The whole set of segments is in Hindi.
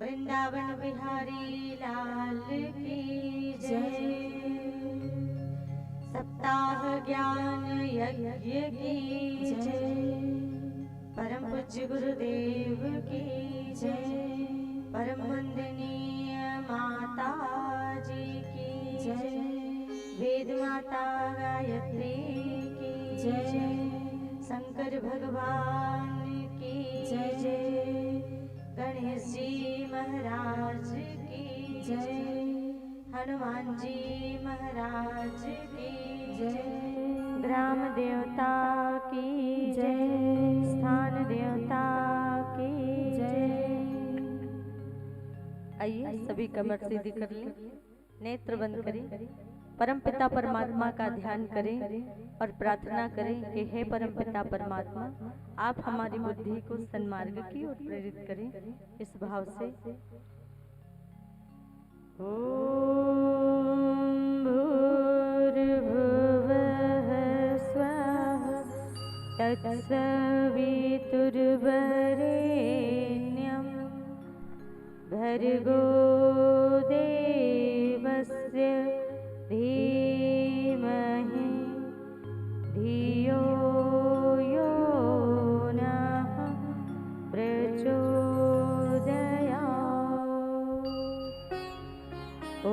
वृंदावन बिहारी लाल की जय। सप्ताह ज्ञान यज्ञ की जय। परम पूज्य गुरुदेव की जय। परम वंदनीय माता जी की जय। वेद माता गायत्री की जय। शंकर भगवान की जय। गणेश जी महाराज की जय। हनुमान जी महाराज की जय। ग्राम देवता की जय। स्थान देवता की जय। आइए सभी कमर सीधी कर लें, नेत्र बंद करें, परम पिता परमात्मा का ध्यान करें और प्रार्थना करें कि हे परम पिता परमात्मा, आप हमारी बुद्धि को सन्मार्ग की ओर प्रेरित करें। इस भाव से ओम भूर्भुवः स्वः तत्सवितुर्वरेण्यं भर्गो देवस्य धीमहि धियो यो नः प्रचोदयात्। ॐ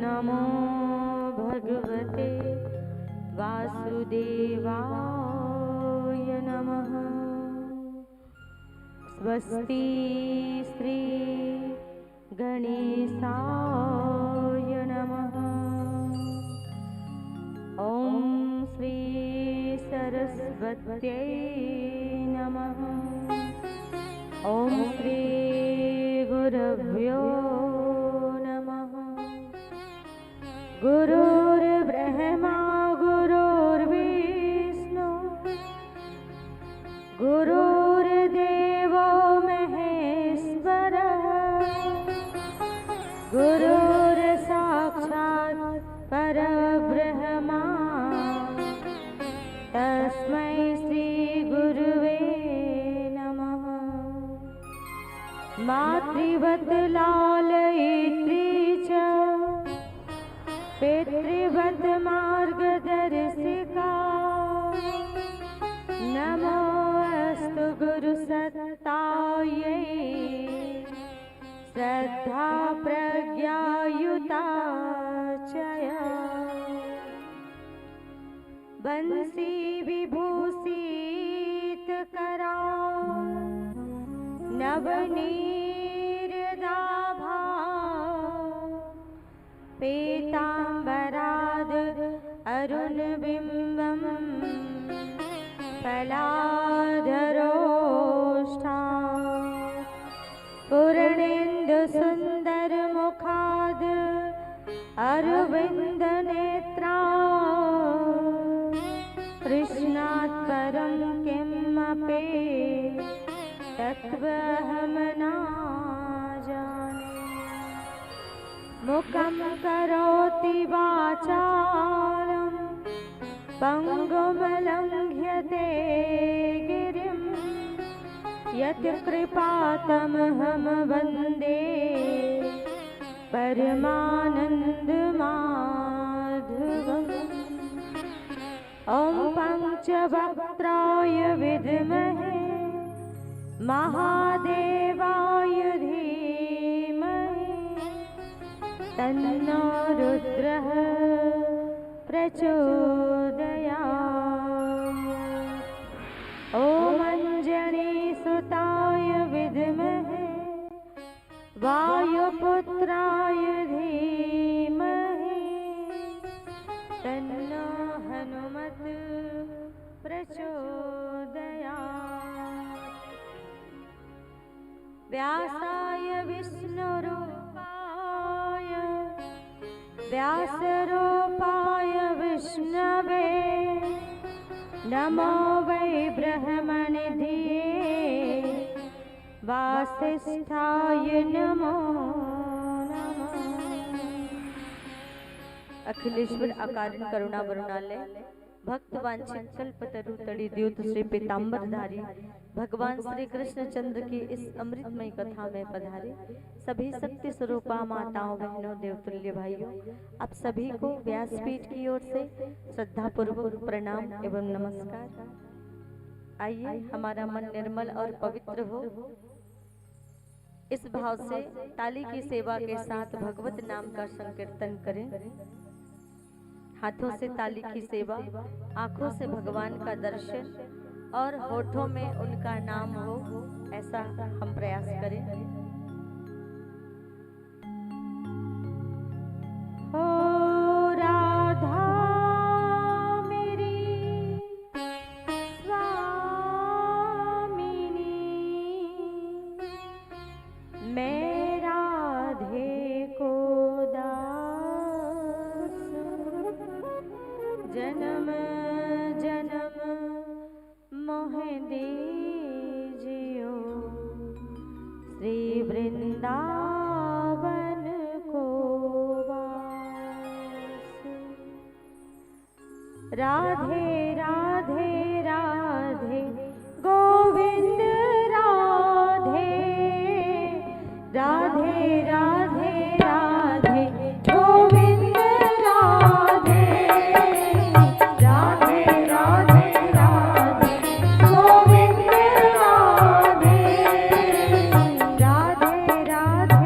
नमो भगवते वासुदेवाय नमः। स्वस्ति श्री गणेशाय नमः। ॐ श्री सरस्वत्यै नमः। ॐ श्री गुरुभ्यो नमः। गुरुर्ब्रह्मा गुरुर्विष्णु गुरुर्देवो महेश्वरः गुरुर्साक्षात् परब्रह्मा तस्मै श्री गुरुवे नमः। मातृवत् लालयित्री च पितृवत् मार्गदर्शिका नमोऽस्तु गुरुसत्तायै श्रद्धा प्रज्ञायुता चया। बंसी विभूषित करा नवनीरदाभा पीताम्बराद अरुणबिम्बं फलाधरोष्ठा पूर्णेन्दुसुन्दरमुखाद् अरविन्दनेत्रा कृष्णात् परं किमपि तत्त्वहं न जाने। मुखं करोति वाचालं पङ्गुं लङ्घ्यते गिरिं यत्कृपातमहं वन्दे परमानन्दमाधवम्। ॐ पञ्चवक्त्राय विद्महे महादेवाय धीमहि तन्नो रुद्रः प्रचोदयात्। ॐ अञ्जनीसुताय विद्महे वायुपुत्राय धीमहि तन्नो हनुमत् प्रचोदयात्। व्यासाय विष्णुरूपाय व्यासरूपाय विष्णवे नमो वै ब्रह्मनिधिये वासिष्ठाय नमो नमः। अखिलेश्वर अकारण करुणा वरुणालय भक्त वांछित कल्पतरु तड़ी द्योत श्री पीताम्बरधारी भगवान श्री कृष्ण चंद्र की इस अमृतमय कथा में पधारे सभी शक्ति स्वरूपा माताओं बहनों देवतुल्य भाइयों, आप सभी को व्यासपीठ की ओर से श्रद्धा पूर्वक प्रणाम एवं नमस्कार। आइए हमारा मन निर्मल और पवित्र हो, इस भाव से ताली की सेवा के साथ भगवत नाम का संकीर्तन करें। हाथों से ताली की सेवा, आंखों से भगवान का दर्शन और होठों में उनका नाम हो, ऐसा हम प्रयास करें। हो राधा मेरी स्वामिनी, मैं राधे को दास, जन्म जन्म मोह दीजियो श्री वृंदावन को वास। राधे राधे राधे गोविंद राधे, राधे राधे राधे गोविंद राधे, राधे राधे राधे गोविंद राधे, राधे राधे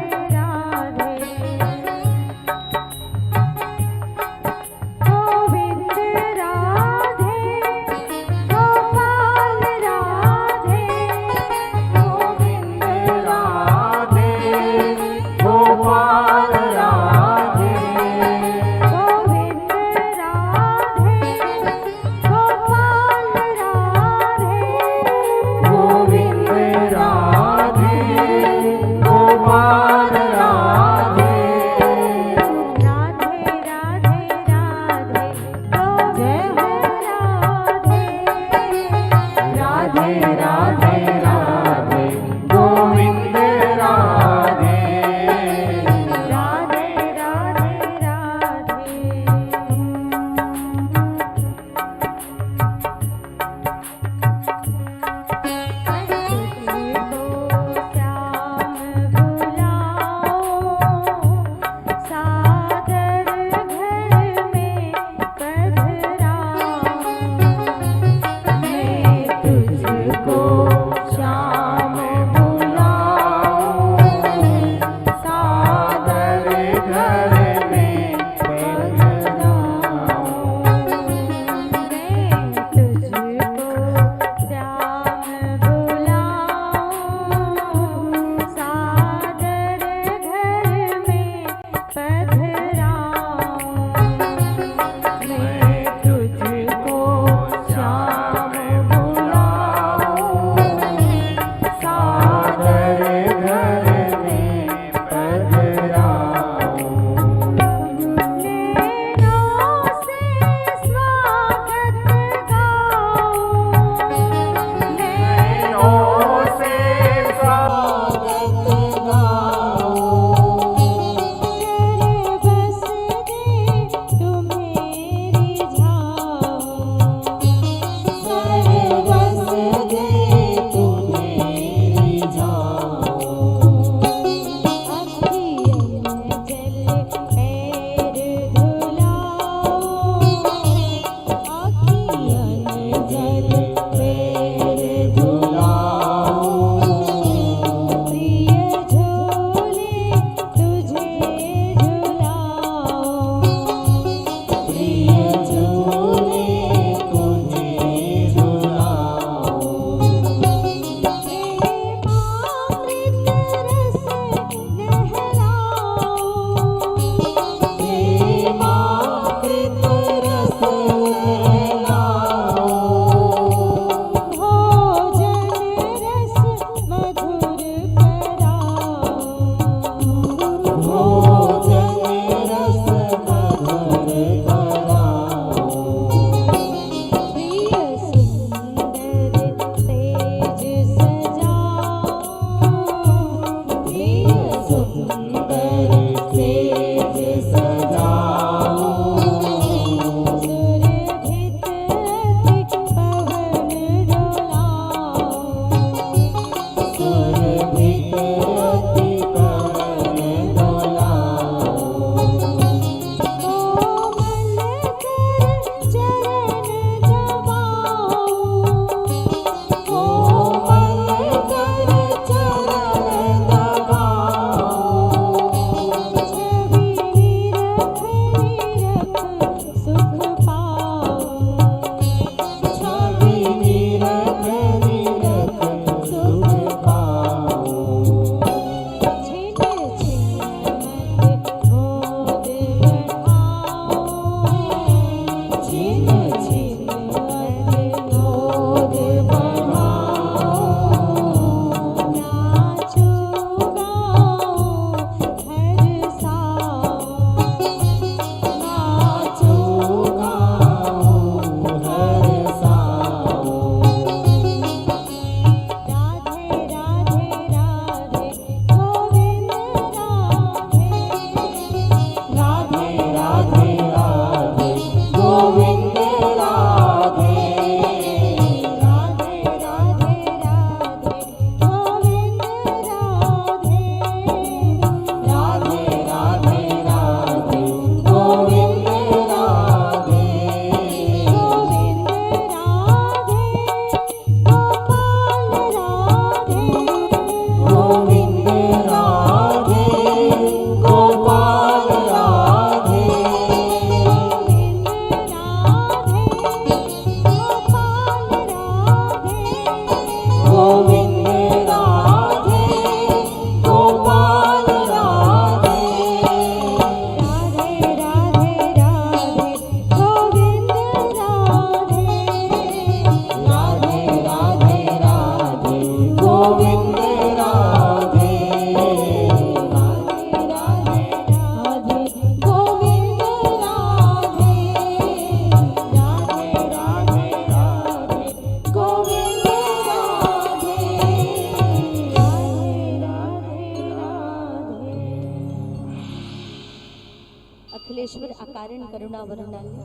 अखिलेश्वर अकारण करुणा वरणालय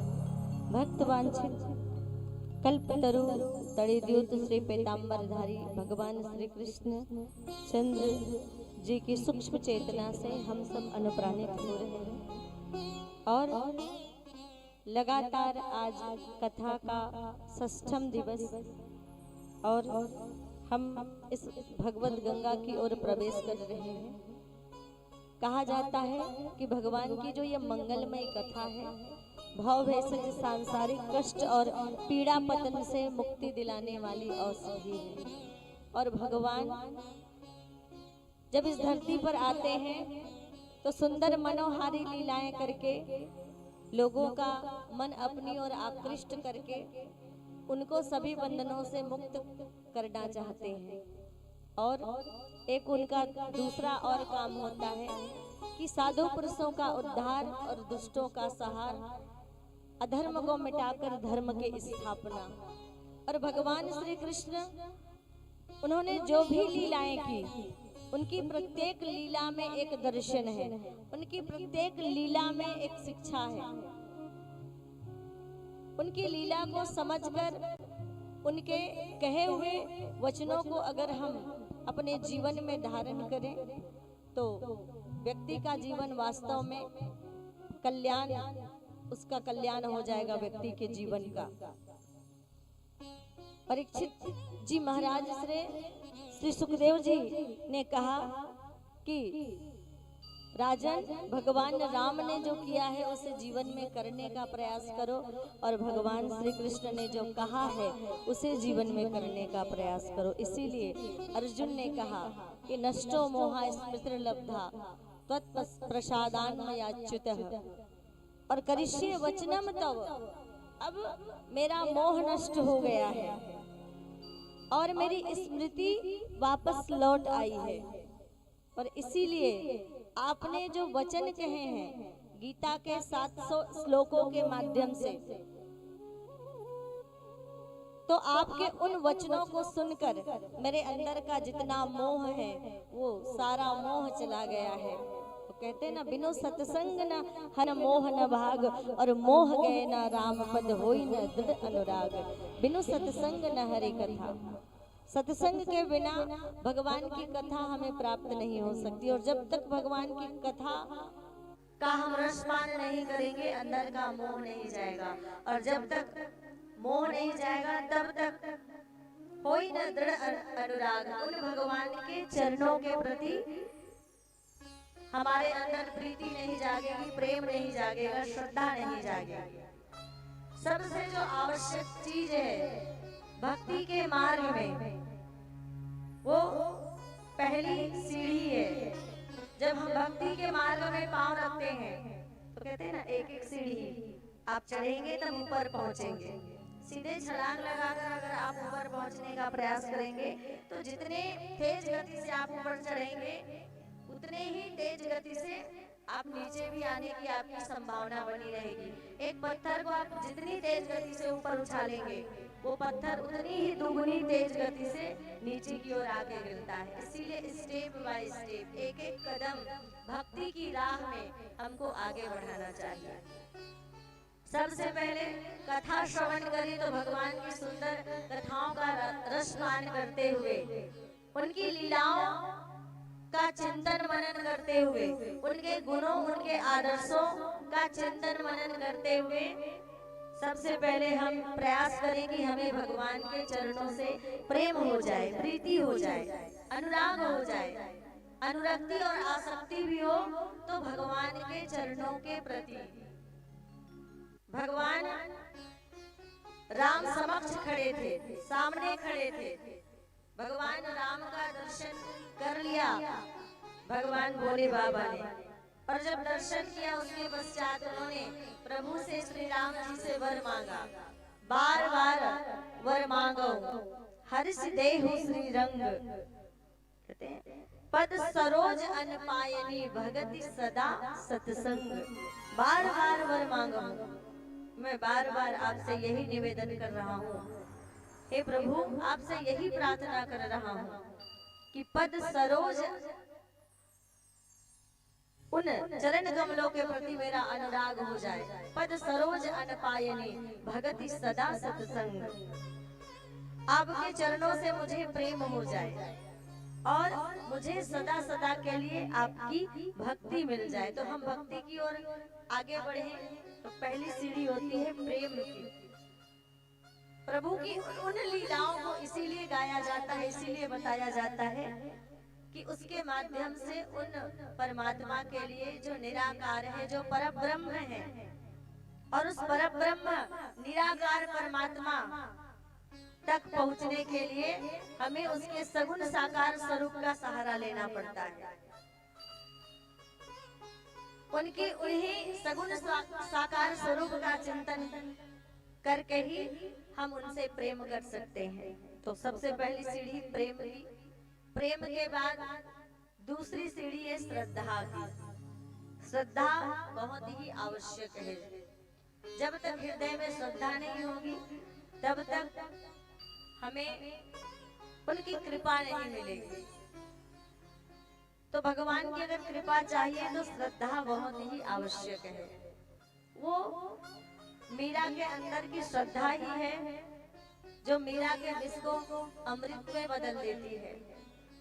भक्त वांछित कल्पतरु तड़ेद्योत श्री पीताम्बरधारी भगवान श्री कृष्ण चंद्र जी की सूक्ष्म चेतना से हम सब अनुप्राणित हो रहे हैं और लगातार आज कथा का 6वां दिवस और हम इस भगवत गंगा की ओर प्रवेश कर रहे हैं। कहा जाता है कि भगवान की जो ये मंगलमय कथा है भाव भेषज सांसारिक कष्ट और पीड़ा पतन से मुक्ति दिलाने वाली औषधि है। और भगवान जब इस धरती पर आते हैं तो सुंदर मनोहारी लीलाएं करके लोगों का मन अपनी ओर आकृष्ट करके उनको सभी बंधनों से मुक्त करना चाहते हैं। और एक उनका दूसरा और काम होता है कि साधु पुरुषों का उद्धार और दुष्टों का सहार, अधर्म को मिटाकर धर्म की स्थापना। और भगवान श्री कृष्ण उन्होंने जो भी लीलाएं की उनकी प्रत्येक लीला में एक दर्शन है, उनकी प्रत्येक लीला में एक शिक्षा है। उनकी लीला को समझकर उनके कहे हुए वचनों को अगर हम अपने जीवन में धारण करें तो व्यक्ति का जीवन वास्तव में कल्याण, उसका कल्याण हो जाएगा व्यक्ति के जीवन का। परीक्षित जी महाराज श्री सुखदेव जी ने कहा कि राजन, भगवान राम ने जो किया है उसे जीवन में करने का प्रयास करो और भगवान श्री कृष्ण ने जो कहा है उसे जीवन में करने का प्रयास करो। इसीलिए अर्जुन ने कहा कि नष्टो मोहा स्मृतिर्लब्धा त्वत्प्रसादान्मयाच्युतः और करिष्ये वचनम तव। अब मेरा मोह नष्ट हो गया है और मेरी स्मृति वापस लौट आई है। और इसीलिए आपने जो वचन कहे हैं गीता के 700 श्लोकों के माध्यम से, तो आपके उन वचनों को सुनकर मेरे अंदर का जितना मोह है वो सारा मोह चला गया है। तो कहते ना, बिनु सत्संग न हन मोह न भाग और मोह गए न राम पद होई न दृढ़ अनुराग। बिनु सत्संग न हरि कथा, सत्संग के बिना भगवान की कथा हमें प्राप्त नहीं हो सकती। और जब तक भगवान की कथा का हम रसपान नहीं करेंगे अंदर का मोह नहीं जाएगा। और जब तक मोह नहीं जाएगा तब तक होई न दृढ़ अनुराग। उन भगवान के चरणों के प्रति हमारे अंदर प्रीति नहीं जागेगी, प्रेम नहीं जागेगा, श्रद्धा नहीं जागेगी। सबसे जो आवश्यक चीज है भक्ति के मार्ग में वो पहली सीढ़ी है। जब हम भक्ति के मार्ग में पांव रखते हैं तो कहते हैं ना, एक एक सीढ़ी आप चढ़ेंगे तब ऊपर पहुंचेंगे। सीधे छलांग लगाकर अगर आप ऊपर पहुंचने का प्रयास करेंगे तो जितने तेज गति से आप ऊपर चढ़ेंगे उतने ही तेज गति से आप नीचे भी आने की आपकी संभावना बनी रहेगी। एक पत्थर को आप जितनी तेज गति से ऊपर उछालेंगे वो पत्थर उतनी ही दुगुनी तेज गति से नीचे की ओर आगे गिरता है। इसीलिए स्टेप बाय स्टेप, एक एक कदम भक्ति की राह में हमको आगे बढ़ाना चाहिए। सबसे पहले कथा श्रवण करें तो भगवान की सुंदर कथाओं का रसपान करते हुए, उनकी लीलाओं का चिंतन मनन करते हुए, उनके गुणों, उनके आदर्शों का चिंतन मनन करते हुए सबसे पहले हम प्रयास करें कि हमें भगवान के चरणों से प्रेम हो जाए, प्रीति हो जाए, अनुराग हो जाए। अनुरक्ति और आसक्ति भी हो तो भगवान के चरणों के प्रति। भगवान राम समक्ष खड़े थे, सामने खड़े थे। भगवान राम का दर्शन कर लिया भगवान भोले बाबा ने, और जब दर्शन किया उसके पश्चात उन्होंने प्रभु से, श्री राम जी से वर मांगा। बार बार वर मांगो हर्ष देहु श्री रंग, पद सरोज अनपायनी भगति सदा सत्संग। बार बार वर मांगो। मैं बार बार आपसे यही निवेदन कर रहा हूँ, हे प्रभु, आपसे यही प्रार्थना कर रहा हूँ कि पद सरोज उन चरण कमलों के प्रति मेरा अनुराग हो जाए। पद सरोज अनपायने भगति सदा सत्संग, आपके चरणों से मुझे प्रेम हो जाए और मुझे सदा सदा के लिए आपकी भक्ति मिल जाए। तो हम भक्ति की ओर आगे बढ़े तो पहली सीढ़ी होती है प्रेम की। प्रभु की उन लीलाओं को इसीलिए गाया जाता है, इसीलिए बताया जाता है कि उसके माध्यम से उन परमात्मा के लिए जो निराकार है, जो परब्रह्म है, और उस परब्रह्म निराकार परमात्मा तक पहुंचने के लिए हमें उसके सगुण साकार स्वरूप का सहारा लेना पड़ता है। उनके उन्हीं सगुण साकार स्वरूप का चिंतन करके ही हम उनसे प्रेम कर सकते हैं। तो सबसे पहली सीढ़ी प्रेम की। प्रेम के बाद दूसरी सीढ़ी है श्रद्धा की। श्रद्धा बहुत ही आवश्यक है। जब तक हृदय में श्रद्धा नहीं होगी तब तक हमें उनकी कृपा नहीं मिलेगी। तो भगवान की अगर कृपा चाहिए तो श्रद्धा बहुत ही आवश्यक है। वो मीरा के अंदर की श्रद्धा ही है जो मीरा के विष को अमृत में बदल देती है।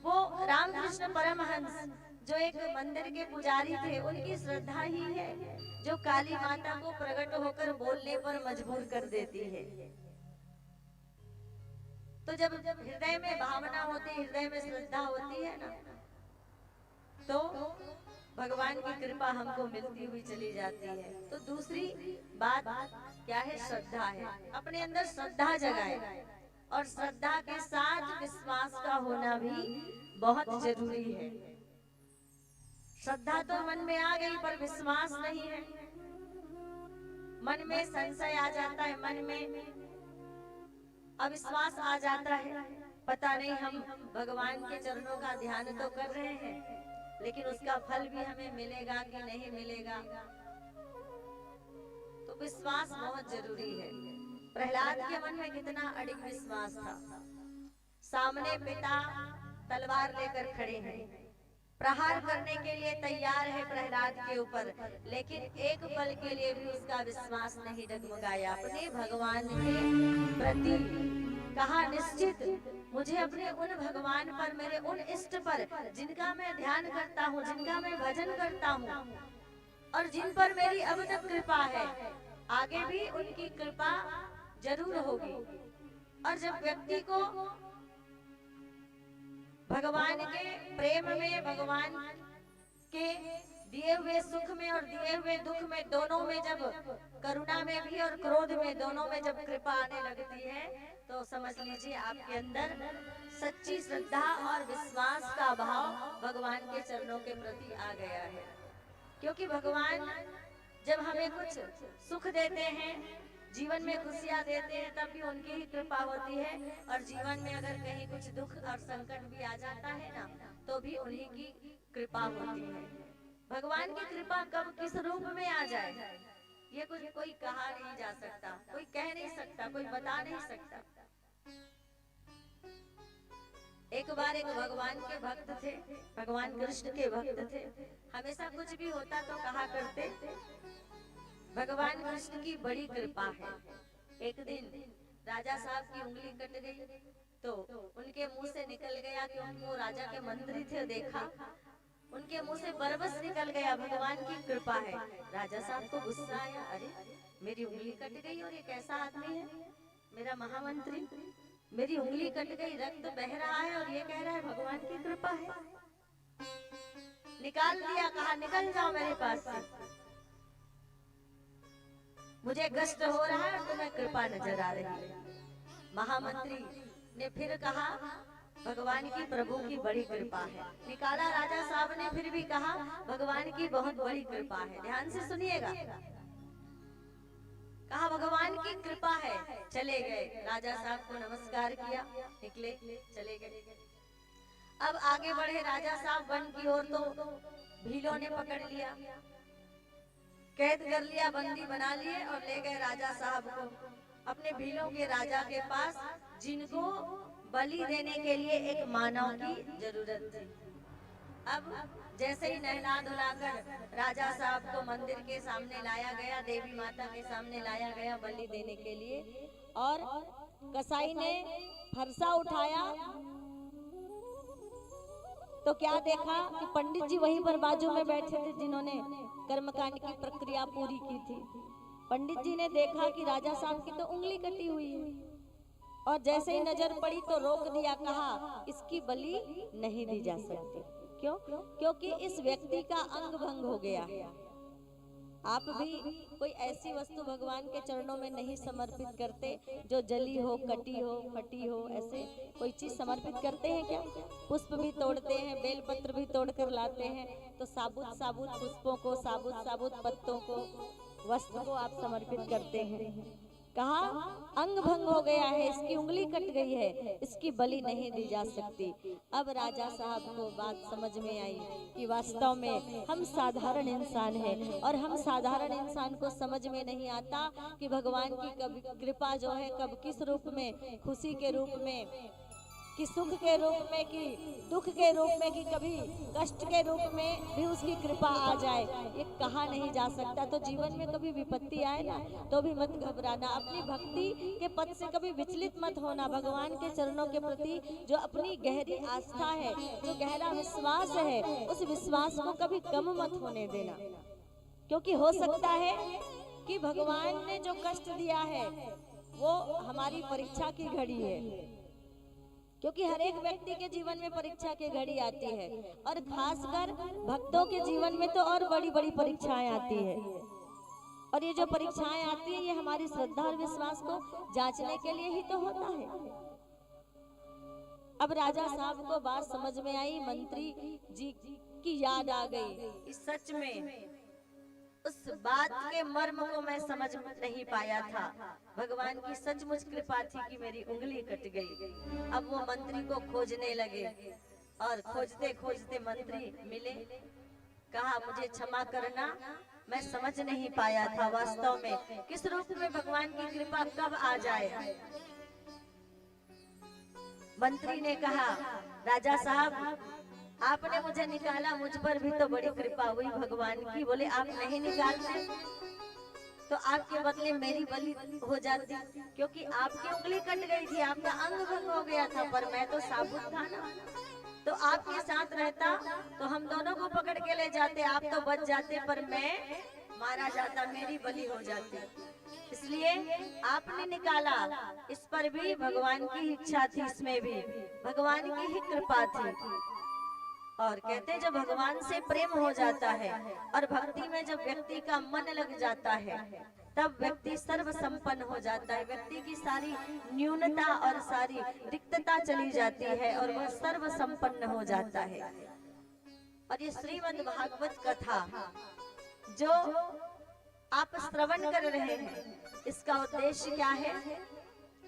वो रामकृष्ण परमहंस जो एक मंदिर के पुजारी थे, उनकी श्रद्धा ही है जो काली माता को प्रकट होकर बोलने पर मजबूर कर देती है। तो जब हृदय में भावना होती, हृदय में श्रद्धा होती है ना, तो भगवान की कृपा हमको मिलती हुई चली जाती है। तो दूसरी बात क्या है? श्रद्धा है। अपने अंदर श्रद्धा जगाए और श्रद्धा के साथ विश्वास का होना भी बहुत जरूरी है। श्रद्धा तो मन में आ गई पर विश्वास नहीं है। मन में संशय आ जाता है, मन में अविश्वास आ जाता है। पता नहीं हम भगवान के चरणों का ध्यान तो कर रहे हैं, लेकिन उसका फल भी हमें मिलेगा कि नहीं मिलेगा। तो विश्वास बहुत जरूरी है। प्रहलाद के मन में कितना अडिग विश्वास था। सामने पिता तलवार लेकर खड़े हैं, प्रहार करने के लिए तैयार है प्रहलाद के ऊपर, लेकिन एक पल के लिए भी उसका विश्वास नहीं डगमगाया। अपने भगवान के प्रति कहा, निश्चित मुझे अपने उन भगवान पर, मेरे उन इष्ट पर जिनका मैं ध्यान करता हूँ, जिनका मैं भजन करता हूँ और जिन पर मेरी अब तक कृपा है, आगे भी उनकी कृपा जरूर होगी। और जब व्यक्ति को भगवान के प्रेम में, भगवान के दिए हुए सुख में और दिए हुए दुख में, दोनों में, जब करुणा में भी और क्रोध में, दोनों में जब कृपा आने लगती है, तो समझ लीजिए आपके अंदर सच्ची श्रद्धा और विश्वास का भाव भगवान के चरणों के प्रति आ गया है। क्योंकि भगवान जब हमें कुछ सुख देते हैं, जीवन में खुशियां देते हैं, तब भी उनकी ही कृपा होती है। और जीवन में अगर कहीं कुछ दुख और संकट भी आ जाता है ना, तो भी उन्हीं की कृपा होती है। भगवान की कृपा कब किस रूप में आ जाए, ये कुछ कोई कहा नहीं जा सकता, कोई कह नहीं सकता, कोई बता नहीं सकता। एक बार एक भगवान के भक्त थे, भगवान कृष्ण के भक्त थे। हमेशा कुछ भी होता तो कहा करते, भगवान कृष्ण की बड़ी कृपा है। एक दिन राजा साहब की उंगली कट गई तो उनके मुंह से निकल गया, क्योंकि वो राजा के मंत्री थे, देखा उनके मुंह से बरबस निकल गया, भगवान की कृपा है। राजा साहब को गुस्सा आया, अरे मेरी उंगली कट गई और ये कैसा आदमी है, मेरा महामंत्री, मेरी उंगली कट गई, रक्त बह रहा है और ये कह रहा है भगवान की कृपा है। निकाल दिया, कहा निकल जाओ मेरे पास से, मुझे कष्ट हो रहा है और तुम्हें कृपा नजर आ रही है। महामंत्री ने फिर कहा भगवान की, प्रभु की बड़ी कृपा है। निकाला, राजा साहब ने फिर भी कहा भगवान की बहुत बड़ी कृपा है। ध्यान से सुनिएगा, कहा भगवान की कृपा है। चले गए, राजा साहब को नमस्कार किया, निकले, चले गए। अब आगे बढ़े राजा साहब वन की ओर, तो भीलों ने पकड़ लिया, कैद कर लिया, बंदी बना लिए और ले गए राजा साहब को अपने भीलों के राजा के पास, जिनको बलि देने के लिए एक मानव की जरूरत थी। अब जैसे ही नहला धुलाकर राजा साहब को मंदिर के सामने लाया गया, देवी माता के सामने लाया गया बलि देने के लिए, और कसाई ने फरसा उठाया तो क्या देखा कि पंडित जी वहीं पर बाजू में बैठे थे जिन्होंने कर्मकांड की प्रक्रिया पूरी की थी। पंडित जी ने देखा कि राजा साहब की तो उंगली कटी हुई है, और जैसे ही नजर पड़ी तो रोक दिया, कहा इसकी बलि नहीं दी जा सकती। क्यों? क्योंकि इस व्यक्ति का अंग भंग हो गया है। आप भी कोई ऐसी वस्तु भगवान के चरणों में नहीं समर्पित करते जो जली हो, कटी हो, फटी हो, ऐसे कोई चीज समर्पित करते हैं क्या? पुष्प भी तोड़ते हैं, बेलपत्र भी तोड़कर लाते हैं, तो साबुत साबुत पुष्पों को, साबुत साबुत पत्तों को, वस्त्र को आप समर्पित करते हैं। कहा अंग भंग हो गया है, इसकी उंगली कट गई है, इसकी बलि नहीं दी जा सकती। अब राजा साहब को बात समझ में आई कि वास्तव में हम साधारण इंसान हैं, और हम साधारण इंसान को समझ में नहीं आता कि भगवान की कभी कृपा जो है कब किस रूप में, खुशी के रूप में, कि सुख के रूप में, कि दुख के रूप में, कि कभी कष्ट के रूप में भी उसकी कृपा आ जाए, ये कहा नहीं जा सकता। तो जीवन में कभी विपत्ति आए ना तो भी मत घबराना, अपनी भक्ति के पथ से कभी विचलित मत होना। भगवान के चरणों के प्रति जो अपनी गहरी आस्था है, जो गहरा विश्वास है, उस विश्वास को कभी कम मत होने देना, क्योंकि हो सकता है कि भगवान ने जो कष्ट दिया है वो हमारी परीक्षा की घड़ी है, क्योंकि हर एक व्यक्ति के जीवन में परीक्षा की घड़ी आती है, और खासकर भक्तों के जीवन में तो और बड़ी बड़ी परीक्षाएं आती है। और ये जो परीक्षाएं आती है ये हमारी श्रद्धा और विश्वास को जांचने के लिए ही तो होता है। अब राजा साहब को बात समझ में आई, मंत्री जी की याद आ गई। इस सच में उस बात के मर्म को मैं समझ नहीं पाया था। भगवान की सचमुच कृपा थी कि मेरी उंगली कट गई। अब वो मंत्री को खोजने लगे, और खोजते खोजते मंत्री मिले। कहा मुझे क्षमा करना, मैं समझ नहीं पाया था वास्तव में किस रूप में भगवान की कृपा कब आ जाए। मंत्री ने कहा राजा साहब आपने मुझे निकाला, मुझ पर भी तो बड़ी कृपा हुई भगवान की। बोले आप नहीं निकालते तो आपके बदले मेरी बलि हो जाती, क्योंकि आपकी उंगली कट गई थी, आपका अंग भंग हो गया था, पर मैं तो साबुत था ना। तो आपके साथ रहता तो हम दोनों को पकड़ के ले जाते, आप तो बच जाते, पर मैं मारा जाता, मेरी बलि हो जाती। इसलिए आपने निकाला, इस पर भी भगवान की इच्छा थी, इसमें भी भगवान की ही कृपा थी। और कहते जब भगवान से प्रेम हो जाता है और भक्ति में जब व्यक्ति का मन लग जाता है, तब व्यक्ति सर्व संपन्न हो जाता है। व्यक्ति की सारी न्यूनता और सारी रिक्तता चली जाती है और वह सर्व संपन्न हो जाता है। और ये श्रीमद् भागवत कथा जो आप श्रवण कर रहे हैं, इसका उद्देश्य क्या है?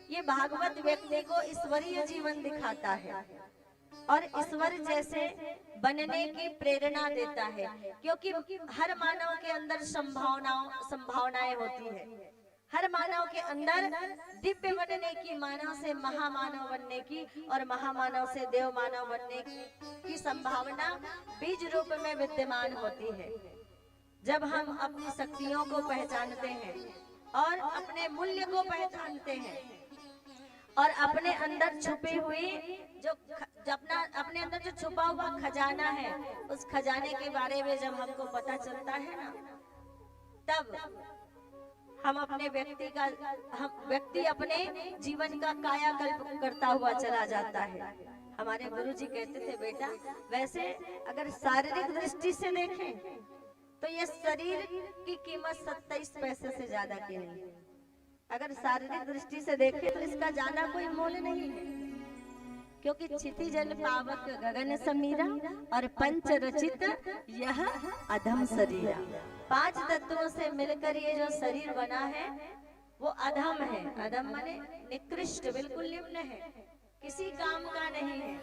ये भागवत व्यक्ति को ईश्वरीय जीवन दिखाता है और ईश्वर जैसे बनने की प्रेरणा देता है, क्योंकि हर मानव के अंदर संभावनाएं होती है। हर मानव के अंदर दिव्य बनने की, मानव से महामानव बनने की और महामानव से देव मानव बनने की संभावना बीज रूप में विद्यमान होती है। जब हम अपनी शक्तियों को पहचानते हैं और अपने मूल्य को पहचानते हैं और अपने अंदर छुपी हुई जो अपने अंदर जो छुपा हुआ खजाना है, उस खजाने के बारे में जब हमको पता चलता है ना, तब हम अपने व्यक्ति अपने जीवन का कायाकल्प करता हुआ चला जाता है। हमारे गुरुजी कहते थे बेटा, वैसे अगर शारीरिक दृष्टि से देखें तो ये शरीर की कीमत 27 पैसे से ज्यादा की नहीं है। अगर शारीरिक दृष्टि से देखें तो इसका ज्यादा कोई मोल नहीं है, क्योंकि क्षिति जल पावक गगन समीरा और पंच रचित यह अधम शरीर। 5 तत्वों से मिलकर ये जो शरीर बना है वो अधम है। अधम माने निकृष्ट, बिल्कुल निम्न है, किसी काम का नहीं है।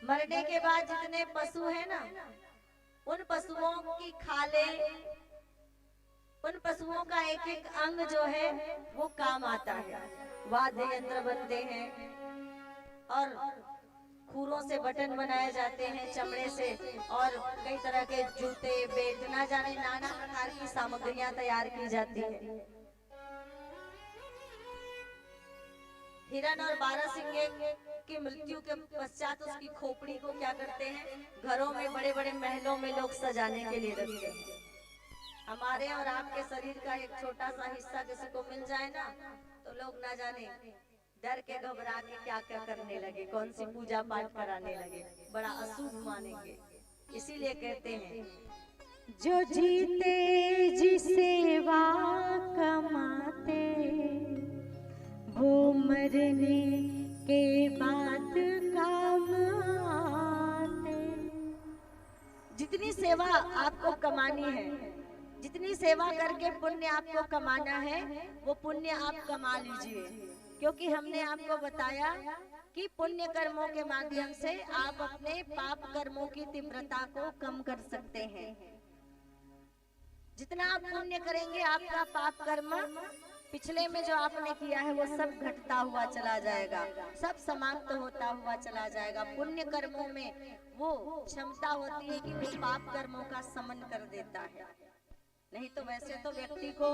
मरने के बाद जितने पशु है ना, उन पशुओं की खालें, उन पशुओं का एक एक अंग जो है वो काम आता है। वाद्य यंत्र बनते हैं और खूरों से बटन बनाए जाते हैं चमड़े से, और कई तरह के जूते, बेल्ट, ना जाने नाना प्रकार की सामग्रियां तैयार की जाती है। हिरण और बारहसिंगे की मृत्यु के पश्चात उसकी खोपड़ी को क्या करते हैं, घरों में, बड़े बड़े महलों में लोग सजाने के लिए रखते हैं। हमारे और आपके शरीर का एक छोटा सा हिस्सा किसी को मिल जाए ना, तो लोग ना जाने डर के, घबरा के क्या क्या करने लगे, कौन सी पूजा पाठ कराने लगे, बड़ा अशुभ मानेंगे। इसीलिए कहते हैं, जो जीते जी सेवा कमाते, वो मरने के बाद काम आते। जितनी सेवा आपको कमानी है, जितनी सेवा करके पुण्य आपको कमाना है, वो पुण्य आप कमा लीजिए, क्योंकि हमने आपको बताया कि पुण्य कर्मों के माध्यम से आप अपने पाप कर्मों की तीव्रता को कम कर सकते हैं। जितना आप पुण्य करेंगे, आपका पाप कर्म पिछले में जो आपने किया है वो सब घटता हुआ चला जाएगा, सब समाप्त होता हुआ चला जाएगा। पुण्य कर्मों में वो क्षमता होती है कि वो पाप कर्मों का समन कर देता है। नहीं तो वैसे तो व्यक्ति को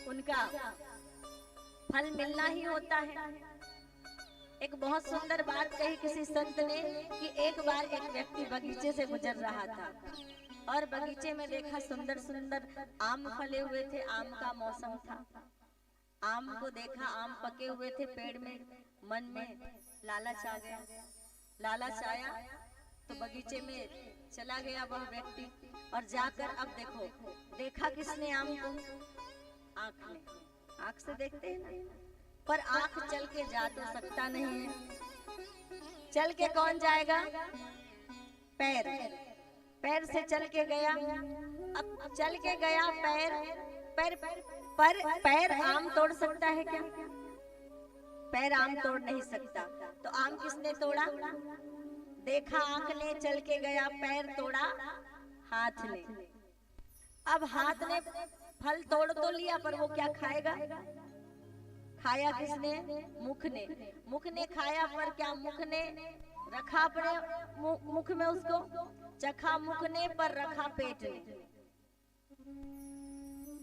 उनका फल मिलना ही होता है। एक बहुत सुंदर बात कही किसी संत ने कि एक बार एक व्यक्ति बगीचे से गुजर रहा था और बगीचे में देखा सुंदर सुंदर आम फले हुए थे, आम का मौसम था। आम को देखा, आम पके हुए थे पेड़ में, मन में लालच आ गया। लालच आया तो बगीचे में चला गया वह व्यक्ति, और जाकर अब देखा किसने आम को? आँख ने। आँख से देखते हैं ना, पर आँख चल के जा तो सकता नहीं है। चल के कौन जाएगा? पैर। पैर से चल के गया। अब चल के गया पैर आम तोड़ सकता है क्या? पैर आम तोड़ नहीं सकता। तो आम किसने तोड़ा? देखा आंख ने, चल के गया, पैर तोड़ा हाथ ने। अब हाथ ने फल तोड़ तो लिया, पर वो क्या खाएगा? खाया किसने? मुख ने। मुख ने खाया, पर क्या मुख ने रखा अपने मुख में? उसको चखा मुख ने, पर रखा पेट ने।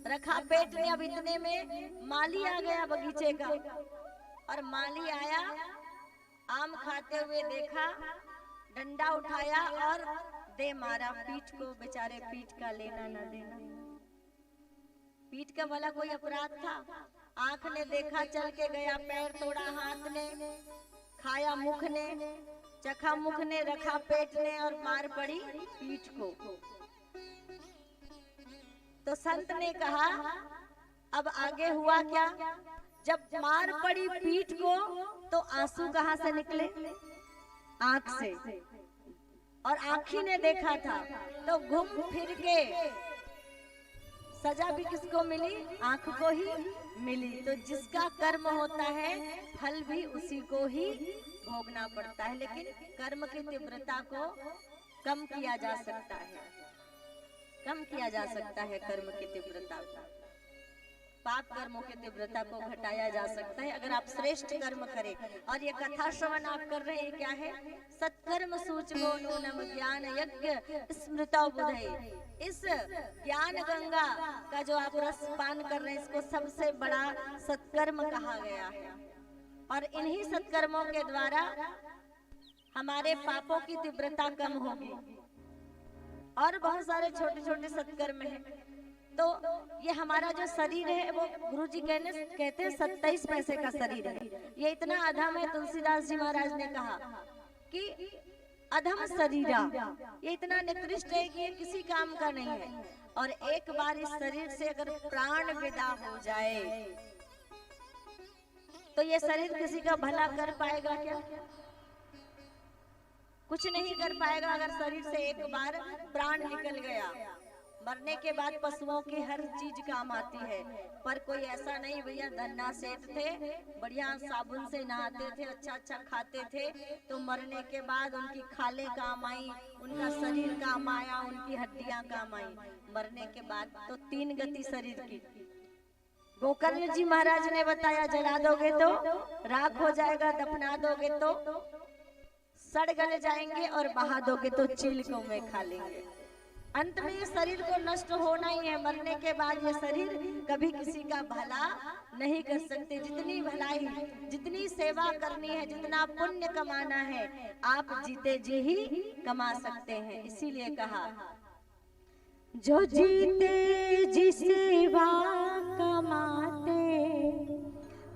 रखा पेट ने। अब इतने में माली आ गया बगीचे का, और माली आया, आम खाते हुए देखा, डंडा उठाया और दे मारा पीठ को। बेचारे पीठ का लेना ना देना। पीठ का भला कोई अपराध था? आंख ने देखा, चल के गया, पैर तोड़ा हाथ ने, खाया मुख ने, चखा मुख ने, रखा पेट ने, और मार पड़ी पीठ को। तो संत ने कहा, अब आगे हुआ क्या? जब मार पड़ी पीठ को तो आंसू कहां से निकले? आंख से। और आंखी ने देखा था, तो घूम फिर के सजा भी किसको मिली? आंख को ही मिली। तो जिसका कर्म होता है, फल भी उसी को ही भोगना पड़ता है। लेकिन कर्म की तीव्रता को कम किया जा सकता है, कम किया जा सकता है कर्म की तीव्रता को। पाप कर्मों की तीव्रता को घटाया जा सकता है अगर आप श्रेष्ठ कर्म करें। और ये कथा श्रवण आप कर रहे हैं, क्या है? सत्कर्म सूचको नूनम ज्ञान यज्ञ स्मृतौ बुधये। इस ज्ञान गंगा का जो आप रस पान कर रहे हैं, इसको सबसे बड़ा सत्कर्म कहा गया है। और इन्हीं सत्कर्मों के द्वारा हमारे पापों की तीव्रता कम होगी। और बहुत सारे छोटे छोटे सत्कर्म हैं। तो ये हमारा जो शरीर है, वो गुरुजी कहते हैं 27 पैसे का शरीर है। ये इतना अधम है, तुलसीदास जी महाराज ने कहा कि अधम शरीरा, ये इतना निकृष्ट है कि ये किसी काम का नहीं है। और एक बार इस शरीर से अगर प्राण विदा हो जाए, तो ये शरीर किसी का भला कर पाएगा क्या? कुछ नहीं कर पाएगा। अगर शरीर से एक बार प्राण निकल गया, मरने के बाद पशुओं की हर चीज काम आती है, पर कोई ऐसा नहीं। भैया धन्ना सेठ थे, बढ़िया साबुन से नहाते थे, अच्छा अच्छा खाते थे, तो मरने के बाद उनकी खालें काम आई, उनका शरीर काम आया, उनकी हड्डियां काम आई। मरने के बाद तो 3 गति शरीर की। गोकर्ण जी महाराज ने बताया, जला दोगे तो राख हो जाएगा, दफना दोगे तो सड़ गल जाएंगे और बहा दोगे तो चीलकों में खा लेंगे। अंत में ये शरीर को नष्ट होना ही है। मरने के बाद ये शरीर कभी किसी का भला नहीं कर सकते। जितनी भलाई, जितनी सेवा करनी है, जितना पुण्य कमाना है, आप जीते जी ही कमा सकते हैं। इसीलिए कहा, जो जीते जी सेवा कमाते,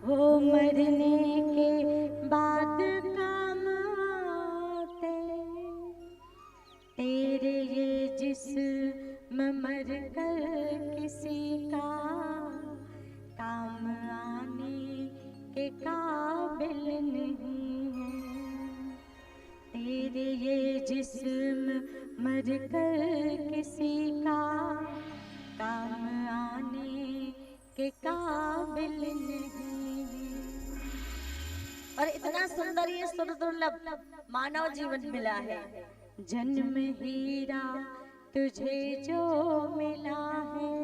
वो मरने के बाद काम आते। तेरे ये जिस्म मर कर किसी का काम आने के काबिल नहीं है। तेरे ये जिस्म मर कर किसी का काम आने के काबिल नहीं है। और इतना सुंदर ये सुरदुर्लभ मानव जीवन मिला है। जन्म हीरा तुझे जो मिला है,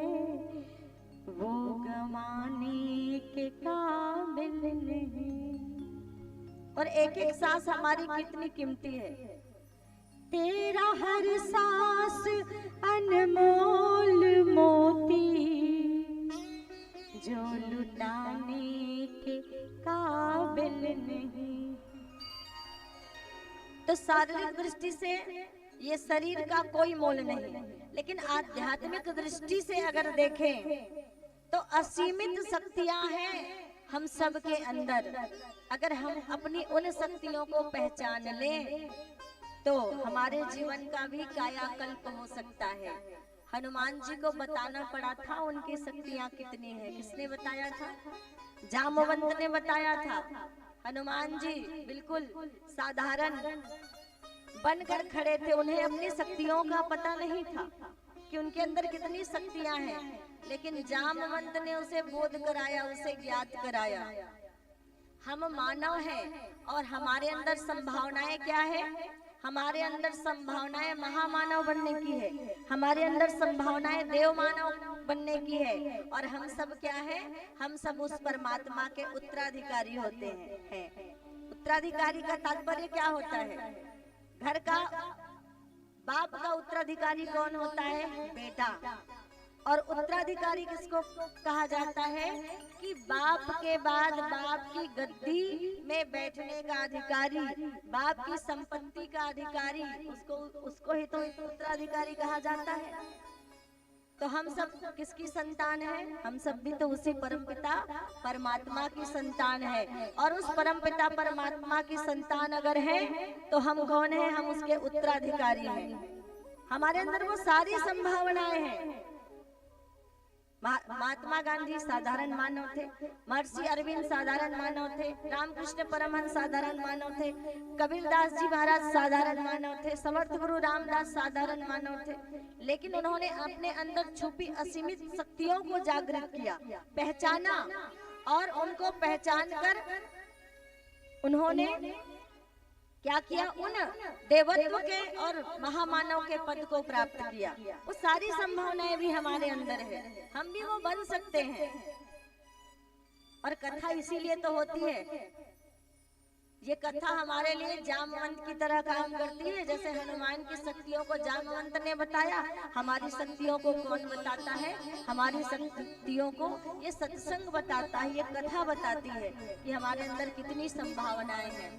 वो गंवाने के काबिल नहीं। और एक एक सांस हमारी कितनी कीमती है। तेरा हर सांस अनमोल मोती, जो लुटाने के काबिल नहीं। तो शारीरिक दृष्टि से ये शरीर का कोई मोल नहीं, लेकिन आध्यात्मिक दृष्टि से अगर देखें तो असीमित शक्तियां हैं हम सब के अंदर। अगर हम अपनी उन शक्तियों को पहचान लें तो हमारे जीवन का भी कायाकल्प हो सकता है। हनुमान जी को बताना पड़ा था उनकी शक्तियां कितनी हैं। किसने बताया था? जामवंत ने बताया था। हनुमान जी बिल्कुल साधारण बनकर खड़े थे। उन्हें अपनी शक्तियों का पता नहीं था कि उनके अंदर कितनी शक्तियां हैं, लेकिन जामवंत ने उसे बोध कराया, उसे ज्ञात कराया। हम मानव हैं और हमारे अंदर संभावनाएं क्या है? हमारे अंदर संभावनाएं महामानव बनने की है, हमारे अंदर संभावनाएं देव मानव बनने की है। और हम सब क्या है? हम सब उस परमात्मा के उत्तराधिकारी होते हैं। उत्तराधिकारी का तात्पर्य क्या होता है? घर का बाप का उत्तराधिकारी कौन होता है? बेटा। और उत्तराधिकारी किसको कहा जाता है? कि बाप के बाद बाप की गद्दी में बैठने का अधिकारी, बाप की संपत्ति का अधिकारी, उसको ही तो उत्तराधिकारी कहा जाता है। तो हम सब किसकी संतान है? हम सब भी तो उसी परमपिता परमात्मा की संतान है। और उस परमपिता परमात्मा की संतान अगर है तो हम कौन है? हम उसके उत्तराधिकारी हैं। हमारे अंदर वो सारी संभावनाएं हैं। महात्मा गांधी साधारण मानव थे, महर्षि अरविंद साधारण मानव थे, रामकृष्ण परमहंस साधारण मानव थे, कबीरदास जी महाराज साधारण मानव थे, समर्थ गुरु रामदास साधारण मानव थे। लेकिन उन्होंने अपने अंदर छुपी असीमित शक्तियों को जागृत किया, पहचाना, और उनको पहचान कर उन्होंने क्या किया? उन देवत्व के और महामानव के पद को प्राप्त किया। वो सारी संभावनाएं भी हमारे अंदर है, हम भी वो बन सकते हैं। और कथा इसीलिए तो होती है, ये कथा हमारे लिए जामवंत की तरह काम करती है। जैसे हनुमान की शक्तियों को जामवंत ने बताया, हमारी शक्तियों को कौन बताता है? हमारी शक्तियों को ये सत्संग बताता है, ये कथा बताती है कि हमारे अंदर कितनी संभावनाएं हैं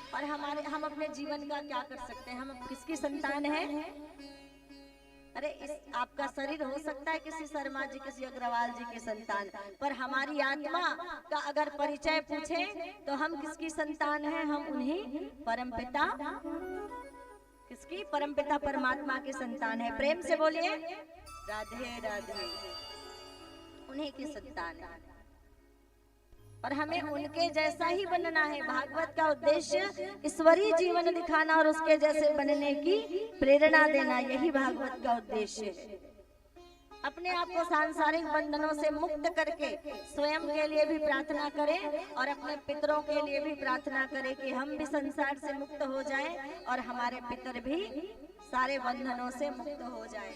और हम अपने जीवन का क्या कर सकते हैं। हम किसकी संतान हैं? अरे आपका शरीर हो सकता है किसी शर्मा जी, किसी अग्रवाल जी की संतान, पर हमारी आत्मा का अगर परिचय पूछे तो हम किसकी संतान हैं? हम उन्हीं परमपिता, किसकी? परमपिता परमात्मा की संतान है। प्रेम से बोलिए राधे राधे। उन्हीं की संतान है और हमें उनके जैसा ही बनना है। भागवत का उद्देश्य ईश्वरीय जीवन दिखाना और उसके जैसे बनने की प्रेरणा देना, यही भागवत का उद्देश्य है। अपने आप को सांसारिक बंधनों से मुक्त करके स्वयं के लिए भी प्रार्थना करें और अपने पितरों के लिए भी प्रार्थना करें कि हम भी संसार से मुक्त हो जाएं और हमारे पितर भी सारे बंधनों से मुक्त हो जाएं।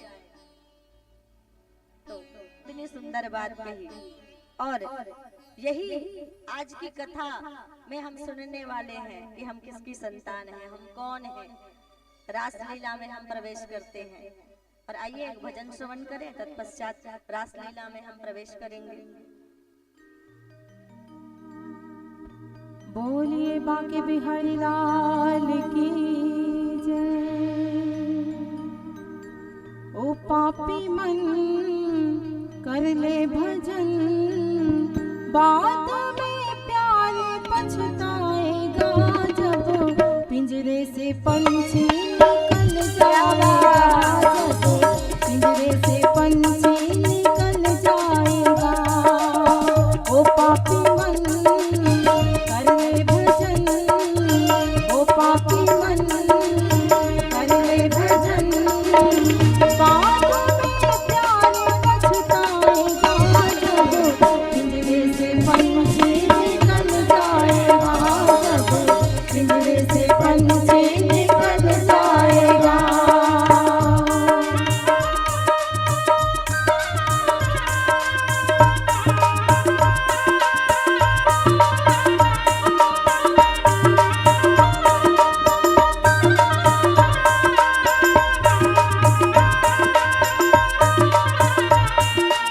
तो इतनी सुंदर बात कही। और यही आज की कथा में हम सुनने वाले हैं कि हम किसकी संतान हैं, हम कौन हैं। रासलीला में हम प्रवेश करते हैं और आइए एक भजन श्रवण करें, तत्पश्चात रासलीला में हम प्रवेश करेंगे। बोलिए बाके बिहारी लाल की जय। ओ पापी मन कर ले भजन, बाद में प्यार पछताएगा, जब पिंजरे से पंछी निकल जाएगा, जब पिंजरे से पंछी निकल जाएगा। ओ पापी मन कर ले भजन, ओ पापी मन कर ले भजन, बाद में प्यार पछताएगा, जब पिंजरे से पंछी निकल जाएगा, जब पिंजरे से पंछी निकल जाएगा।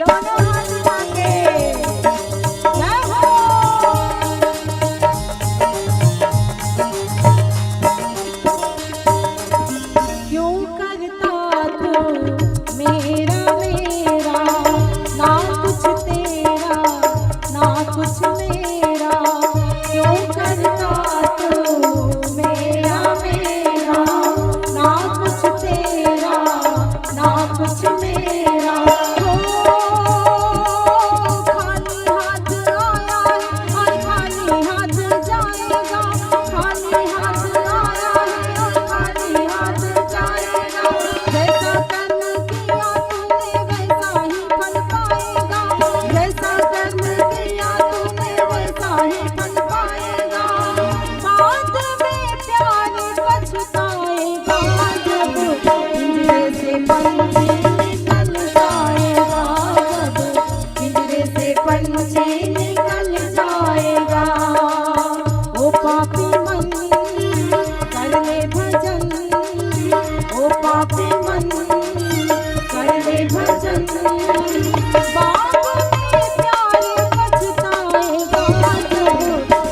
दोनों हाथ उठा के जय हो। क्यों करता तू मेरा मेरा, ना कुछ तेरा ना कुछ मेरा। क्यों करता तू मेरा मेरा, ना कुछ तेरा ना कुछ मेरा। हो खाली हाथ आया है और खाली हाथ जाएगा, खाली हाथ आया है और खाली हाथ जाएगा। जैसा कर्म किया तूने वैसा ही फल पाएगा, जैसा कर्म किया तूने वैसा ही फल पाएगा। बाद में प्यार पछताएगा, जब पिंजरे से पंछी निकल जाएगा, जब पिंजरे से पंछी निकल जाएगा। ओ पापी मन कर ले भजन, ओ पापी मन कर ले भजन, बाद में प्यार पछताएगा, जब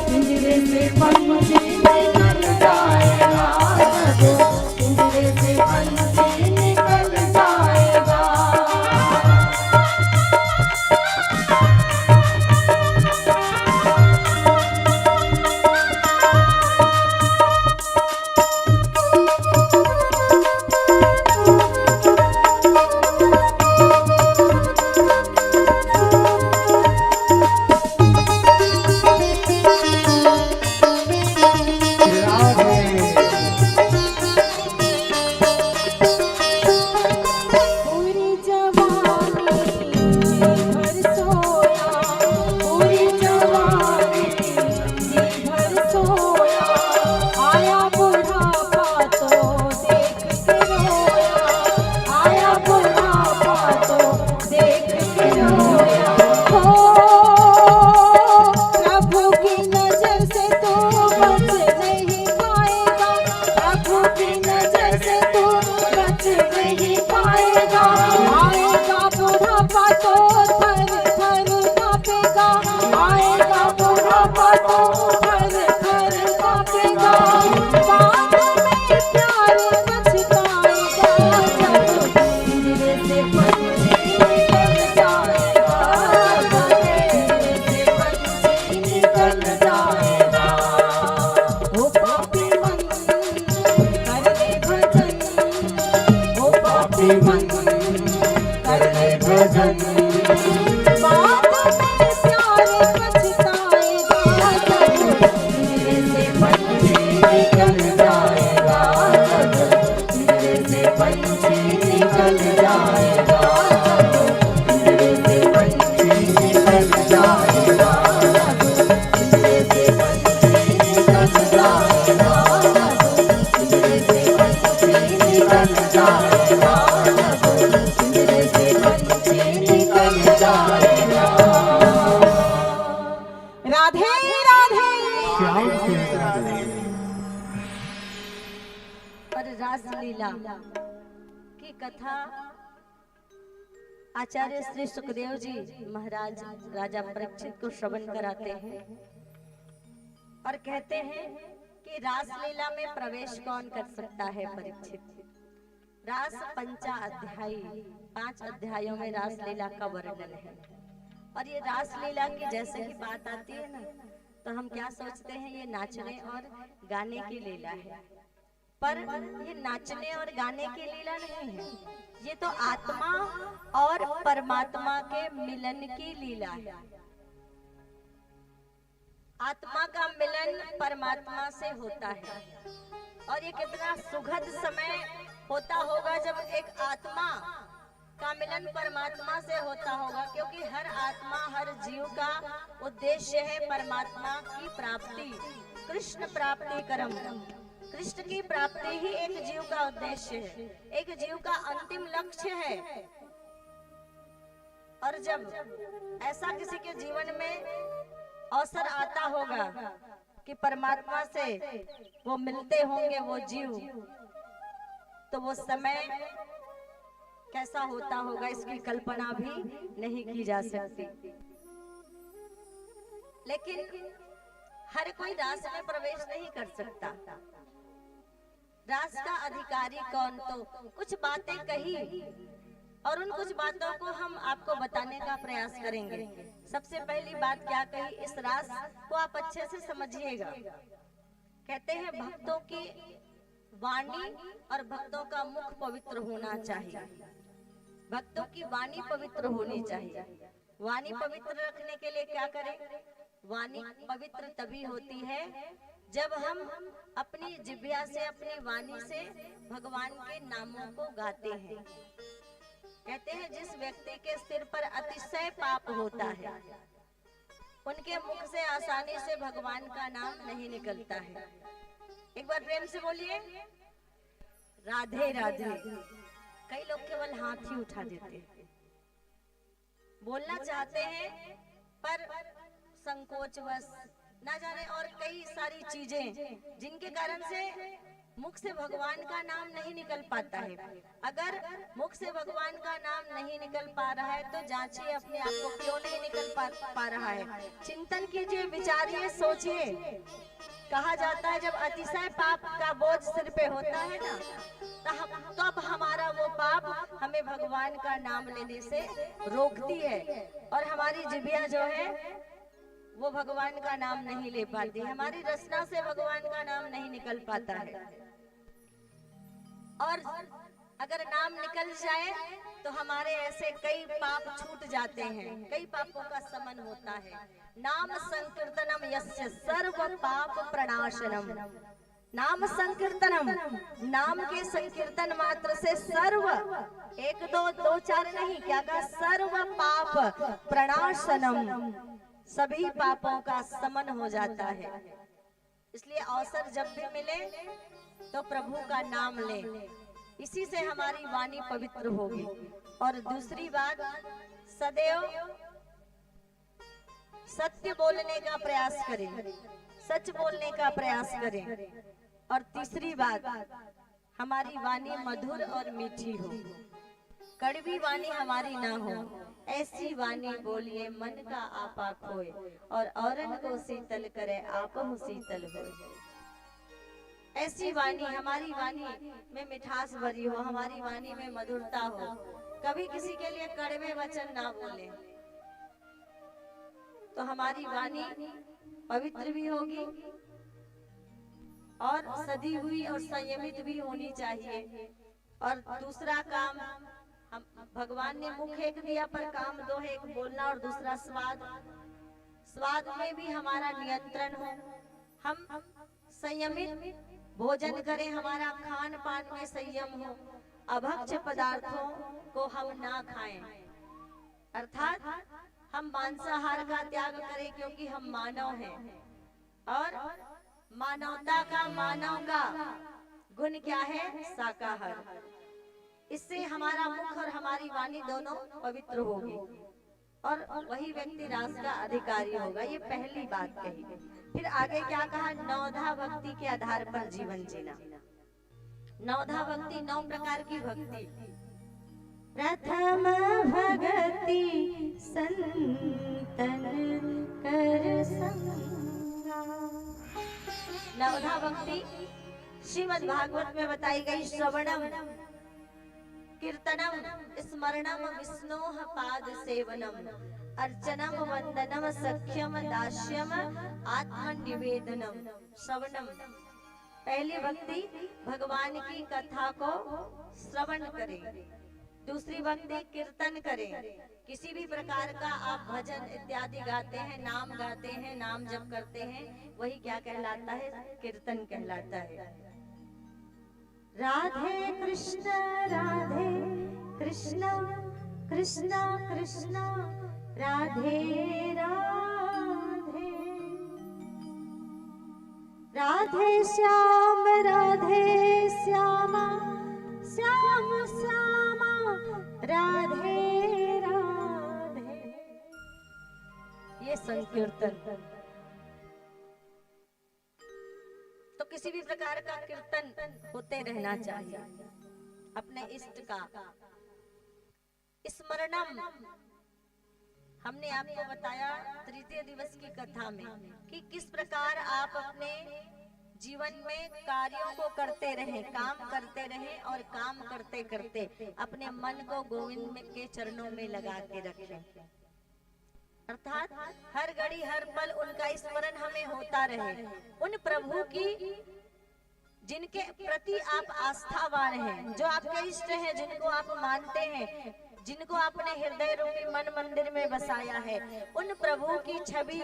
पिंजरे से पंछी निकल जाएगा, जब पिंजरे से पंछी निकल जाएगा। पूरी जवानी जी भर सोया, पूरी जवानी जी भर सोया। आया बुढ़ापा तो देख के रोया, आया बुढ़ापा तो देख के रोया। हो प्रभु की नजर से तो बच नहीं पाएगा, प्रभु की नजर से तो बच नहीं पाएगा। आएगा बुढ़ापा तो थर थर कांपेगा, आएगा बुढ़ापा तो थर थर कांपेगा। बाद में प्यार पछताएगा, जब पिंजरे से पंछी निकल जाएगा, जब पिंजरे से पंछी निकल जाएगा। ओ पापी मन कर ले भजन, ओ पापी मन कर ले भजन, बाद में प्यार पछताएगा, जब पिंजरे से पंछी निकल जाएगा, जब पिंजरे से पंछी निकल जाएगा, जब पिंजरे से पंछी निकल जाएगा, जब पिंजरे से पंछी निकल जाएगा, जब पिंजरे से पंछी निकल जाएगा, जब पिंजरे से पंछी निकल जाएगा। और रासलीला की कथा आचार्य श्री सुखदेव जी महाराज राजा परीक्षित को श्रवण कराते हैं और कहते हैं कि रासलीला में प्रवेश कौन कर सकता है परीक्षित। रास पंचा अध्यायी, 5 अध्यायों में रासलीला का वर्णन है। और ये रासलीला की जैसे ही बात आती है ना, तो हम क्या सोचते हैं, ये नाचने और गाने की लीला है। पर ये नाचने और गाने की लीला नहीं है, ये तो आत्मा और परमात्मा के मिलन की लीला है। आत्मा का मिलन परमात्मा से होता है और ये कितना सुखद समय होता होगा जब एक आत्मा का मिलन परमात्मा से होता होगा, क्योंकि हर आत्मा, हर जीव का उद्देश्य है परमात्मा की प्राप्ति, कृष्ण प्राप्ति कर्म। कृष्ण की प्राप्ति ही एक जीव का उद्देश्य है, एक जीव का अंतिम लक्ष्य है। और जब ऐसा किसी के जीवन में अवसर आता होगा कि परमात्मा से वो मिलते होंगे वो जीव, तो वो समय कैसा होता होगा इसकी कल्पना भी नहीं की जा सकती। लेकिन हर कोई रास में प्रवेश नहीं कर सकता। रास का अधिकारी कौन, तो कुछ बातें कही और उन कुछ बातों को हम आपको बताने का प्रयास करेंगे। सबसे पहली बात क्या कही, इस रास को आप अच्छे से समझिएगा। कहते हैं भक्तों की वाणी और भक्तों का मुख पवित्र होना चाहिए। भक्तों की वाणी पवित्र होनी चाहिए। वाणी पवित्र रखने के लिए क्या करें? वाणी पवित्र तभी होती है जब हम अपनी जिह्वा से, अपनी वाणी से भगवान के नामों को गाते हैं। कहते हैं जिस व्यक्ति के सिर पर अतिशय पाप होता है, उनके मुख से आसानी से भगवान का नाम नहीं निकलता है। एक बार प्रेम से बोलिए राधे राधे। कई लोग केवल हाथ ही उठा देते हैं, बोलना चाहते हैं पर संकोचवश, ना जाने और कई सारी चीजें जिनके कारण से मुख से भगवान का नाम नहीं निकल पाता है। अगर मुख से भगवान का नाम नहीं निकल पा रहा है तो जांचिए अपने आप को, क्यों नहीं निकल पा रहा है। चिंतन कीजिए, विचारिए, सोचिए। कहा जाता है जब अतिशय पाप का बोझ सिर पे होता है ना, तब हमारा वो पाप हमें भगवान का नाम लेने से रोकती है और हमारी जिह्वा जो है वो भगवान का नाम नहीं ले पाती। हमारी रचना से भगवान का नाम नहीं निकल पाता है। और अगर नाम निकल जाए तो हमारे ऐसे कई पाप छूट जाते हैं, कई पापों का समन होता है। नाम संकीर्तनम यस्य सर्व पाप प्रणाशनम। नाम संकीर्तनम, नाम के संकीर्तन मात्र से सर्व, 1 2 4 नहीं, क्या कहा, सर्व पाप प्रणाशनम, सभी पापों का समन हो जाता है। इसलिए अवसर जब भी मिले तो प्रभु का नाम ले, इसी से हमारी वाणी पवित्र होगी। और दूसरी बात, सदैव सत्य बोलने का प्रयास करें, सच बोलने का प्रयास करें। और तीसरी बात, हमारी वाणी मधुर और मीठी हो, कड़वी वाणी हमारी ना हो। ऐसी वाणी बोलिए मन का आपा खोए और औरन को शीतल करे आपहु शीतल हो। ऐसी वाणी, हमारी वाणी में मिठास भरी हो, हमारी वाणी में मधुरता हो। कभी किसी के लिए कड़वे वचन ना बोले, तो हमारी वाणी पवित्र भी होगी और सदी हुई और संयमित भी होनी चाहिए। और दूसरा काम, हम भगवान ने मुख एक दिया पर काम 2 है, एक बोलना और दूसरा स्वाद। स्वाद में भी हमारा नियंत्रण हो, हम संयमित भोजन करें, हमारा खान पान में संयम हो, अभक्ष्य पदार्थों को हम ना खाएं, अर्थात हम मांसाहार का त्याग करें, क्योंकि हम मानव हैं और मानवता का, मानव का गुण क्या है, शाकाहार। इससे हमारा मुख और हमारी वाणी दोनों पवित्र होगी और वही व्यक्ति रास का अधिकारी होगा। ये पहली बात कही। फिर आगे क्या कहा, नवधा भक्ति के आधार पर जीवन जीना। नवधा भक्ति 9 प्रकार की भक्ति। प्रथम भगति संतन कर संगा। नवधा भक्ति श्रीमद् भागवत में बताई गई श्रवणम, कीर्तनम, स्मरणम, विष्णोः पाद सेवनम, अर्चनम, वंदनम, सख्यम, दास्यम, आत्मनिवेदनम। श्रवणम, पहली भक्ति भगवान की कथा को श्रवण करें। दूसरी भक्ति कीर्तन करें। किसी भी प्रकार का आप भजन इत्यादि गाते हैं, नाम गाते हैं, नाम जप करते हैं, वही क्या कहलाता है? कीर्तन कहलाता है। राधे कृष्ण राधे कृष्ण कृष्ण कृष्ण राधे राधे। राधे श्याम श्यामा श्याम श्यामा राधे राधे। ये संकीर्तन। तो किसी भी प्रकार का कीर्तन होते रहना चाहिए अपने इष्ट का। स्मरणम, हमने आपको बताया तृतीय दिवस की कथा में कि किस प्रकार आप अपने जीवन में कार्यों को करते रहें, काम करते रहें और काम करते करते अपने मन को गोविंद के चरणों में लगा के रखें। अर्थात हर घड़ी हर पल उनका स्मरण हमें होता रहे। उन प्रभु की जिनके प्रति आप आस्थावान हैं, जो आपके इष्ट हैं, जिनको आप मानते हैं, जिनको आपने हृदय रूपी मन मंदिर में बसाया है, उन प्रभु की छवि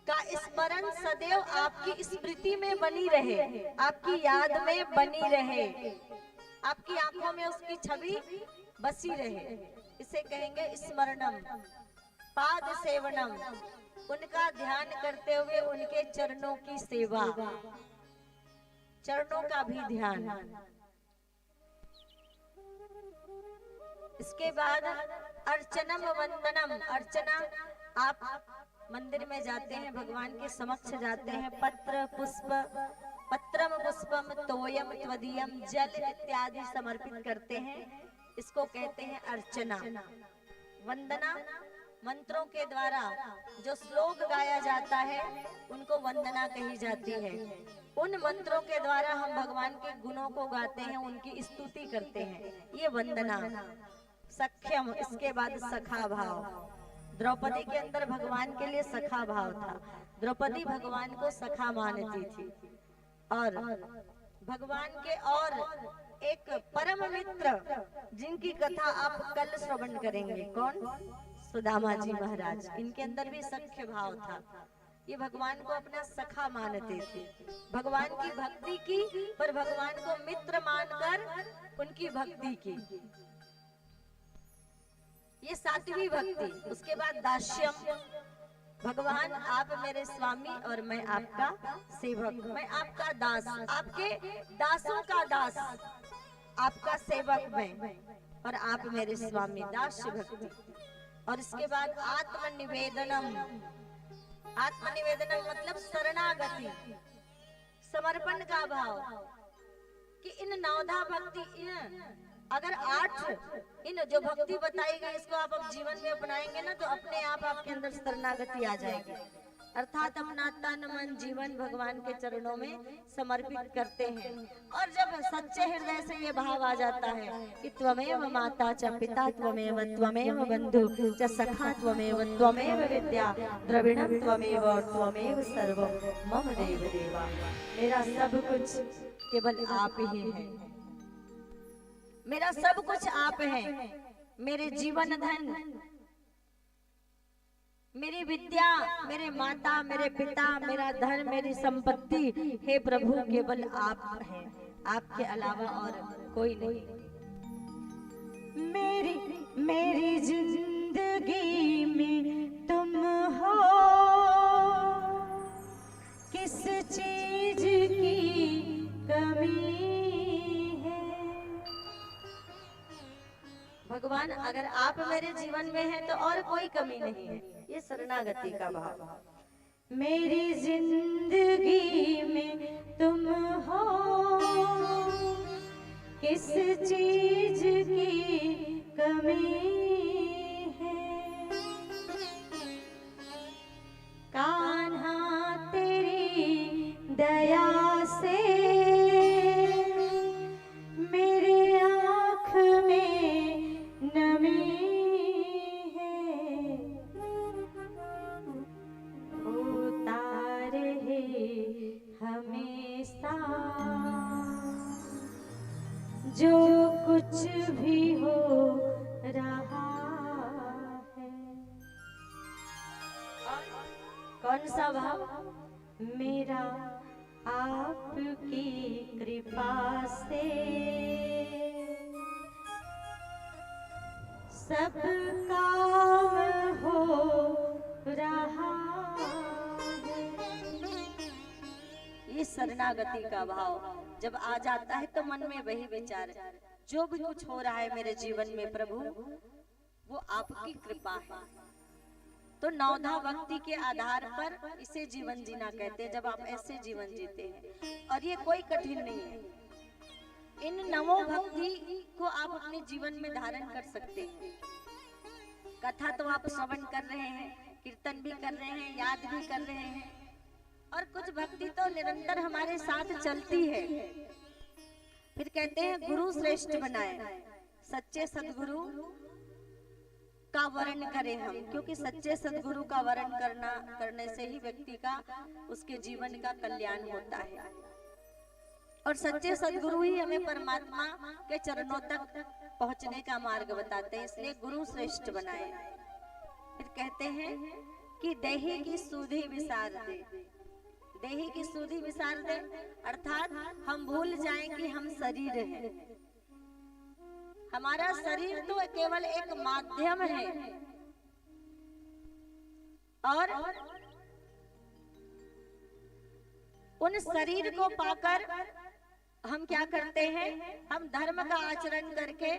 का स्मरण सदैव आपकी स्मृति में बनी रहे, आपकी याद में बनी रहे, आपकी आंखों में उसकी छवि बसी रहे। इसे कहेंगे स्मरणम। पाद सेवनम, उनका ध्यान करते हुए उनके चरणों की सेवा, चरणों का भी ध्यान। इसके बाद अर्चनम वंदनम। अर्चना, आप मंदिर में जाते हैं, भगवान के समक्ष जाते हैं, पत्र पुष्प, पत्रम पुष्पम तोयम त्वदीयम, जल इत्यादि समर्पित करते हैं। इसको कहते हैं अर्चना। वंदना, मंत्रों के द्वारा जो श्लोक गाया जाता है उनको वंदना कही जाती है। उन मंत्रों के द्वारा हम भगवान के गुणों को गाते हैं, उनकी स्तुति करते हैं, ये वंदना। सख्यम, इसके बाद सखा भाव। द्रौपदी के अंदर भगवान के लिए सखा भाव था। द्रौपदी भगवान को सखा मानती थी। और भगवान के और एक परम मित्र जिनकी कथा आप कल श्रवण करेंगे, कौन? सुदामा जी महाराज। इनके अंदर भी सख्य भाव था। ये भगवान को अपना सखा मानते थे। भगवान की भक्ति की, पर भगवान को मित्र मानकर उनकी भक्ति की। ये सातवीं भक्ति। उसके बाद दास्यम, भगवान आप मेरे स्वामी और मैं आपका सेवक, मैं आपका दास, आपके दासों का दास, आपका सेवक मैं, और आप मेरे स्वामी। दास्य भक्ति। और इसके बाद आत्मनिवेदनम। आत्मनिवेदनम मतलब शरणागति, समर्पण का भाव। कि इन नवधा भक्ति, अगर 8 इन जो भक्ति बताई गई, इसको आप अब जीवन में अपनाएंगे ना, तो अपने आप आपके अंदर शरणागति आ जाएगी। अर्थात अपना तन मन जीवन भगवान के चरणों में समर्पित करते हैं। और जब सच्चे हृदय से ये भाव आ जाता है कि त्वमेव माता च पिता त्वमेव त्वमेव बंधु च सखा त्वमेव त्वमेव विद्या द्रविणम त्वमेव और त्वमेव सर्वम मम देव देवा। मेरा सब कुछ केवल आप ही है, मेरा सब कुछ आप है। मेरे जीवन धन, मेरी विद्या, मेरे माता, मेरे पिता, मेरा धन, मेरी संपत्ति, हे प्रभु केवल आप हैं, आपके अलावा और कोई नहीं। मेरी जिंदगी में तुम हो, किस चीज की कमी है। भगवान अगर आप मेरे जीवन में हैं तो और कोई कमी नहीं है। ये शरणागति का भाव। मेरी जिंदगी में तुम हो, किस चीज की कमी है। कान्हा तेरी दया से मेरे आँख में नमी है। होता रहे हमेशा जो कुछ भी हो रहा है। कौन सा भाव? मेरा आपकी कृपा से सब काम हो रहा है। ये शरणागति का भाव जब आ जाता है तो मन में वही विचार, जो भी कुछ हो रहा है मेरे जीवन में प्रभु वो आपकी कृपा है। तो नवधा भक्ति के आधार पर इसे जीवन जीना कहते हैं, जब आप ऐसे जीवन जीते हैं। और ये कोई कठिन नहीं है। इन नवो भक्ति को आप अपने जीवन में धारण कर सकते हैं। कथा तो आप श्रवण कर रहे हैं, कीर्तन भी कर रहे हैं, याद भी कर रहे हैं, और कुछ भक्ति तो निरंतर हमारे साथ चलती है। फिर कहते हैं गुरु श्रेष्ठ बनाए, सच्चे सदगुरु का वर्ण करें हम, क्योंकि सच्चे सदगुरु का वर्ण करने से ही व्यक्ति का, उसके जीवन का कल्याण होता है। और सच्चे सदगुरु ही हमें परमात्मा के चरणों तक पहुंचने का मार्ग बताते हैं, इसलिए गुरु श्रेष्ठ बनाए। फिर कहते हैं कि देही की सुधि विसार दे, देही की सुधि विसार दे अर्थात हम भूल जाएं कि हम शरीर हैं। हमारा शरीर तो केवल एक माध्यम है, और उन शरीर को पाकर हम क्या करते हैं, हम धर्म का आचरण करके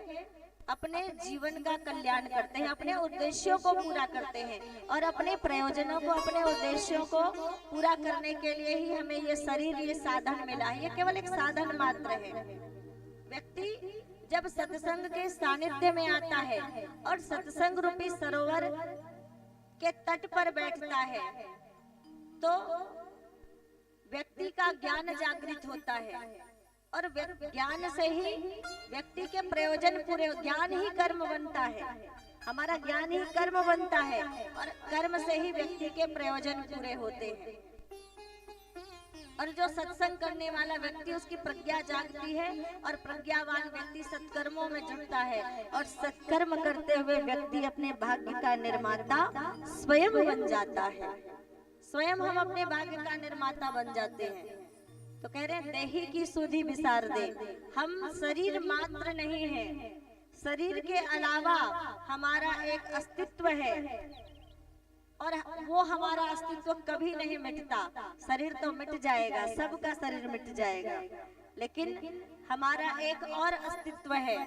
अपने जीवन का कल्याण करते हैं, अपने उद्देश्यों को पूरा करते हैं, और अपने प्रयोजनों को, अपने उद्देश्यों को पूरा करने के लिए ही हमें ये शरीर, ये साधन मिला है। ये केवल एक साधन मात्र है। व्यक्ति जब सत्संग के सानिध्य में आता है और सत्संग रूपी सरोवर के तट पर बैठता है, तो व्यक्ति का ज्ञान जागृत होता है, और ज्ञान से ही व्यक्ति के प्रयोजन पूरे, ज्ञान ही कर्म बनता है, हमारा ज्ञान ही कर्म बनता है, और कर्म से ही व्यक्ति के प्रयोजन पूरे होते हैं। और जो सत्संग करने वाला व्यक्ति, उसकी प्रज्ञा जागती है, और प्रज्ञावान व्यक्ति सत्कर्मों में जुटता है, और सत्कर्म करते हुए व्यक्ति अपने भाग्य का निर्माता स्वयं बन जाता है। स्वयं हम अपने भाग्य का निर्माता बन जाते हैं। तो कह रहे हैं देही की सुधि विसार दे, हम शरीर मात्र नहीं है, शरीर के अलावा हमारा एक अस्तित्व है, और वो हमारा अस्तित्व कभी नहीं मिटता। शरीर तो मिट जाएगा, सबका शरीर मिट जाएगा, लेकिन हमारा एक और अस्तित्व है।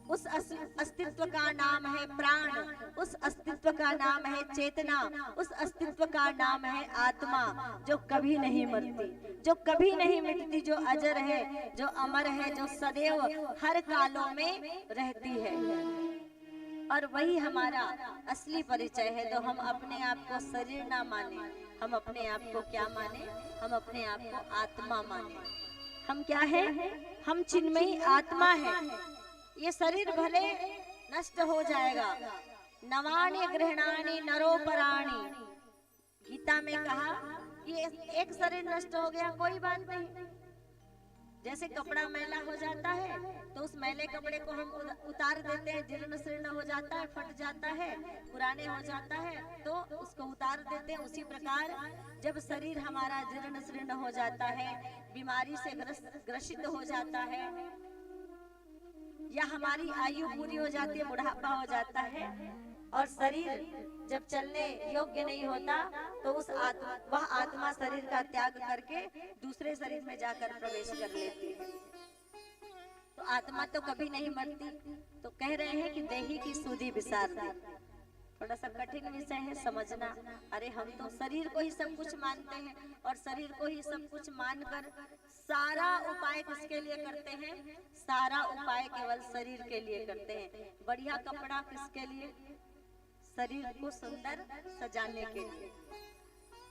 उस अस्तित्व का नाम है प्राण, उस अस्तित्व का नाम है चेतना, उस अस्तित्व का नाम है आत्मा, जो कभी नहीं मरती, जो कभी नहीं मिटती, जो अजर है, जो अमर है, जो सदैव हर कालों में रहती है। और वही हमारा असली परिचय है। तो हम अपने आप को शरीर ना माने, हम अपने आप को क्या माने, हम अपने आप को आत्मा माने। हम क्या है, हम चिन्मयी आत्मा है। ये शरीर भले नष्ट हो जाएगा, नवानि गृह्णानि नरोपराणि, गीता में कहा कि एक शरीर नष्ट हो गया कोई बात नहीं। जैसे कपड़ा मैला हो जाता है तो उस मैले कपड़े को हम उतार देते हैं, जीर्ण शीर्ण हो जाता है, फट जाता है, पुराने हो जाता है तो उसको उतार देते हैं। उसी प्रकार जब शरीर हमारा जीर्ण शीर्ण हो जाता है, बीमारी से ग्रसित हो जाता है, या हमारी आयु पूरी हो जाती है, बुढ़ापा हो जाता है, और शरीर जब चलने योग्य नहीं होता, तो उस वह आत्मा शरीर का त्याग करके दूसरे शरीर में जाकर प्रवेश कर लेती है। तो आत्मा तो कभी नहीं मरती। तो कह रहे हैं कि देही की सुधि विसार दे। थोड़ा सा कठिन विषय है समझना। अरे हम तो शरीर को ही सब कुछ मानते हैं, और शरीर को ही सब कुछ मानकर सारा उपाय किसके लिए करते हैं? सारा उपाय केवल शरीर के लिए करते हैं। बढ़िया कपड़ा किसके लिए? शरीर को सुंदर सजाने के लिए।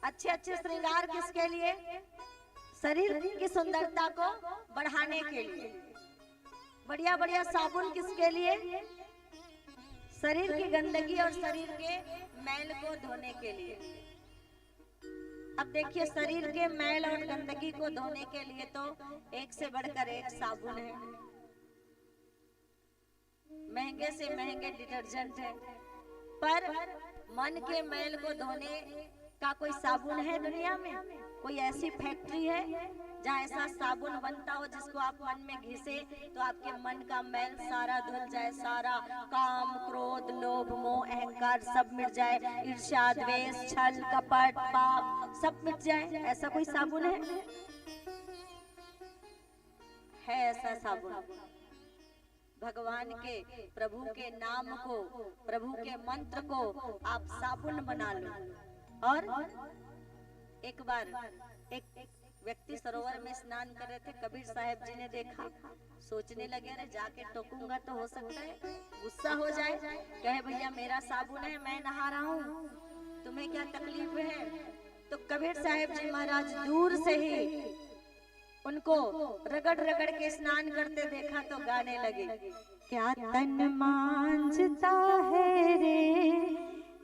अच्छे अच्छे श्रृंगार किसके लिए? शरीर की सुंदरता को बढ़ाने के लिए। बढ़िया बढ़िया साबुन किसके लिए? शरीर की गंदगी और शरीर के मैल को धोने के लिए। अब देखिए, शरीर के मैल और गंदगी को धोने के लिए तो एक से बढ़कर एक साबुन है, महंगे से महंगे डिटर्जेंट है, पर मन के मैल को धोने का कोई साबुन है दुनिया में? कोई ऐसी फैक्ट्री है जहाँ ऐसा साबुन बनता हो जिसको आप मन में घिसे तो आपके मन का मैल सारा धुल जाए, सारा काम, क्रोध, लोभ, मोह, अहंकार सब मिट जाए, ईर्ष्या, द्वेष, छल, कपट, पाप सब मिट जाए? ऐसा कोई साबुन है? ऐसा साबुन भगवान के, प्रभु के नाम को, प्रभु के मंत्र को आप साबुन बना लो। और एक बार एक व्यक्ति सरोवर में स्नान कर रहे थे, कबीर साहब जी ने देखा, सोचने लगे अरे जाके टोकूंगा तो हो सकता है गुस्सा हो जाए, कहे भैया मेरा साबुन है, मैं नहा रहा हूँ, तुम्हें क्या तकलीफ है? तो कबीर साहब जी महाराज दूर से ही उनको रगड़ रगड़ के स्नान करते देखा तो गाने लगे, क्या तन मांझता है रे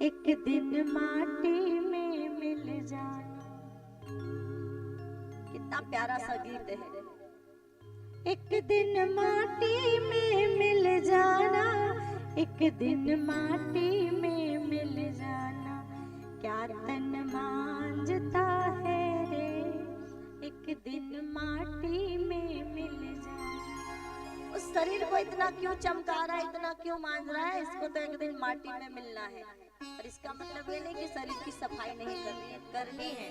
एक दिन माटी में मिल जाना। कितना प्यारा सा गीत है। एक दिन माटी में मिल जाना, एक दिन माटी में मिल जाना, क्या तन मांझता है रे एक दिन माटी में मिल जाना। उस शरीर को इतना क्यों चमका रहा है, इतना क्यों मांझ रहा है? इसको तो एक दिन माटी में मिलना है। और इसका मतलब ये नहीं कि शरीर की सफाई नहीं करनी है, करनी है,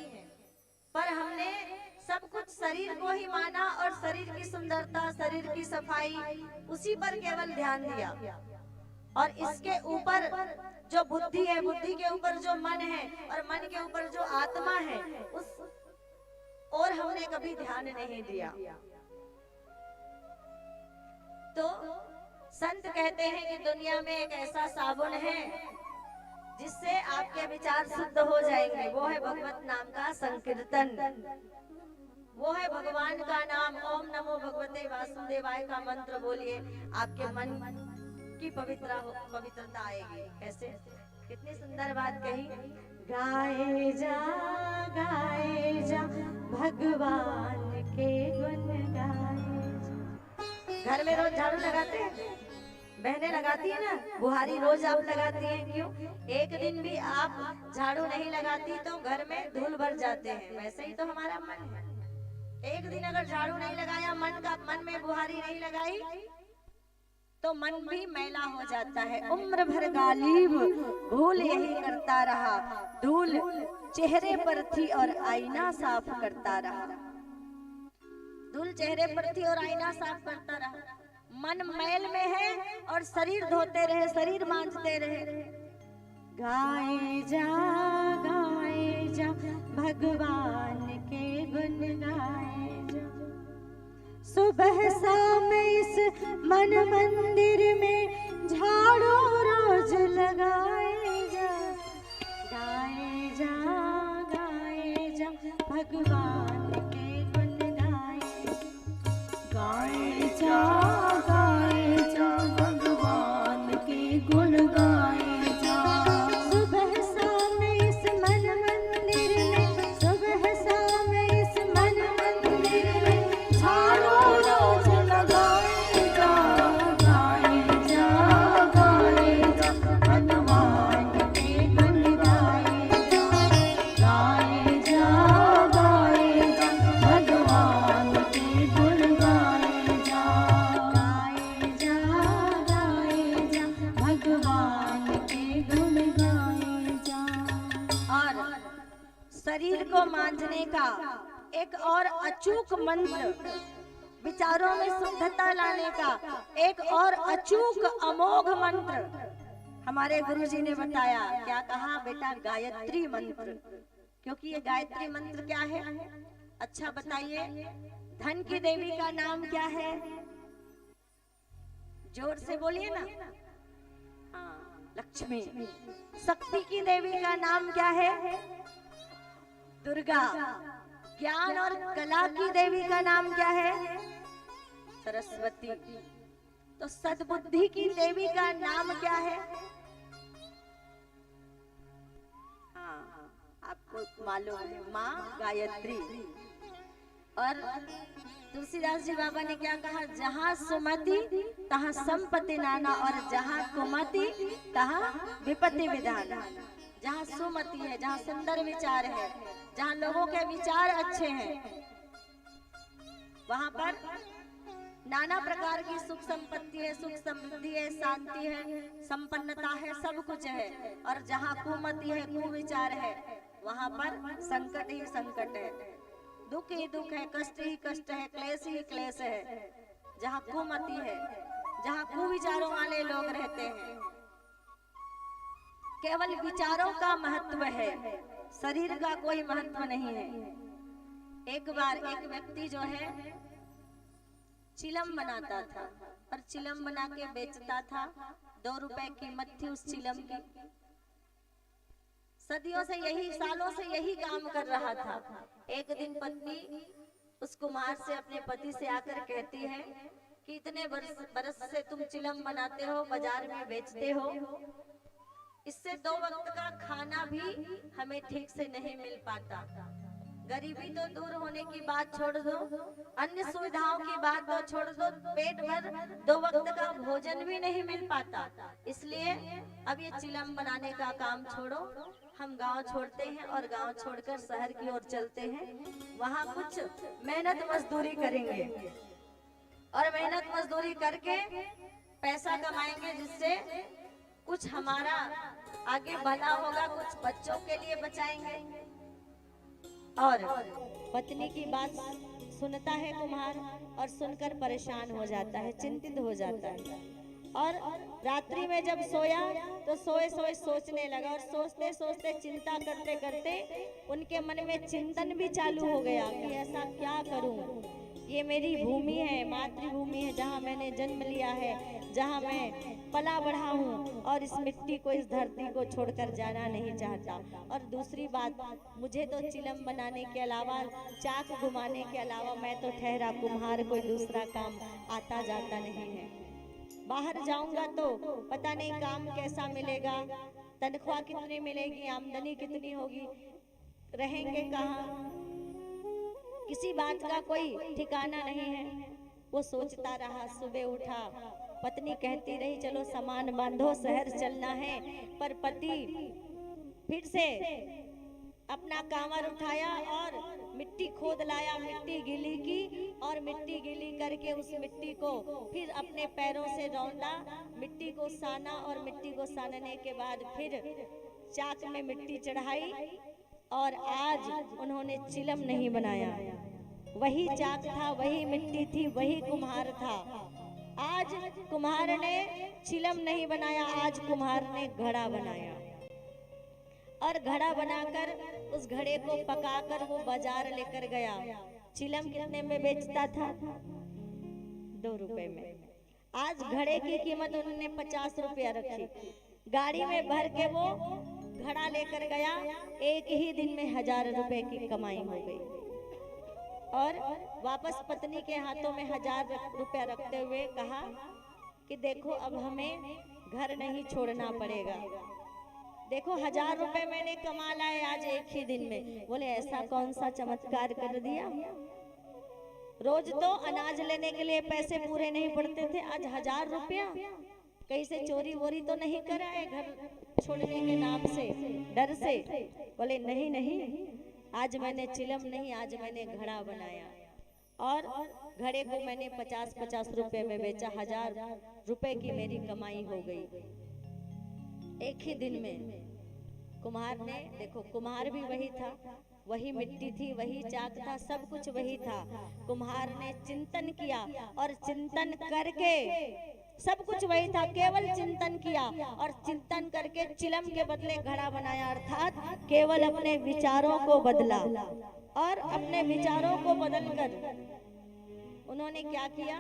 पर हमने सब कुछ शरीर को ही माना और शरीर की सुंदरता, शरीर की सफाई, उसी पर केवल ध्यान दिया। और इसके ऊपर जो बुद्धि है, बुद्धि के ऊपर जो मन है और मन के ऊपर जो आत्मा है, उस और हमने कभी ध्यान नहीं दिया। तो संत कहते हैं कि दुनिया में एक ऐसा साबुन है जिससे आपके विचार शुद्ध हो जाएंगे, वो है भगवत नाम का संकीर्तन, वो है भगवान का नाम। ओम नमो भगवते वासुदेवाय का मंत्र बोलिए, आपके मन की पवित्रता आएगी। कैसे? कितनी सुंदर बात कही, गाए जा भगवान के गुण गाए जा। घर में रोज झाड़ू लगाते हैं, बहनें लगाती है ना, बुहारी रोज आप लगाती हैं, क्यों? एक दिन भी आप झाड़ू नहीं लगाती तो घर में धूल भर जाते हैं। वैसे ही तो हमारा मन है, एक दिन अगर झाड़ू नहीं लगाया, मन में बुहारी नहीं लगाई तो मन भी मैला हो जाता है। उम्र भर गालिब भूल यही करता रहा, धूल चेहरे पर थी और आईना साफ करता रहा। धूल चेहरे पर थी और आईना साफ करता रहा। मन मैल में है और शरीर धोते रहे, शरीर मांझते रहे। गाए जा भगवान के गुण गाए जा। सुबह शाम इस मन मंदिर में झाड़ू रोज लगाए जा। गाए जा भगवान के गुण गाए। गाए जा भगवान के गुण गाए जा। सुबह शाम इस मन मंदिर में, सुबह शाम इस मन मंदिर में झाड़ू रोज लगाए जा। गाए जा भगवान के गुण गाए जा। गाए जा भगवान के गुण गाए जा। भगवान के गुण गाए जा। और शरीर को मांझने का एक और अचूक मंत्र, विचारों में शुद्धता लाने का एक और अचूक अमोघ मंत्र हमारे गुरुजी ने बताया। क्या कहा बेटा? गायत्री मंत्र। क्योंकि ये गायत्री मंत्र क्या है? अच्छा बताइए, धन की देवी का नाम क्या है? जोर से बोलिए ना। हाँ, लक्ष्मी। शक्ति की देवी का नाम क्या है? दुर्गा। ज्ञान और कला की देवी का नाम क्या है? सरस्वती। तो सद्बुद्धि की देवी का नाम क्या है? हाँ, आपको मालूम है, माँ गायत्री। और तुलसीदास जी बाबा ने क्या कहा? जहाँ सुमति तहाँ संपत्ति नाना, और जहाँ कुमति तहाँ विपत्ति विधाना। जहाँ सुमति है, जहाँ सुंदर विचार है, जहाँ लोगों के विचार अच्छे हैं, वहाँ पर नाना प्रकार की सुख संपत्ति है, सुख समृद्धि है, शांति है, संपन्नता है, सब कुछ है। और जहाँ कुमति है, कुविचार है, वहाँ पर संकट ही संकट है, दुख ही दुख है, कष्ट ही कष्ट है, क्लेश ही क्लेश है। जहाँ कुमति है, जहाँ कुविचारों वाले लोग रहते हैं, केवल विचारों का महत्व है, शरीर का कोई महत्व नहीं है। एक बार एक व्यक्ति जो है चिलम बनाता था और चिलम बना के बेचता था। 2 रुपए कीमत थी उस चिलम की। सदियों से यही, सालों से यही काम कर रहा था। एक दिन पत्नी उस कुम्हार से, अपने पति से आकर कहती है कि इतने बरस से तुम चिलम बनाते हो, बाजार में बेचते हो, इससे 2 वक्त का खाना भी हमें ठीक से नहीं मिल पाता। गरीबी तो दूर होने की बात छोड़ दो, अन्य सुविधाओं की बात तो छोड़ दो, पेट भर 2 वक्त का भोजन भी नहीं मिल पाता। इसलिए अब ये चिलम बनाने का काम छोड़ो, हम गांव छोड़ते हैं और गांव छोड़कर शहर की ओर चलते हैं। वहाँ कुछ मेहनत मजदूरी करेंगे और मेहनत मजदूरी करके पैसा कमाएंगे, जिससे कुछ हमारा आगे भला होगा, कुछ बच्चों के लिए बचाएंगे। और पत्नी की बात सुनता है कुम्हार और सुनकर परेशान हो जाता है, चिंतित हो जाता है। और रात्रि में जब सोया तो सोए सोए सोचने लगा, और सोचते सोचते, चिंता करते करते उनके मन में चिंतन भी चालू हो गया कि ऐसा क्या करूं, ये मेरी भूमि है, मातृभूमि है, जहाँ मैंने जन्म लिया है, जहाँ मैं पला बढ़ा हूँ, और इस मिट्टी को, इस धरती को छोड़कर जाना नहीं चाहता। और दूसरी बात, मुझे तो चिलम बनाने के अलावा, चाक घुमाने के अलावा, मैं तो ठहरा कुम्हार, कोई दूसरा काम आता जाता नहीं है। बाहर जाऊंगा तो पता नहीं काम कैसा मिलेगा, तनख्वाह कितनी मिलेगी, आमदनी कितनी होगी, रहेंगे कहाँ, किसी बात का कोई ठिकाना नहीं है। वो सोचता रहा। सुबह उठा, पत्नी कहती रही चलो सामान बांधो, शहर चलना है। पर पति फिर से अपना कांवर उठाया और मिट्टी खोद लाया, मिट्टी गीली की, और मिट्टी गीली करके उस मिट्टी को फिर अपने पैरों से रौंदा, मिट्टी को साना, और मिट्टी को सानने के बाद फिर चाक में मिट्टी चढ़ाई, और आज उन्होंने चिलम नहीं बनाया। वही चाक था, वही मिट्टी थी, वही कुम्हार था। आज कुम्हार ने चिलम नहीं बनाया, आज कुम्हार ने घड़ा बनाया, और घड़ा बनाकर उस घड़े को पकाकर वो बाजार लेकर गया। चिलम कितने में बेचता था? 2 रुपए में। आज घड़े की कीमत उन्होंने 50 रुपया रखी। गाड़ी में भर के वो घड़ा लेकर गया, एक ही दिन में 1000 रुपए की कमाई हो गई। और वापस पत्नी के हाथों में 1000 रुपया रखते हुए कहा कि देखो अब हमें घर नहीं छोड़ना पड़ेगा, देखो 1000 रुपए मैंने कमा लाए आज एक ही दिन में। बोले ऐसा कौन सा चमत्कार कर दिया, रोज तो अनाज लेने के लिए पैसे पूरे नहीं पड़ते थे, आज 1000 रुपया। कहीं से चोरी वोरी तो नहीं कराए घर छोड़ने के नाम से, डर से? बोले नहीं नहीं, आज मैंने चिलम नहीं, आज मैंने घड़ा बनाया, और घड़े को मैंने 50-50 रुपए में बेचा, 1000 रुपए की मेरी कमाई हो गई एक ही दिन में। कुम्हार ने, देखो कुम्हार भी वही था, वही मिट्टी थी, वही चाक था, सब कुछ वही था। कुम्हार ने चिंतन किया, और चिंतन करके, सब कुछ वही था, केवल चिंतन किया, और चिंतन करके चिलम के बदले घड़ा बनाया। अर्थात केवल अपने विचारों को बदला, और अपने विचारों को बदलकर उन्होंने क्या किया,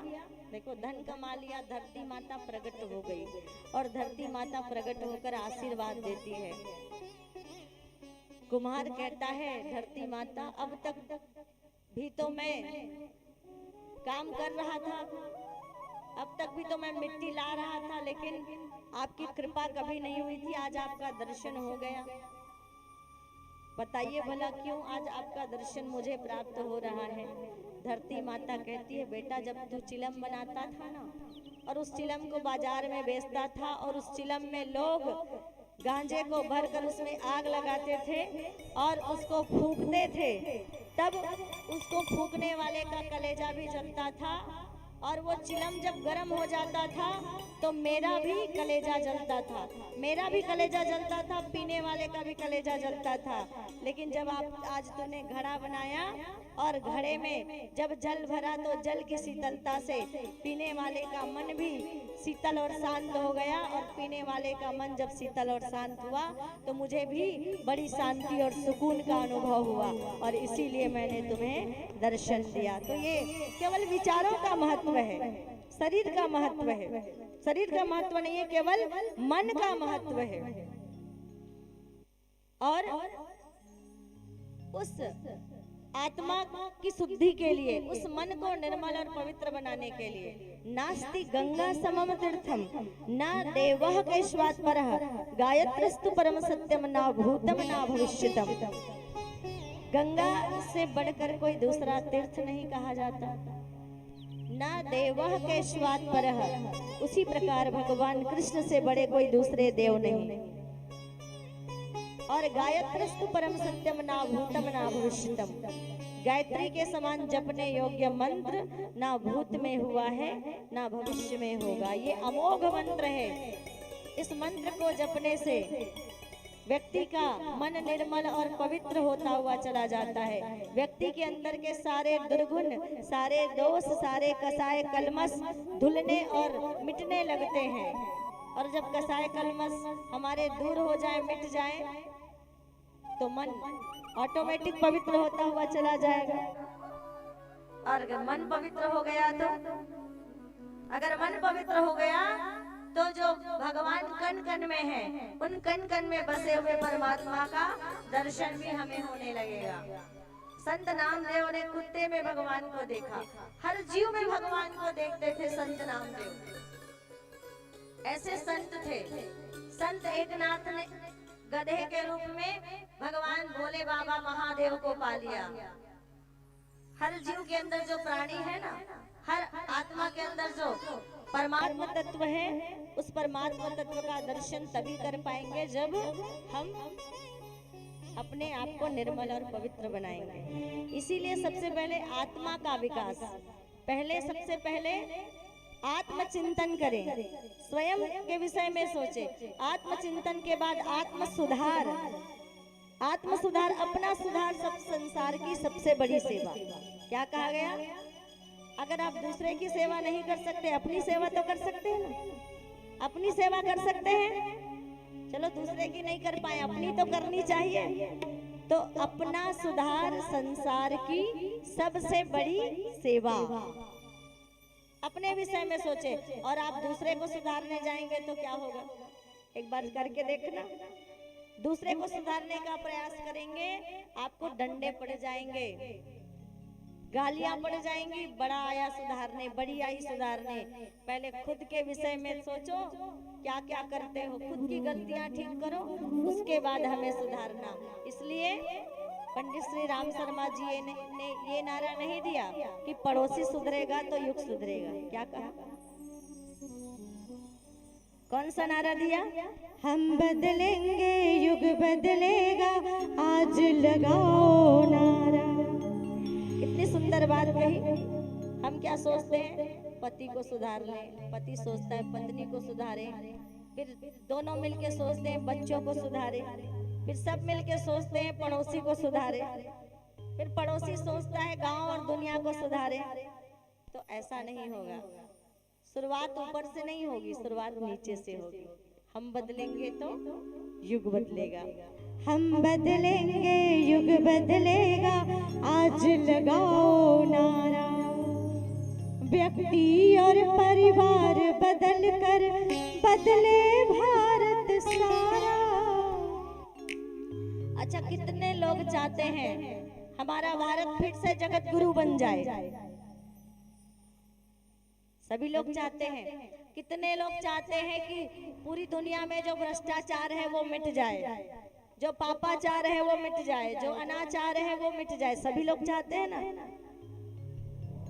देखो धन कमा लिया, धरती माता प्रकट हो गई और धरती माता प्रकट होकर आशीर्वाद देती है। कुम्हार कहता है धरती माता अब तक भी तो मैं काम कर रहा था, अब तक भी तो मैं मिट्टी ला रहा था, लेकिन आपकी कृपा कभी नहीं हुई थी, आज आपका दर्शन हो गया। बताइए भला क्यों आज आपका दर्शन मुझे प्राप्त हो रहा है। धरती माता कहती है बेटा जब तू चिलम बनाता था ना और उस चिलम को बाजार में बेचता था और उस चिलम में लोग गांजे को भरकर उसमें आग लगाते थे और उसको फूंकते थे, तब उसको फूंकने वाले का कलेजा भी जलता था और वो चिलम जब गर्म हो जाता था तो मेरा भी कलेजा जलता था, मेरा भी कलेजा जलता था, पीने वाले का भी कलेजा जलता था। लेकिन जब आप आज तूने घड़ा बनाया और घड़े में जब जल भरा तो जल की शीतलता से पीने वाले का मन भी शीतल और शांत हो गया और पीने वाले का मन जब शीतल और शांत हुआ तो मुझे भी बड़ी शांति और सुकून का अनुभव हुआ और इसीलिए मैंने तुम्हें दर्शन दिया। तो ये केवल विचारों का महत्व है, शरीर का महत्व है, शरीर का महत्व नहीं है, केवल मन का महत्व है। और उस आत्मा की शुद्धि के लिए, उस मन को निर्मल और पवित्र बनाने के लिए नास्ति गंगा समम तीर्थम न देवः कैश्वात् परः गायत्रस्तु परम सत्यम न भूतम न भविष्यतम। गंगा से बढ़कर कोई दूसरा तीर्थ नहीं कहा जाता, न देवः कैश्वात् परः, उसी प्रकार भगवान कृष्ण से बड़े कोई दूसरे देव नहीं। और गायत्रस्तु परम सत्यम ना भूतम ना भविष्यतम, गायत्री के समान जपने योग्य मंत्र ना भूत में हुआ है ना भविष्य में होगा। ये अमोघ मंत्र है। इस मंत्र को जपने से व्यक्ति का मन निर्मल और पवित्र होता हुआ चला जाता है। व्यक्ति के अंदर के सारे दुर्गुण, सारे दोष, सारे कसाय कलमश धुलने और मिटने लगते हैं। और जब कसाय कलमश हमारे दूर हो जाए, मिट जाए, तो मन ऑटोमेटिक पवित्र होता हुआ चला जाएगा। और अगर मन पवित्र हो गया तो, अगर मन पवित्र हो गया तो जो भगवान कण कण में है, उन कण कण में बसे हुए परमात्मा का दर्शन भी हमें होने लगेगा। संत नामदेव ने कुत्ते में भगवान को देखा, हर जीव में भगवान को देखते थे संत नामदेव। ऐसे संत थे। संत एकनाथ ने गधे के रूप में भगवान भोले बाबा महादेव को पा लिया। हर जीव के अंदर जो प्राणी है ना, हर आत्मा के अंदर जो परमात्मा तत्व है, उस परमात्मा तत्व का दर्शन तभी कर पाएंगे जब हम अपने आप को निर्मल और पवित्र बनाएंगे। इसीलिए सबसे पहले आत्मा का विकास, पहले सबसे पहले आत्मचिंतन करें, स्वयं के विषय में सोचें। आत्मचिंतन के बाद आत्म सुधार, आत्म सुधार, अपना सुधार सब संसार की सबसे बड़ी सेवा। क्या कहा गया? अगर आप दूसरे की सेवा नहीं कर सकते, अपनी सेवा तो कर सकते हैं ना। अपनी सेवा कर सकते हैं, चलो दूसरे की नहीं कर पाए, अपनी तो करनी चाहिए। तो अपना सुधार संसार की सबसे बड़ी सेवा। अपने विषय में सोचे और आप दूसरे को सुधारने जाएंगे तो क्या होगा? एक बार करके देखना। दूसरे को सुधारने का प्रयास करेंगे, आपको डंडे पड़ जाएंगे, गालियां पड़ जाएंगी। बड़ा आया सुधारने, बड़ी आई सुधारने। पहले खुद के विषय में सोचो, क्या क्या करते हो, खुद की गलतियां ठीक करो, उसके बाद हमें सुधारना। इसलिए पंडित श्री राम शर्मा जी ने ये नारा नहीं दिया कि पड़ोसी सुधरेगा तो युग सुधरेगा। क्या कहा? कौन सा नारा दिया? हम बदलेंगे युग बदलेगा, आज लगाओ नारा। कितनी सुंदर बात कही। हम क्या सोचते हैं? पति को सुधार लें, पति सोचता है पत्नी को सुधारे, फिर दोनों मिलके सोचते हैं बच्चों को सुधारे, फिर सब मिलके सोचते हैं पड़ोसी को सुधारे, फिर पड़ोसी सोचता है गांव और दुनिया को सुधारे। तो ऐसा नहीं होगा। शुरुआत ऊपर से नहीं होगी, शुरुआत नीचे से होगी। हम बदलेंगे तो युग बदलेगा। हम बदलेंगे युग बदलेगा, आज लगाओ नारा। व्यक्ति और परिवार बदल कर बदले भारत सारा। अच्छा, कितने लोग चाहते हैं हमारा भारत फिर से जगत गुरु बन जाए? सभी लोग चाहते हैं। कितने लोग चाहते हैं कि पूरी दुनिया में जो भ्रष्टाचार है वो मिट जाए, जो पापाचार है वो मिट जाए, जो अनाचार है वो मिट जाए? सभी लोग चाहते हैं ना।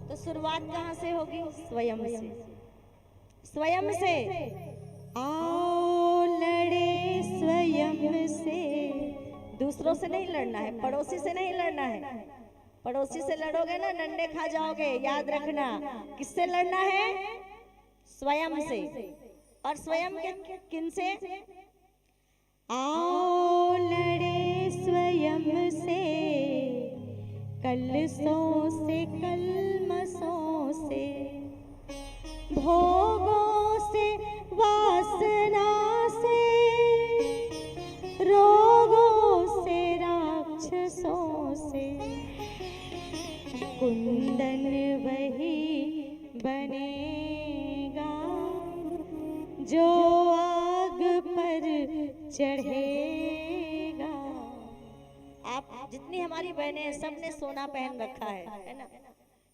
तो शुरुआत कहाँ से होगी? स्वयं से। स्वयं से आओ लड़े स्वयं से। दूसरों से नहीं लड़ना है, पड़ोसी से नहीं लड़ना है। पड़ोसी से लड़ोगे ना डंडे खा जाओगे, याद रखना। किससे लड़ना है? स्वयं से। और स्वयं के किनसे? आओ लड़े स्वयं से, कलशों से कलमशों से, भोगों से वासना से, रोगों से राक्षसों से। कुंदन वही बनेगा जो आग पर चढ़ेगा। आप जितनी हमारी बहनें हैं सबने सोना पहन रखा है ना।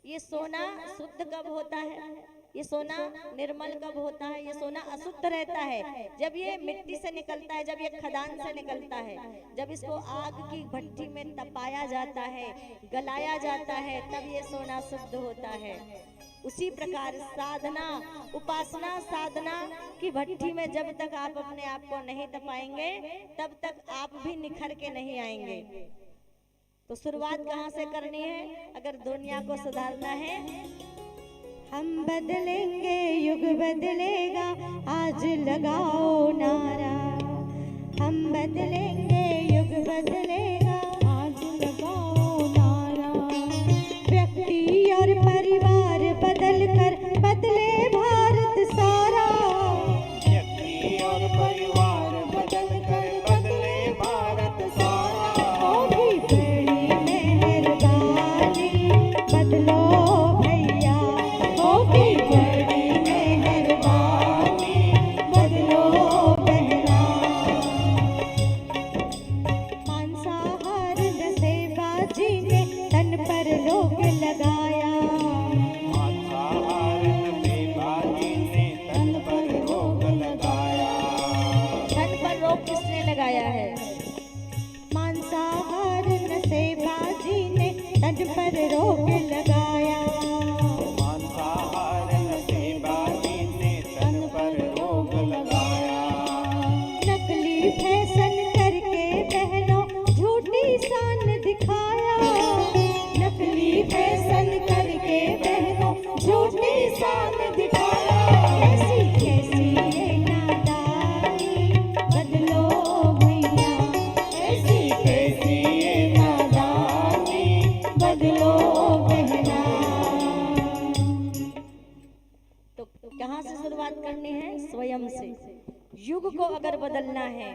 ये सोना शुद्ध कब होता है? ये सोना निर्मल कब होता है? ये सोना अशुद्ध रहता है जब ये मिट्टी से निकलता है, जब ये खदान से निकलता है, जब इसको आग की भट्टी में तपाया जाता है, गलाया जाता है, तब ये सोना शुद्ध होता है। उसी प्रकार साधना, उपासना साधना की भट्टी में जब तक आप अपने आप को नहीं तपाएंगे तब तक आप भी निखर के नहीं आएंगे। तो शुरुआत कहाँ से करनी है? अगर दुनिया को सुधारना है, हम बदलेंगे युग बदलेगा, आज लगाओ नारा। हम बदलेंगे युग बदलेगा, आज लगाओ नारा। व्यक्ति और परिवार बदल कर बदले भारत सारा। व्यक्ति और परिवार बदल कर बदले भारत सारा। होगी बड़ी मेहरबानी, बदलो भैया। होगी बड़ी मेहरबानी, बदलो बहना। मांसाहार नशेबाजी ने तन पर रोक लगाया। मांसाहार नशेबाजी ने तन पर रोक लगाया। तन पर रोक किसने लगाया है? मांसाहार नशेबाजी ने तन पर रोक लगाया। मांसाहार नशेबाजी ने तन पर रोक लगाया। नकली फैशन करके बहनों झूठी शान दिखाया। नकली फैशन करके बहनों झूठी शान दिखाया। कैसी कैसी ये नादानी, बदलो भैया। कैसी कैसी ये नादानी, बदलो बहना। तो कहाँ से शुरुआत करनी है? स्वयं से। युग को अगर बदलना है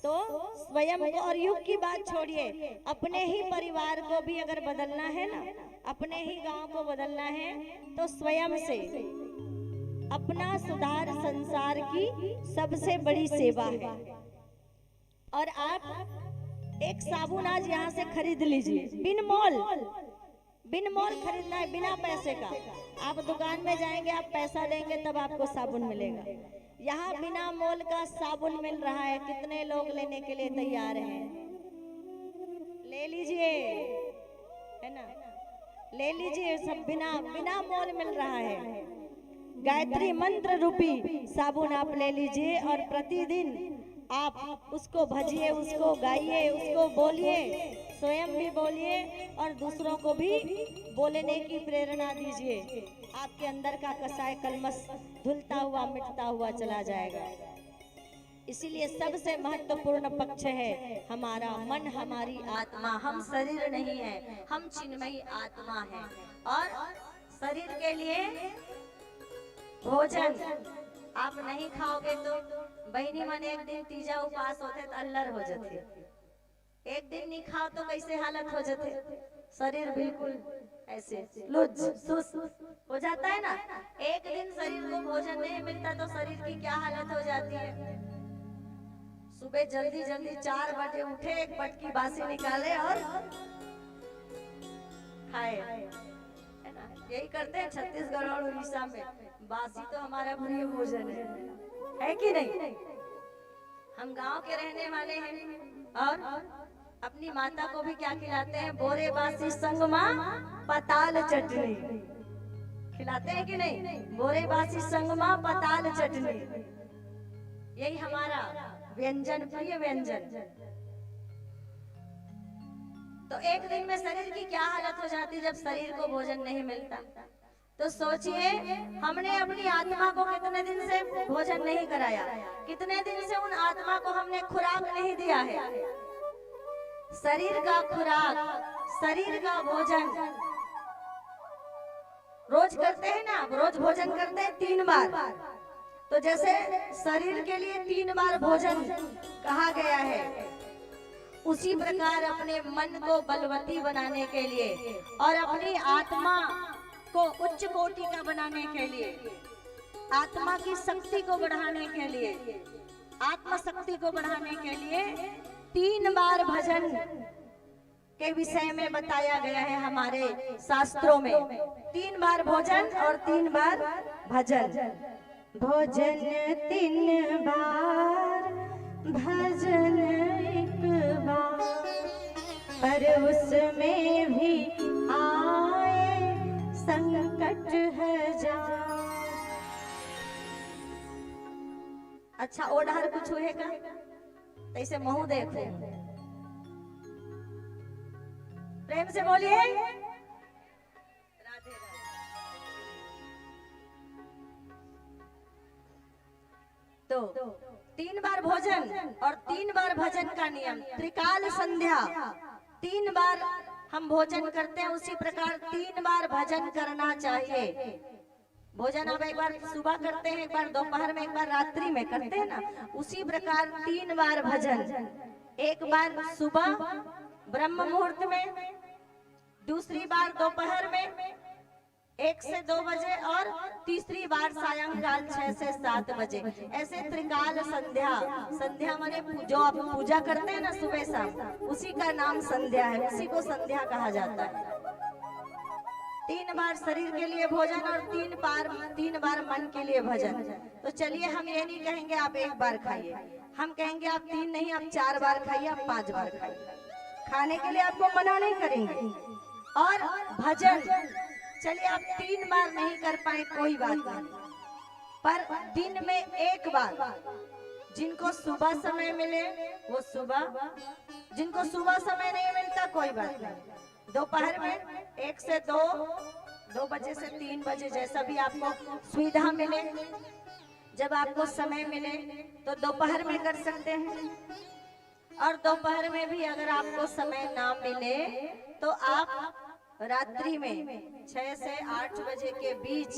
तो स्वयं को, और युग की बात छोड़िए, अपने ही परिवार को भी अगर बदलना है ना, अपने ही गांव को बदलना है तो स्वयं से। अपना सुधार संसार की सबसे बड़ी सेवा है। और आप एक साबुन आज यहाँ से खरीद लीजिए, बिन मोल खरीदना है, बिना पैसे का। आप दुकान में जाएंगे, आप पैसा देंगे तब आपको साबुन मिलेगा। यहाँ बिना मोल का साबुन मिल रहा है। कितने लोग लेने के लिए तैयार हैं? ले लीजिए, है ना, ले लीजिए। सब बिना मोल मिल रहा है। गायत्री मंत्र रूपी साबुन आप ले लीजिए और प्रतिदिन आप उसको भजिए, उसको गाइए, उसको बोलिए, स्वयं भी बोलिए और दूसरों को भी बोलने की प्रेरणा दीजिए। आपके अंदर का कसाय कलमश धुलता हुआ, मिटता हुआ चला जाएगा। इसीलिए सबसे महत्वपूर्ण पक्ष है हमारा मन, हमारी आत्मा। हम शरीर नहीं है, हम चिन्मयी आत्मा है। और शरीर के लिए भोजन आप नहीं खाओगे तो बहनी मन एक दिन तीजा उपास होते तो अल्लर हो जाते। एक दिन नहीं खाओ तो कैसे हालत हो जाते? शरीर बिल्कुल ऐसे लुज सुस्त हो जाता है ना। एक दिन शरीर को भोजन नहीं मिलता तो शरीर की क्या हालत हो जाती है। सुबह जल्दी जल्दी 4 बजे उठे, एक बटकी बासी निकाले और खाए, है ना। यही करते हैं छत्तीसगढ़ और उड़ीसा में। बासी तो हमारा प्रिय भोजन है कि नहीं। हम गांव के रहने वाले हैं और अपनी माता को भी क्या खिलाते हैं, बोरे बासी संग मां पताल चटनी खिलाते हैं कि नहीं। बोरे बासी संग मां पताल चटनी, यही हमारा व्यंजन, प्रिय व्यंजन। तो एक दिन में शरीर की क्या हालत हो जाती जब शरीर को भोजन नहीं मिलता। तो सोचिए, हमने अपनी आत्मा को कितने दिन से भोजन नहीं कराया, कितने दिन से उन आत्मा को हमने खुराक नहीं दिया है। शरीर का खुराक, शरीर का भोजन रोज करते हैं ना, रोज भोजन करते हैं 3 बार। तो जैसे शरीर के लिए 3 बार भोजन कहा गया है, उसी प्रकार अपने मन को बलवती बनाने के लिए और अपनी आत्मा को उच्च कोटि का बनाने के लिए, आत्मा की शक्ति को बढ़ाने के लिए, आत्म शक्ति को बढ़ाने के लिए 3 बार भजन के विषय में बताया गया है हमारे शास्त्रों में। 3 बार भोजन और 3 बार भजन। भोजन 3 बार, भजन 1 बार, पर उसमें भी आए संकट हजार। अच्छा, ओढ़ार कुछ हुए का ऐसे महू देखो, प्रेम से बोलिए राधे राधे। तो 3 बार भोजन और 3 बार भजन का नियम, त्रिकाल संध्या 3 बार हम भोजन करते हैं, उसी प्रकार 3 बार भजन करना चाहिए। भोजन आप एक बार सुबह करते हैं, एक बार दोपहर में, एक बार रात्रि में करते हैं ना, उसी प्रकार 3 बार भजन। एक बार सुबह ब्रह्म मुहूर्त में, दूसरी बार दोपहर में 1 से 2 बजे और तीसरी बार सायंकाल 6 से 7 बजे। ऐसे त्रिकाल संध्या, संध्या माने जो आप पूजा करते हैं ना सुबह शाम, उसी का नाम संध्या है, उसी को संध्या कहा जाता है। 3 बार शरीर के लिए भोजन और 3 बार मन के लिए भजन। तो चलिए, हम ये नहीं कहेंगे आप 1 बार खाइए, हम कहेंगे आप 3 नहीं, आप 4 बार खाइए, आप 5 बार खाइए। खाने के लिए आपको मना नहीं करेंगे। और भजन, चलिए आप 3 बार नहीं कर पाए कोई बात नहीं, पर दिन में 1 बार, जिनको सुबह समय मिले वो सुबह, जिनको सुबह समय नहीं मिलता कोई बात नहीं, दोपहर में 1 से 2 बजे से 3 बजे, जैसा भी आपको सुविधा मिले, जब आपको समय मिले तो दोपहर में कर सकते हैं। और दोपहर में भी अगर आपको समय ना मिले तो आप रात्रि में 6 से 8 बजे के बीच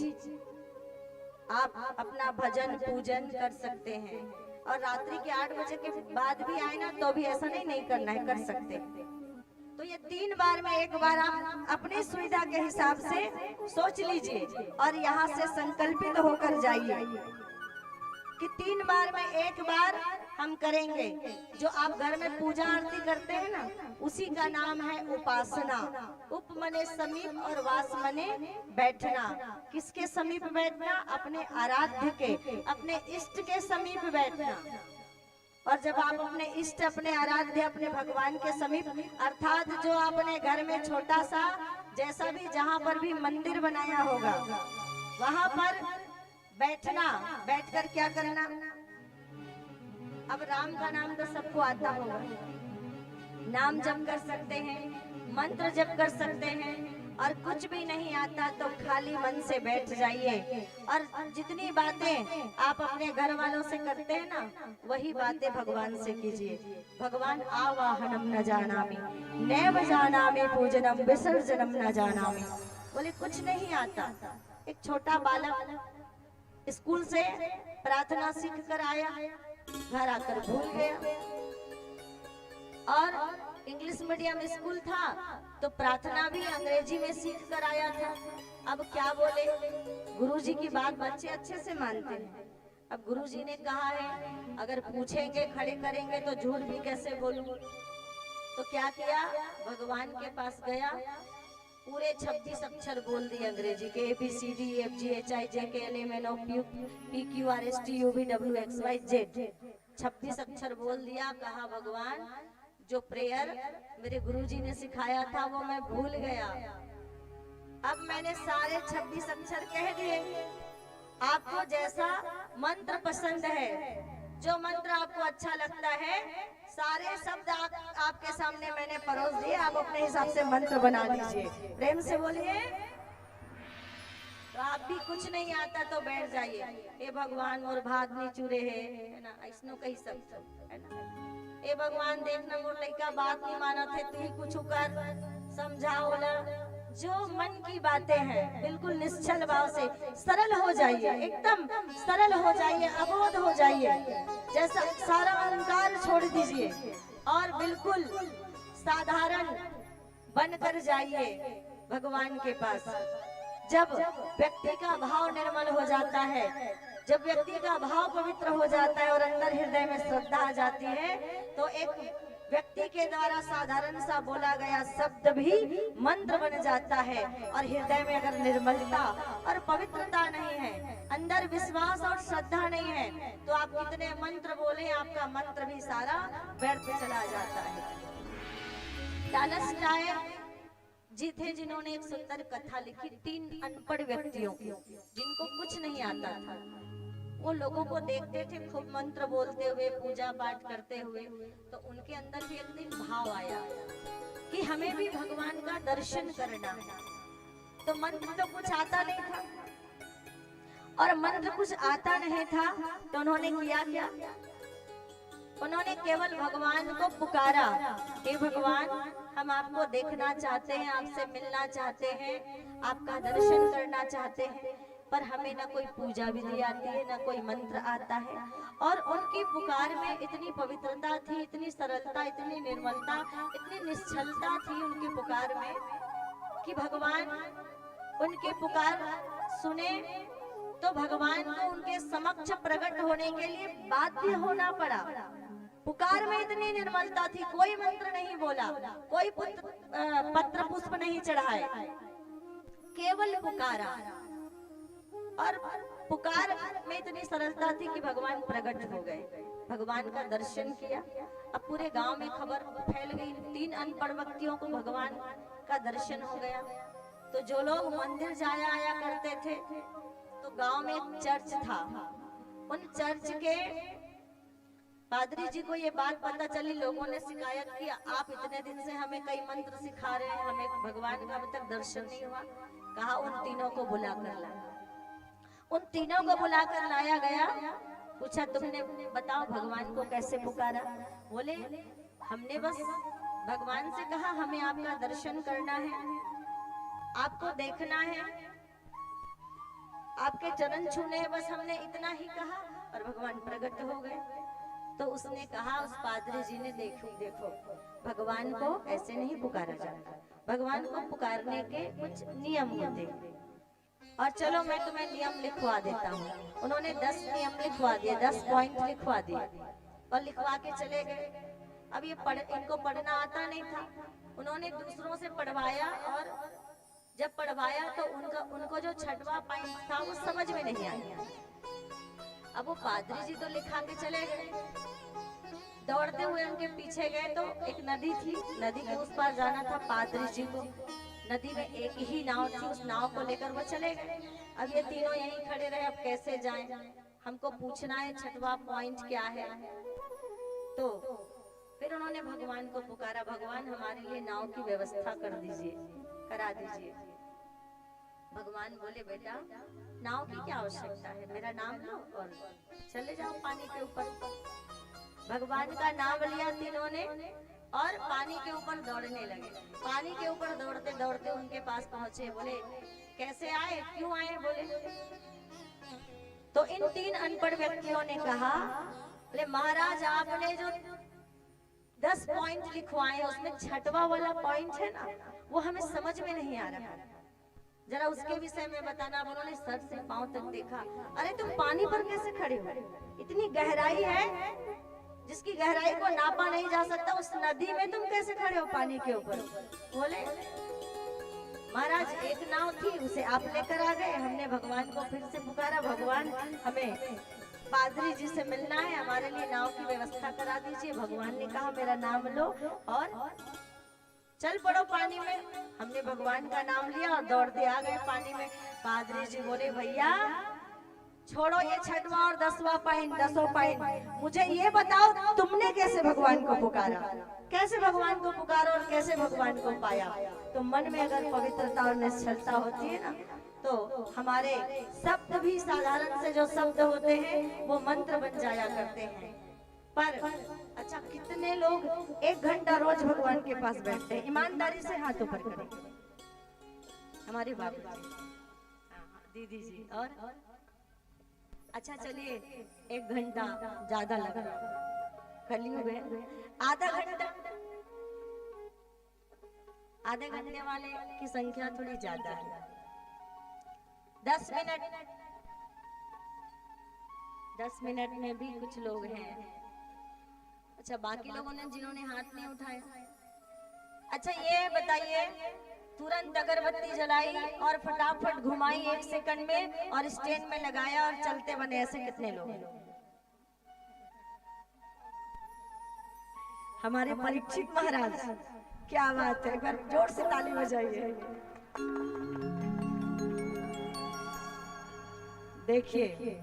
आप अपना भजन पूजन कर सकते हैं। और रात्रि के 8 बजे के बाद भी आए ना तो भी ऐसा नहीं करना है, कर सकते। तो ये 3 बार में 1 बार आप अपनी सुविधा के हिसाब से सोच लीजिए और यहाँ से संकल्पित होकर जाइए कि 3 बार में 1 बार हम करेंगे। जो आप घर में पूजा आरती करते हैं ना, उसी का नाम है उपासना। उप मने समीप और वास मने बैठना। किसके समीप बैठना? अपने आराध्य के, अपने इष्ट के समीप बैठना। और जब आप अपने इष्ट, अपने आराध्य, अपने भगवान के समीप, अर्थात जो आपने घर में छोटा सा जैसा भी जहाँ पर भी मंदिर बनाया होगा वहां पर बैठना। बैठकर क्या करना? अब राम का नाम तो सबको आता होगा, नाम जप कर सकते हैं, मंत्र जप कर सकते हैं। और कुछ भी नहीं आता तो खाली मन से बैठ जाइए और जितनी बातें आप अपने घर वालों से करते हैं ना, वही बातें भगवान से कीजिए। भगवान आवाहनम न जानामि, नैव जानामि पूजनम, विसर्जनम न जानामि। बोले कुछ नहीं आता। एक छोटा बालक स्कूल से प्रार्थना सीख कर आया, घर आकर भूल गया। और इंग्लिश मीडियम स्कूल था तो प्रार्थना भी अंग्रेजी में सीख कर आया था। अब क्या बोले, गुरुजी की बात बच्चे अच्छे से मानते हैं। अब गुरुजी ने कहा है अगर पूछेंगे खड़े करेंगे तो झूठ भी कैसे बोलूं। तो क्या किया, भगवान के पास गया, पूरे 26 अक्षर बोल दिए अंग्रेजी के, ABCDEFGHIJKLMNOPQRSTUVWXYZ 26 अक्षर बोल दिया। कहा भगवान जो प्रेयर मेरे गुरुजी ने सिखाया था वो मैं भूल गया, अब मैंने सारे 26 अक्षर कह दिए। आपको जैसा मंत्र पसंद है, जो मंत्र आपको अच्छा लगता है, सारे शब्द आपके सामने मैंने परोस दिए, आप अपने हिसाब से मंत्र बना लीजिए। प्रेम से बोलिए। तो आप भी कुछ नहीं आता तो बैठ जाइए, हे भगवान मोर भाग नहीं चूरे है ना, ऐसनो कही सब है ना। हे भगवान देखना मोर लड़का बात नहीं माना थे, तू ही कुछ कर समझाओ ना। जो मन की बातें हैं बिल्कुल निश्चल भाव से सरल हो जाइए, एकदम सरल हो जाइए, अबोध हो जाइए, जैसा सारा अहंकार छोड़ दीजिए और बिल्कुल साधारण बनकर जाइए भगवान के पास। जब व्यक्ति का भाव निर्मल हो जाता है, जब व्यक्ति का भाव पवित्र हो जाता है और अंदर हृदय में श्रद्धा आ जाती है, तो एक व्यक्ति के द्वारा साधारण सा बोला गया शब्द भी मंत्र बन जाता है। और हृदय में अगर निर्मलता और पवित्रता नहीं है, अंदर विश्वास और श्रद्धा नहीं है, तो आप कितने मंत्र बोले, आपका मंत्र भी सारा व्यर्थ चला जाता है। टालस्टॉय जी थे जिन्होंने एक सुंदर कथा लिखी 3 अनपढ़ व्यक्तियों की, जिनको कुछ नहीं आता था। वो लोगों को देखते थे खूब मंत्र बोलते हुए, पूजा पाठ करते हुए, तो उनके अंदर भी एक दिन भाव आया कि हमें भी भगवान का दर्शन करना है। तो मंत्र तो कुछ आता नहीं था, और मंत्र कुछ आता नहीं था, तो उन्होंने किया क्या, उन्होंने केवल भगवान को पुकारा, हे भगवान हम आपको देखना चाहते हैं, आपसे मिलना चाहते हैं, आपका दर्शन करना चाहते हैं, पर हमें ना कोई पूजा विधि आती है, ना कोई मंत्र आता है। और उनकी पुकार में इतनी पवित्रता थी, इतनी सरलता, इतनी निर्मलता, इतनी निश्चलता थी उनकी पुकार में कि भगवान उनकी पुकार सुने तो भगवान को उनके समक्ष प्रकट होने के लिए बाध्य होना पड़ा। पुकार में इतनी निर्मलता थी, कोई मंत्र नहीं बोला, कोई पत्र पुष्प नहीं चढ़ाए, केवल पुकारा। और पुकार में इतनी सरलता थी कि भगवान प्रकट हो गए, भगवान का दर्शन किया। अब पूरे गांव में खबर फैल गई, 3 अनपढ़ व्यक्तियों को भगवान का दर्शन हो गया। तो जो लोग मंदिर जाया आया करते थे, तो गांव में एक चर्च था, उन चर्च के पादरी जी को ये बात पता चली, लोगों ने शिकायत की, आप इतने दिन से हमें कई मंत्र सिखा रहे हैं, हमें भगवान का अभी तक दर्शन नहीं हुआ। कहा उन तीनों को बुला कर लाया। उन तीनों को बुलाकर लाया गया, पूछा तुमने बताओ भगवान को कैसे पुकारा। बोले हमने बस भगवान से कहा हमें आपका दर्शन करना है, आपको देखना है, आपके चरण छूने हैं, बस हमने इतना ही कहा और भगवान प्रकट हो गए। तो उसने कहा, उस पादरी जी ने, देखो भगवान को ऐसे नहीं पुकारा जाता, भगवान को पुकारने के कुछ नियम होते हैं, और चलो मैं तुम्हें नियम लिखवा देता हूँ। उन्होंने 10 नियम लिखवा दिए, 10 पॉइंट लिखवा दिए और लिखवा के चले गए। अब ये इनको पढ़ना आता नहीं था, उन्होंने दूसरों से पढ़वाया, और जब पढ़वाया तो उनको जो 6वां पॉइंट था वो समझ में नहीं आया। अब वो पादरी जी तो लिखा के चले गए, दौड़ते हुए उनके पीछे गए, तो एक नदी थी, नदी के उस पार जाना था पादरी जी को। नदी में एक ही नाव थी, उस नाव को लेकर वो चले गए। अब ये तीनों यहीं खड़े रहे, अब कैसे जाएं, हमको पूछना है 6वां पॉइंट क्या है। तो फिर उन्होंने भगवान को पुकारा, भगवान हमारे लिए नाव की व्यवस्था कर दीजिए, करा दीजिए। भगवान बोले बेटा नाव की क्या आवश्यकता है, मेरा नाम लो और चले जाओ पानी के ऊपर। भगवान का नाम लिया तीनों ने और पानी के ऊपर दौड़ने लगे। पानी के ऊपर दौड़ते दौड़ते उनके पास पहुंचे, बोले कैसे आए, क्यों आए, बोले। तो इन 3 अनपढ़ व्यक्तियों ने कहा, बोले महाराज आपने जो 10 पॉइंट लिखवाए उसमें 6वां वाला पॉइंट है ना, वो हमें समझ में नहीं आ रहा। जरा उसके विषय में बताना। अब उन्होंने सर से पांव तक देखा। अरे तुम पानी पर कैसे खड़े हो? इतनी गहराई है जिसकी गहराई को नापा नहीं जा सकता, उस नदी में तुम कैसे खड़े हो पानी के ऊपर? बोले महाराज एक नाव थी, उसे आप लेकर आ गए। हमने भगवान को फिर से पुकारा, भगवान हमें पादरी जी से मिलना है, हमारे लिए नाव की व्यवस्था करा दीजिए। भगवान ने कहा मेरा नाम लो और चल पड़ो पानी में। हमने भगवान का नाम लिया और दौड़ते आ गए पानी में। पादरी जी बोले भैया छोड़ो ये 6वां और 10वां पाइन, 10 पाइन, मुझे ये बताओ तुमने कैसे भगवान को पुकारा, कैसे भगवान को पुकारा और कैसे भगवान को पाया? तो मन में अगर पवित्रता और निश्चलता होती है ना, तो हमारे शब्द भी साधारण से जो शब्द होते हैं वो मंत्र बन जाया करते हैं। पर अच्छा कितने लोग 1 घंटा रोज भगवान के पास बैठते हैं? ईमानदारी से हाथ ऊपर करें। हमारे बाबू जी, दीदी जी, और अच्छा चलिए 1 घंटा ज्यादा लगा, कलयुग है। आधा घंटा, आधे घंटे वाले की संख्या थोड़ी ज्यादा है। 10 मिनट, 10 मिनट में भी कुछ लोग हैं। अच्छा बाकी लोगों ने जिन्होंने हाथ नहीं उठाए, अच्छा ये बताइए तुरंत अगरबत्ती जलाई और फटाफट घुमाई 1 सेकंड में और स्टैंड में लगाया और चलते बने, ऐसे कितने लोग? हमारे परीक्षित महाराज, क्या बात है, एक बार जोर से ताली बजाइए। देखिए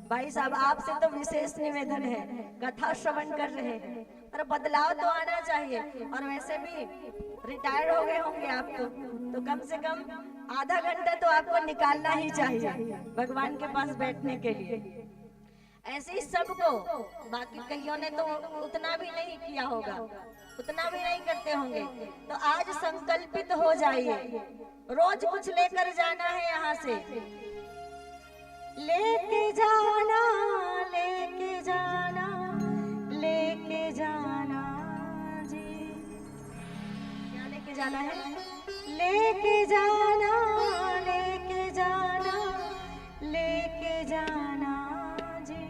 भाई साहब आपसे तो विशेष निवेदन है, कथा श्रवण कर रहे हैं पर बदलाव तो आना चाहिए। और वैसे भी रिटायर्ड हो गए होंगे आप तो कम से कम आधा घंटा तो आपको निकालना ही चाहिए भगवान के पास बैठने के लिए। ऐसे ही सबको, बाकी कईयों ने तो उतना भी नहीं किया होगा, उतना भी नहीं करते होंगे। तो आज संकल्पित हो जाइए, रोज कुछ लेकर जाना है यहाँ से। लेके जाना, लेके जाना, लेके जाना जी। क्या लेके जाना है? लेके जाना, लेके जाना, लेके जाना जी।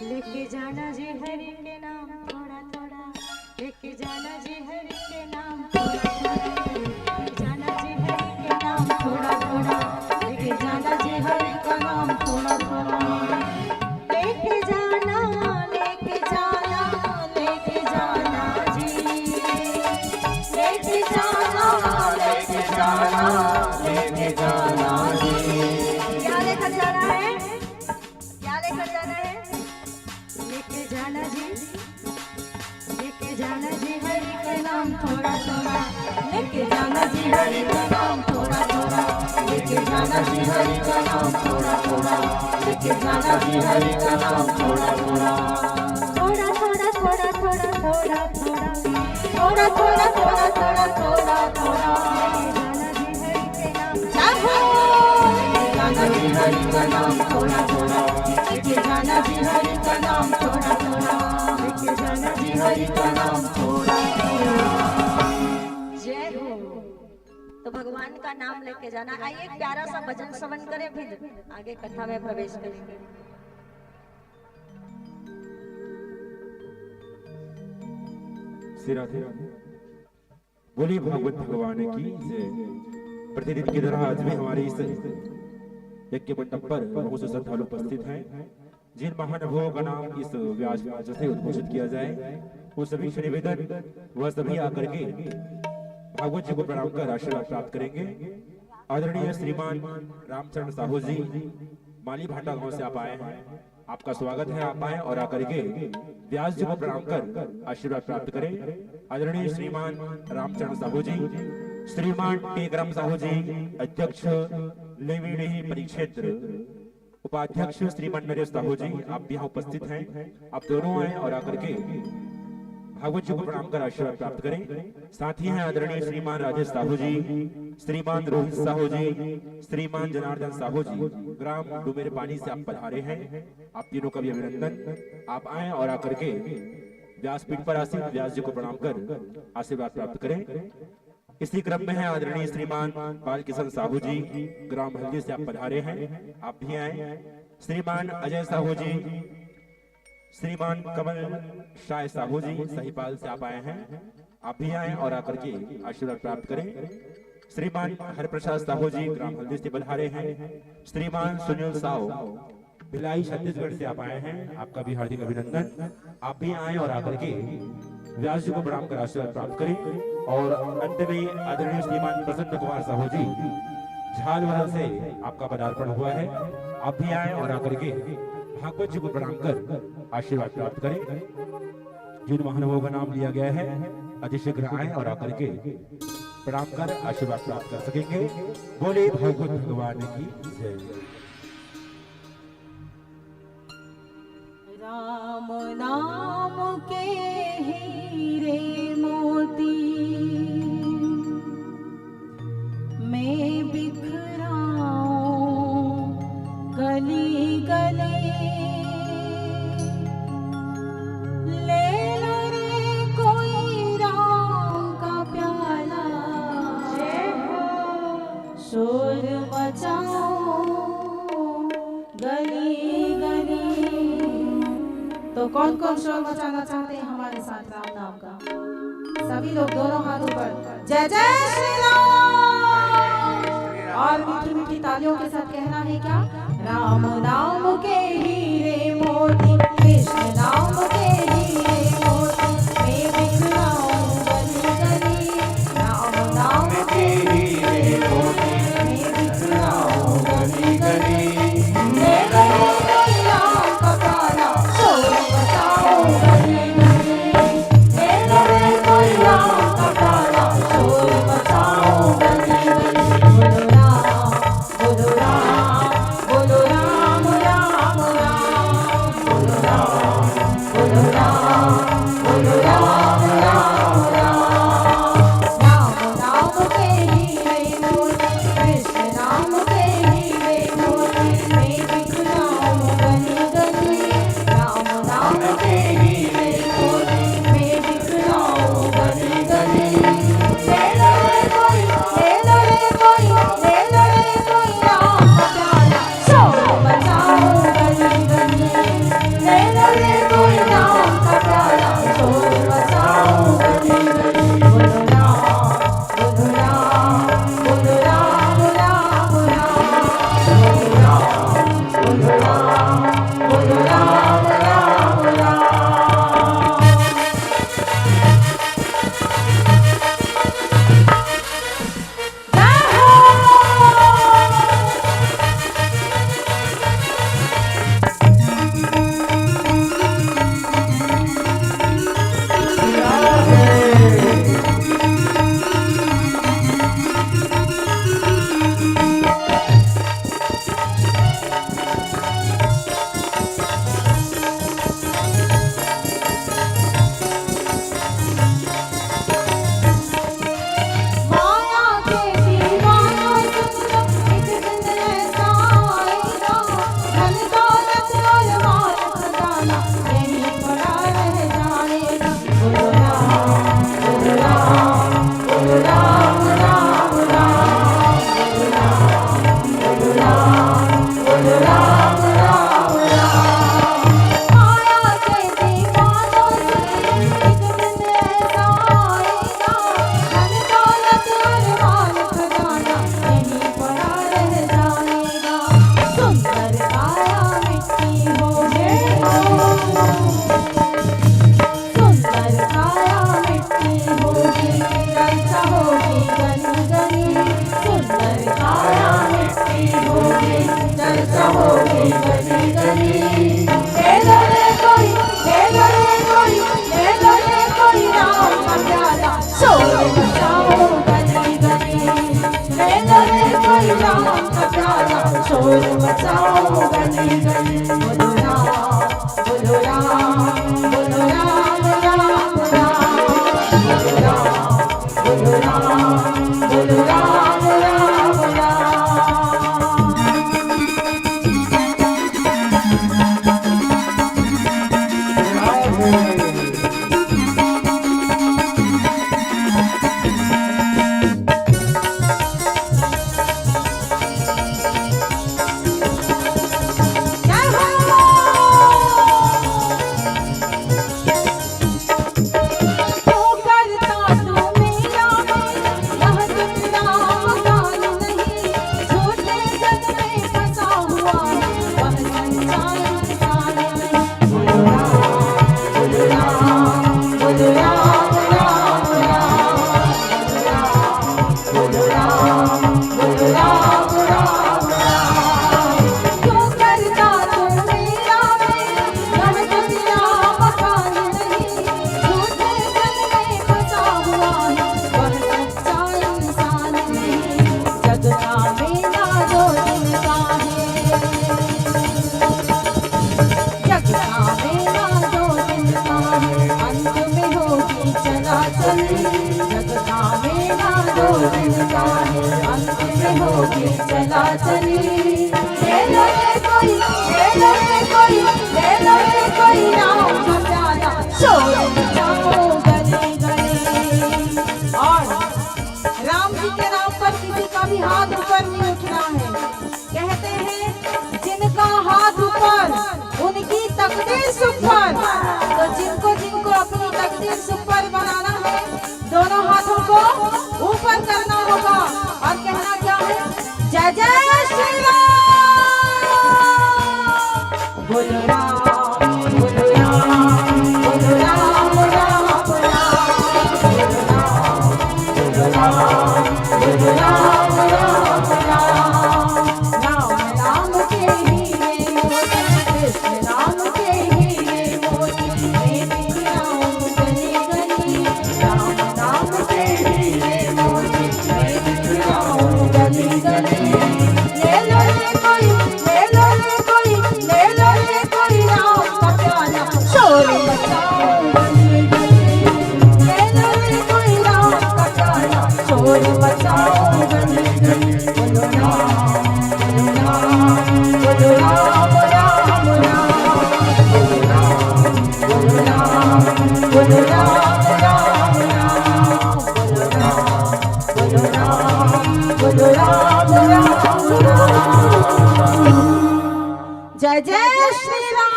लेके जाना जी हरि के नाम थोड़ा थोड़ा, लेके जाना जी हरि के नाम थोड़ा थोड़ा, लेके जाना जी हरि के नाम थोड़ा थोड़ा, लेके जाना जी हरि का नाम थोड़ा थोड़ा। लेके जाना, लेके जाना, लेके जाना जी। लेके जाना, लेके जाना, लेके जाना जी। क्या लेकर जाना है? क्या लेकर जाना है? लेके जाना जी, लेके जाना जी हरि के नाम थोड़ा थोड़ा, लेके जाना जी हरि का नाम थोड़ा थोड़ा, लेके जाना जी हरि का नाम थोड़ा थोड़ा, लेके जाना जी हरि का नाम थोड़ा थोड़ा। थोड़ा थोड़ा थोड़ा थोड़ा थोड़ा थोड़ा, थोड़ा थोड़ा थोड़ा थोड़ा थोड़ा थोड़ा, लेके जाना जी हरि का नाम थोड़ा थोड़ा, लेके जाना जी हरि का नाम थोड़ा थोड़ा, लेके जाना जी हरि का नाम थोड़ा थोड़ा। जय हो। तो भगवान का नाम लेके जाना। आइए एक प्यारा सा भजन श्रवण करें, फिर आगे कथा में प्रवेश करेंगे। राधे बोली भागवत भगवान की जय। प्रतिदिन की तरह आज भी हमारे इस यज्ञ मंडप पर बहुत से श्रद्धालु उपस्थित हैं। जिन महानुभावों का नाम इस व्यास मंच से उद्घोषित किया जाए वो सभी से निवेदन वह सभी आकर के भागवत जी को प्रणाम कर आशीर्वाद प्राप्त करेंगे। आदरणीय श्रीमान रामचरण साहू जी माली भाटा गांव से आप आए हैं, आपका स्वागत है। आप आए और आकर के व्यास जी को प्रणाम कर आशीर्वाद प्राप्त करें। आदरणीय श्रीमान रामचरण साहू जी, श्रीमान टेकराम साहू जी अध्यक्ष लेवीडी परिक्षेत्र, उपाध्यक्ष श्रीमान नरेश साहू जी आप भी यहाँ उपस्थित हैं। आप दोनों आए और आकर के भागवत जी को प्रणाम कर आशीर्वाद प्राप्त करें। साथ ही हैं आदरणीय श्रीमान राजेश साहू जी, श्रीमान रोहित साहू जी, श्रीमान जनार्दन साहू जी ग्राम डुमेर पानी से आप पधारे हैं। आप तीनों का भी अभिनंदन। आप आए और आकर के व्यासपीठ पर आसीन व्यास जी को प्रणाम कर आशीर्वाद प्राप्त करें। इसी क्रम में है आदरणीय श्रीमान बाल किशन साहू जी ग्राम हल्दी से आप पधारे हैं, आप भी आए। श्रीमान अजय साहू जी, श्रीमान कमल शाह साहू जी सहीपाल से आप आए हैं, आप भी आए और आकर के आशीर्वाद प्राप्त करें। श्रीमान हरप्रसाद साहू जी ग्राम हल्दी से पधारे हैं। श्रीमान सुनील साहू भिलाई छत्तीसगढ़ से आप आए हैं, आपका भी हार्दिक अभिनंदन। आप भी आए और आकर के व्यास जी को प्रणाम कर आशीर्वाद प्राप्त करें। और अंत में आदरणीय श्रीमान प्रसन्न कुमार साहू जी झालवाड़ा से आपका पदार्पण हुआ है, आप भी आए और आकर के भागवत जी को प्रणाम कर आशीर्वाद प्राप्त करें। जिन महानुभावों का नाम लिया गया है अतिशीघ्र आए और आकर के प्रणाम कर आशीर्वाद प्राप्त कर सकेंगे। बोले भागवत भगवान की जय। राम नाम के हीरे मोती मैं बिखराऊं गली गली, ले लो रे कोई राम का प्याला, शोर मचाओ गली गली। तो कौन कौन शोर मचाना चाहते हैं हमारे साथ राम नाम का? सभी लोग दोनों हाथों पर जय जय श्री राम, और मीठी मीठी तालियों के साथ कहना है क्या? राम नाम के हीरे मोती, कृष्ण नाम के हीरे मोती मैं बिखराऊं गली गली। राम नाम के हीरे मोती मैं बिखराऊं गली गली। ले गए कोई राम का प्याला, शोर मचाओ गली गली। ले गए कोई राम का प्याला, शोर मचाओ गली गली। बोलो राम बोलो राम बोलो राम राम राम, बोलो राम बोलो राम बोलो राम राम राम। राम नाम के हीरे मोती, कृष्ण नाम के हीरे मोती मैं बिखराऊं गली गली। राम नाम के हीरे मोती मैं बिखराऊं गली गली। ले लो रे कोई ले लो रे कोई ले लो रे कोई राम का प्याला, शोर मचाओ गली गली। ले लो रे कोई राम का प्याला, शोर मचाओ गली गली। बोलो राम बोलो राम बोलो राम राम राम, बोलो राम बोलो राम बोलो राम राम राम। जय हो। माया के दीवाना सुन लो, एक दिन ऐसा आएगा, धन दौलत और माल खजाना यहीं पड़ा रह जाएगा। बोलो राम बोलो राम बोलो राम राम राम, बोलो राम बोलो राम बोलो राम राम राम। माया के दीवाना सुन लो, एक दिन ऐसा आएगा, धन दौलत और माल खजाना यहीं पड़ा रह जाएगा। सुंदर काया मिट्टी होगी, सुंदर काया मिट्टी होगी, चर्चा होगी गली गली। सुंदर काया मिट्टी होगी, चर्चा होगी गली गली। ले लो रे कोई ले लो रे कोई ले लो रे कोई राम का प्याला, शोर मचाओ गली गली। ले लो रे कोई राम का प्याला, शोर मचाओ गली गली। बोलो राम बोलो राम बोलो राम राम राम, बोलो राम बोलो राम बोलो राम राम राम। चला चली। ले लो रे कोई, ले लो रे कोई, ले लो रे कोई राम का प्याला, शोर मचाओ गली गली। और राम जी के नाम पर किसी का भी हाथ ऊपर नहीं उठना है। कहते हैं जिनका हाथ ऊपर उनकी तकदीर सुपर। तो जिनको जिनको अपनी तकदीर सुपर बनाना है, दोनों हाथों को ऊपर करना होगा और कहना क्या है? जय जय श्री राम। बोलो राम, बोलो राम, बोलो राम, राम राम, बोलो राम, बोलो राम, राम राम। राम राम के हीरे मोती, कृष्ण राम के हीरे मोती, मैं दिखलाऊं गली गली। राम राम के हीरे मोती, मैं दिखलाऊं गली गली। ले लो रे कोई, ले लो रे कोई, ले लो रे कोई राम का प्याला, शोर मचाओ गली गली। ले लो रे कोई राम का प्याला, शोर मचाओ गली गली। बोलो राम, बोलो राम, बोलो राम, राम राम, बोलो राम, बोलो राम, बोलो राम, राम राम, बोलो राम, बोलो राम, बोलो राम, राम राम। जय जय श्री राम।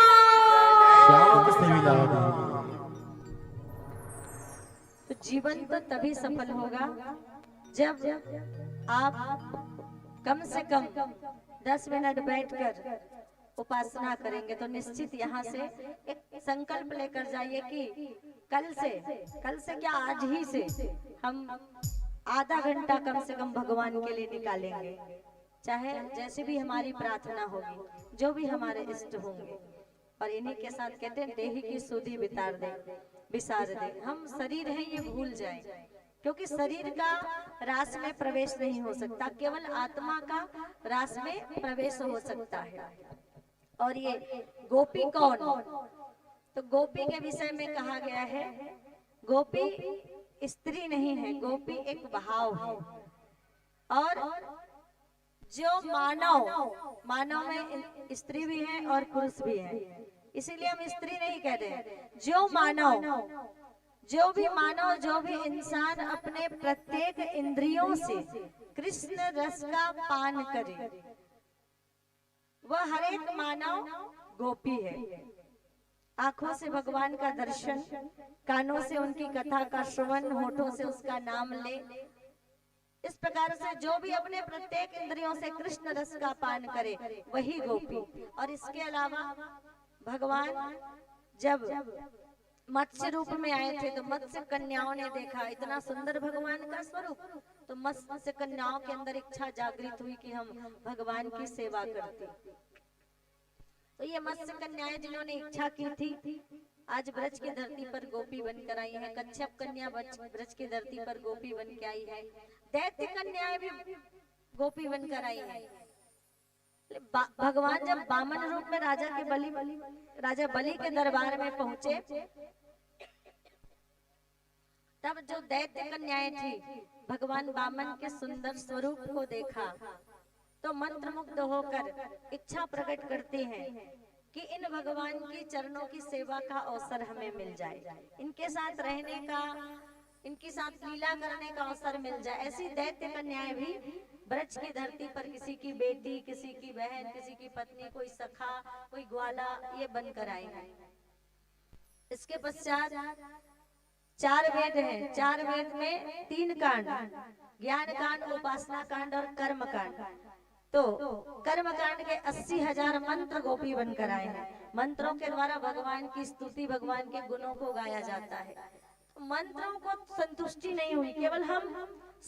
तो जीवन तो तभी सफल होगा जब आप कम से कम 10 मिनट बैठकर उपासना करेंगे। तो निश्चित यहाँ से एक संकल्प लेकर जाइए कि कल से क्या आज ही से हम आधा घंटा कम से कम भगवान के लिए निकालेंगे। चाहे जैसे भी हमारी प्रार्थना होगी, जो भी हमारे इष्ट होंगे। और इन्हीं के साथ कहते हैं देही की सुधि बितार दे, विसार दे। हम शरीर है ये भूल जाएं, क्योंकि शरीर का रास में प्रवेश नहीं हो सकता, केवल आत्मा का रास में प्रवेश हो सकता है। और ये गोपी कौन? तो गोपी के विषय में कहा गया है, गोपी स्त्री नहीं है, गोपी एक भाव है। और जो मानव में स्त्री भी है और पुरुष भी है, इसीलिए हम स्त्री नहीं कहते हैं। जो भी इंसान अपने प्रत्येक इंद्रियों से कृष्ण रस का पान करे, वह हर एक मानव गोपी है। आंखों से भगवान का दर्शन, कानों से उनकी कथा का श्रवण, होठों से उसका नाम ले, इस प्रकार से जो भी अपने प्रत्येक इंद्रियों से कृष्ण रस का पान करे वही गोपी। और इसके अलावा भगवान जब मत्स्य रूप में आए थे तो मत्स्य कन्याओं ने देखा इतना सुंदर भगवान का स्वरूप, तो मत्स्य कन्याओं के अंदर इच्छा जागृत हुई कि हम भगवान की सेवा करते। तो ये मत्स्य कन्याएं जिन्होंने इच्छा की थी, आज ब्रज की धरती पर गोपी बनकर आई है। कच्छप कन्या ब्रज की धरती पर गोपी बन के आई है। दैत्य कन्याएं भी गोपी बनकर आई है। भगवान जब वामन रूप में राजा बलि के दरबार में पहुंचे, तब जो दैत्य कन्याएं थी भगवान वामन के सुंदर स्वरूप को देखा तो मंत्रमुग्ध होकर इच्छा प्रकट करती हैं कि इन भगवान की चरणों की सेवा का अवसर हमें मिल जाए, इनके साथ रहने का, इनके साथ लीला करने का अवसर मिल जाए। ऐसी दैत्य कन्याएं भी ब्रज की धरती पर किसी की बेटी, किसी की बहन, किसी की पत्नी, कोई सखा, कोई ग्वाला, ये बनकर आई है। इसके पश्चात 4 वेद हैं। 4 वेद में 3 कांड, ज्ञान कांड, उपासना कांड और कर्म कांड। तो कर्म कांड के 80,000 मंत्र गोपी बनकर आए हैं। मंत्रों के द्वारा भगवान की स्तुति, भगवान के गुणों को गाया जाता है। तो मंत्रों को संतुष्टि नहीं हुई, केवल हम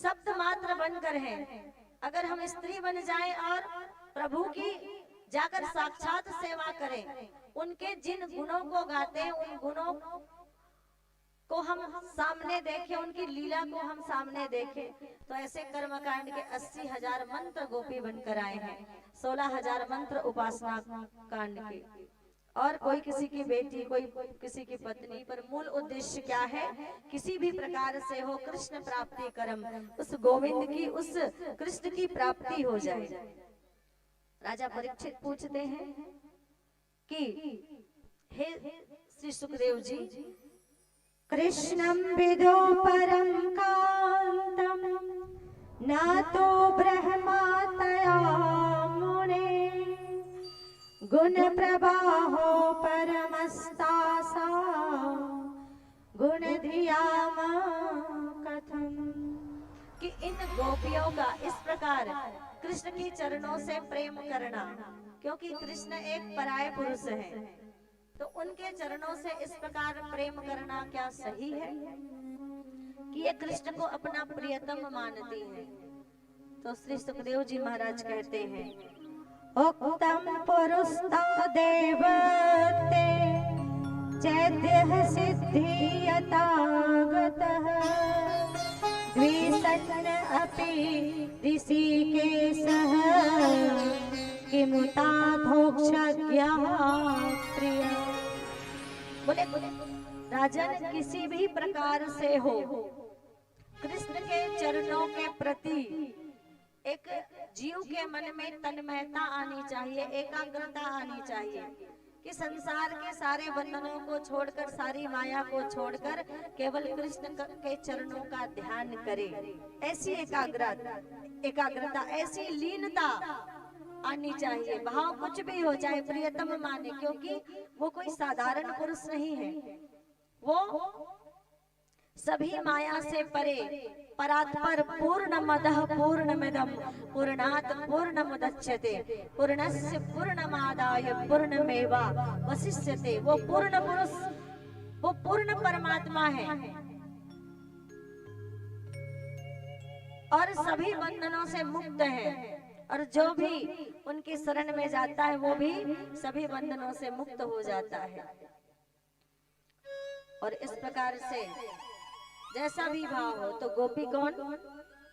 शब्द मात्र बनकर हैं। अगर हम स्त्री बन जाएं और प्रभु की जाकर साक्षात सेवा करें, उनके जिन गुणों को गाते हैं उन गुणों को हम सामने देखें, उनकी लीला को हम सामने देखें, तो ऐसे कर्मकांड के 80,000 मंत्र गोपी बनकर आए हैं। 16,000 मंत्र उपासना कांड के। और कोई किसी की बेटी, कोई किसी की पत्नी, पर मूल उद्देश्य क्या है? किसी भी प्रकार से हो कृष्ण प्राप्ति कर्म, उस गोविंद की, उस कृष्ण की प्राप्ति हो जाए। राजा परीक्षित पूछते हैं कि हे श्री सुखदेव जी, कृष्णं विदो परं कांतं न तो ब्रह्मातया मुने गुण प्रवाहो परमस्तासा गुण धियाम कथम। कि इन गोपियों का इस प्रकार कृष्ण के चरणों से प्रेम करना, क्योंकि कृष्ण एक पराये पुरुष है, तो उनके चरणों से इस प्रकार प्रेम करना क्या सही है कि ये कृष्ण को अपना प्रियतम मानती है? तो श्री सुखदेव जी महाराज कहते हैं, उक्तम पुरुस्तादेव ते चैद्यः सिद्धियता गतः द्विसन्न अपि ऋषिकेशः किमुताधोक्षज्ञः प्रिय। बोले राजन, किसी भी प्रकार से हो कृष्ण के चरणों के प्रति एक जीव के मन में तन्मयता आनी चाहिए, एकाग्रता आनी चाहिए कि संसार के सारे बंधनों को छोड़कर, सारी माया को छोड़कर केवल कृष्ण के चरणों का ध्यान करे। ऐसी एकाग्रता, ऐसी लीनता आनी चाहिए। भाव कुछ भी हो जाए प्रियतम माने, क्योंकि वो कोई साधारण पुरुष नहीं है, वो सभी माया से परे, परात्पर पूर्णमदः पूर्णमिदं पूर्णात् पूर्णमुदच्यते पूर्णस्य पूर्णमादाय पूर्णमेवावशिष्यते। वो पूर्ण पुरुष, वो पूर्ण परमात्मा है और सभी बंधनों से मुक्त है, और जो भी उनकी शरण में जाता है वो भी सभी बंधनों से मुक्त हो जाता है। और इस प्रकार से जैसा भी भाव हो, तो गोपी कौन?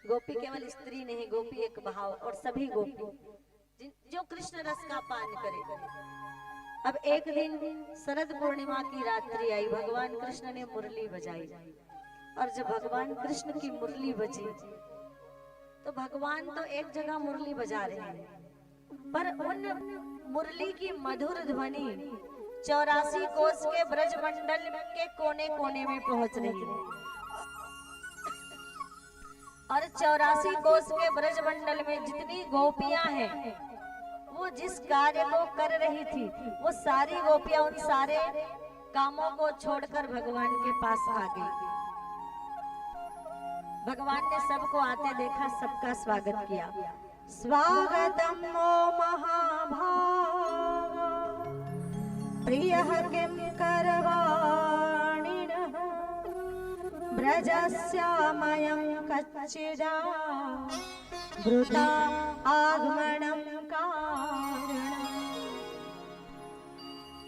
गोपी केवल स्त्री नहीं, गोपी एक भाव, और सभी गोपी जो कृष्ण रस का पान करे। अब एक दिन शरद पूर्णिमा की रात्रि आई, भगवान कृष्ण ने मुरली बजाई, और जब भगवान कृष्ण की मुरली बजी तो भगवान तो एक जगह मुरली बजा रहे हैं, पर उन मुरली की मधुर ध्वनि 84 कोस के ब्रजमंडल के कोने कोने में पहुंच रही है, और 84 कोस के ब्रजमंडल में जितनी गोपियां हैं, वो जिस कार्य को कर रही थी, वो सारी गोपियां उन सारे कामों को छोड़कर भगवान के पास आ गई। भगवान ने सबको आते देखा, सबका स्वागत किया। स्वागतम ओ महाभाग प्रियः किं करवाणिनः ब्रजस्यामयं कच्चिदा वृथा आगमनं कारणम्।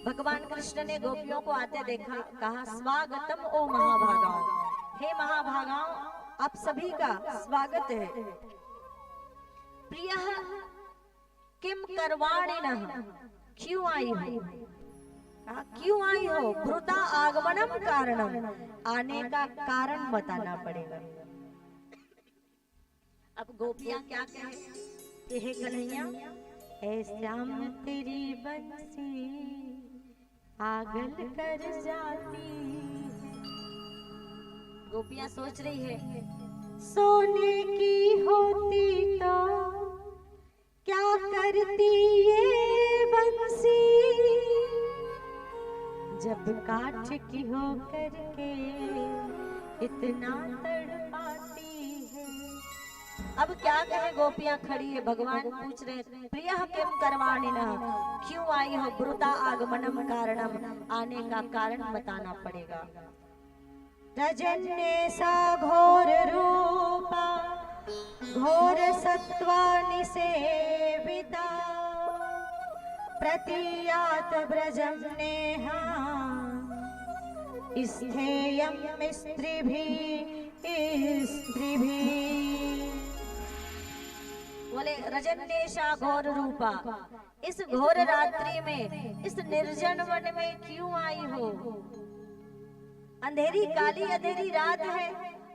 भगवान कृष्ण ने गोपियों को आते देखा, कहा स्वागतम ओ महाभागाओ, हे महाभागाओ, आप सभी का स्वागत है। प्रियः किम करवाणिनः, क्यों आई हो? क्यों आई हो? वृथा आगमनम कारणम, आने का कारण बताना पड़ेगा। अब गोपियां क्या कहें? हे कन्हैया, हे श्याम तेरी बंसी पागल कर जाती। गोपियां सोच रही है, सोने की होती तो क्या करती ये बंसी, जब काठ की हो करके इतना तड़पाती है। अब क्या कहे? गोपियां खड़ी है, भगवान पूछ रहे, प्रियः किम करवाणिनः, क्यों आई हो? वृथा आगमनम कारणम, आने का कारण बताना पड़ेगा। रजन्ये सा घोर रूपा घोर सत्वानि सेविता प्रतीयात ब्रजम नेहा स्थेयं स्त्रीभिः। बोले रजन्येशा घोर रूपा, इस घोर रात्रि में इस निर्जन वन में क्यों आई हो? अंधेरी काली अंधेरी रात है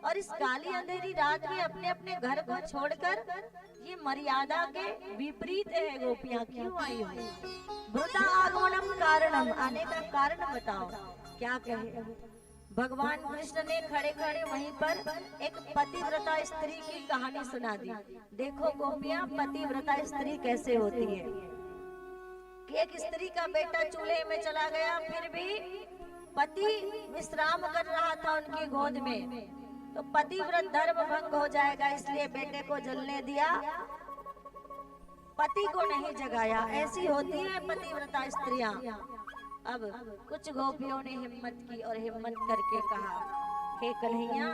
और इस काली अंधेरी रात में अपने अपने घर को छोड़कर ये मर्यादा के विपरीत है गोपियां क्यों आई हो? वृथा आगमनम कारणम, आने का कारण बताओ। क्या कहे? भगवान कृष्ण ने खड़े खड़े वहीं पर एक पतिव्रता स्त्री की कहानी सुना दी। देखो गोपियां, पतिव्रता स्त्री कैसे होती है कि एक स्त्री का बेटा चूल्हे में चला गया, फिर भी पति विश्राम कर रहा था उनकी गोद में, तो पतिव्रत धर्म भंग हो जाएगा, इसलिए बेटे को जलने दिया, पति को नहीं जगाया। ऐसी होती है पतिव्रता स्त्रियां। अब कुछ गोपियों ने हिम्मत की और हिम्मत करके कहा, हे कन्हैया,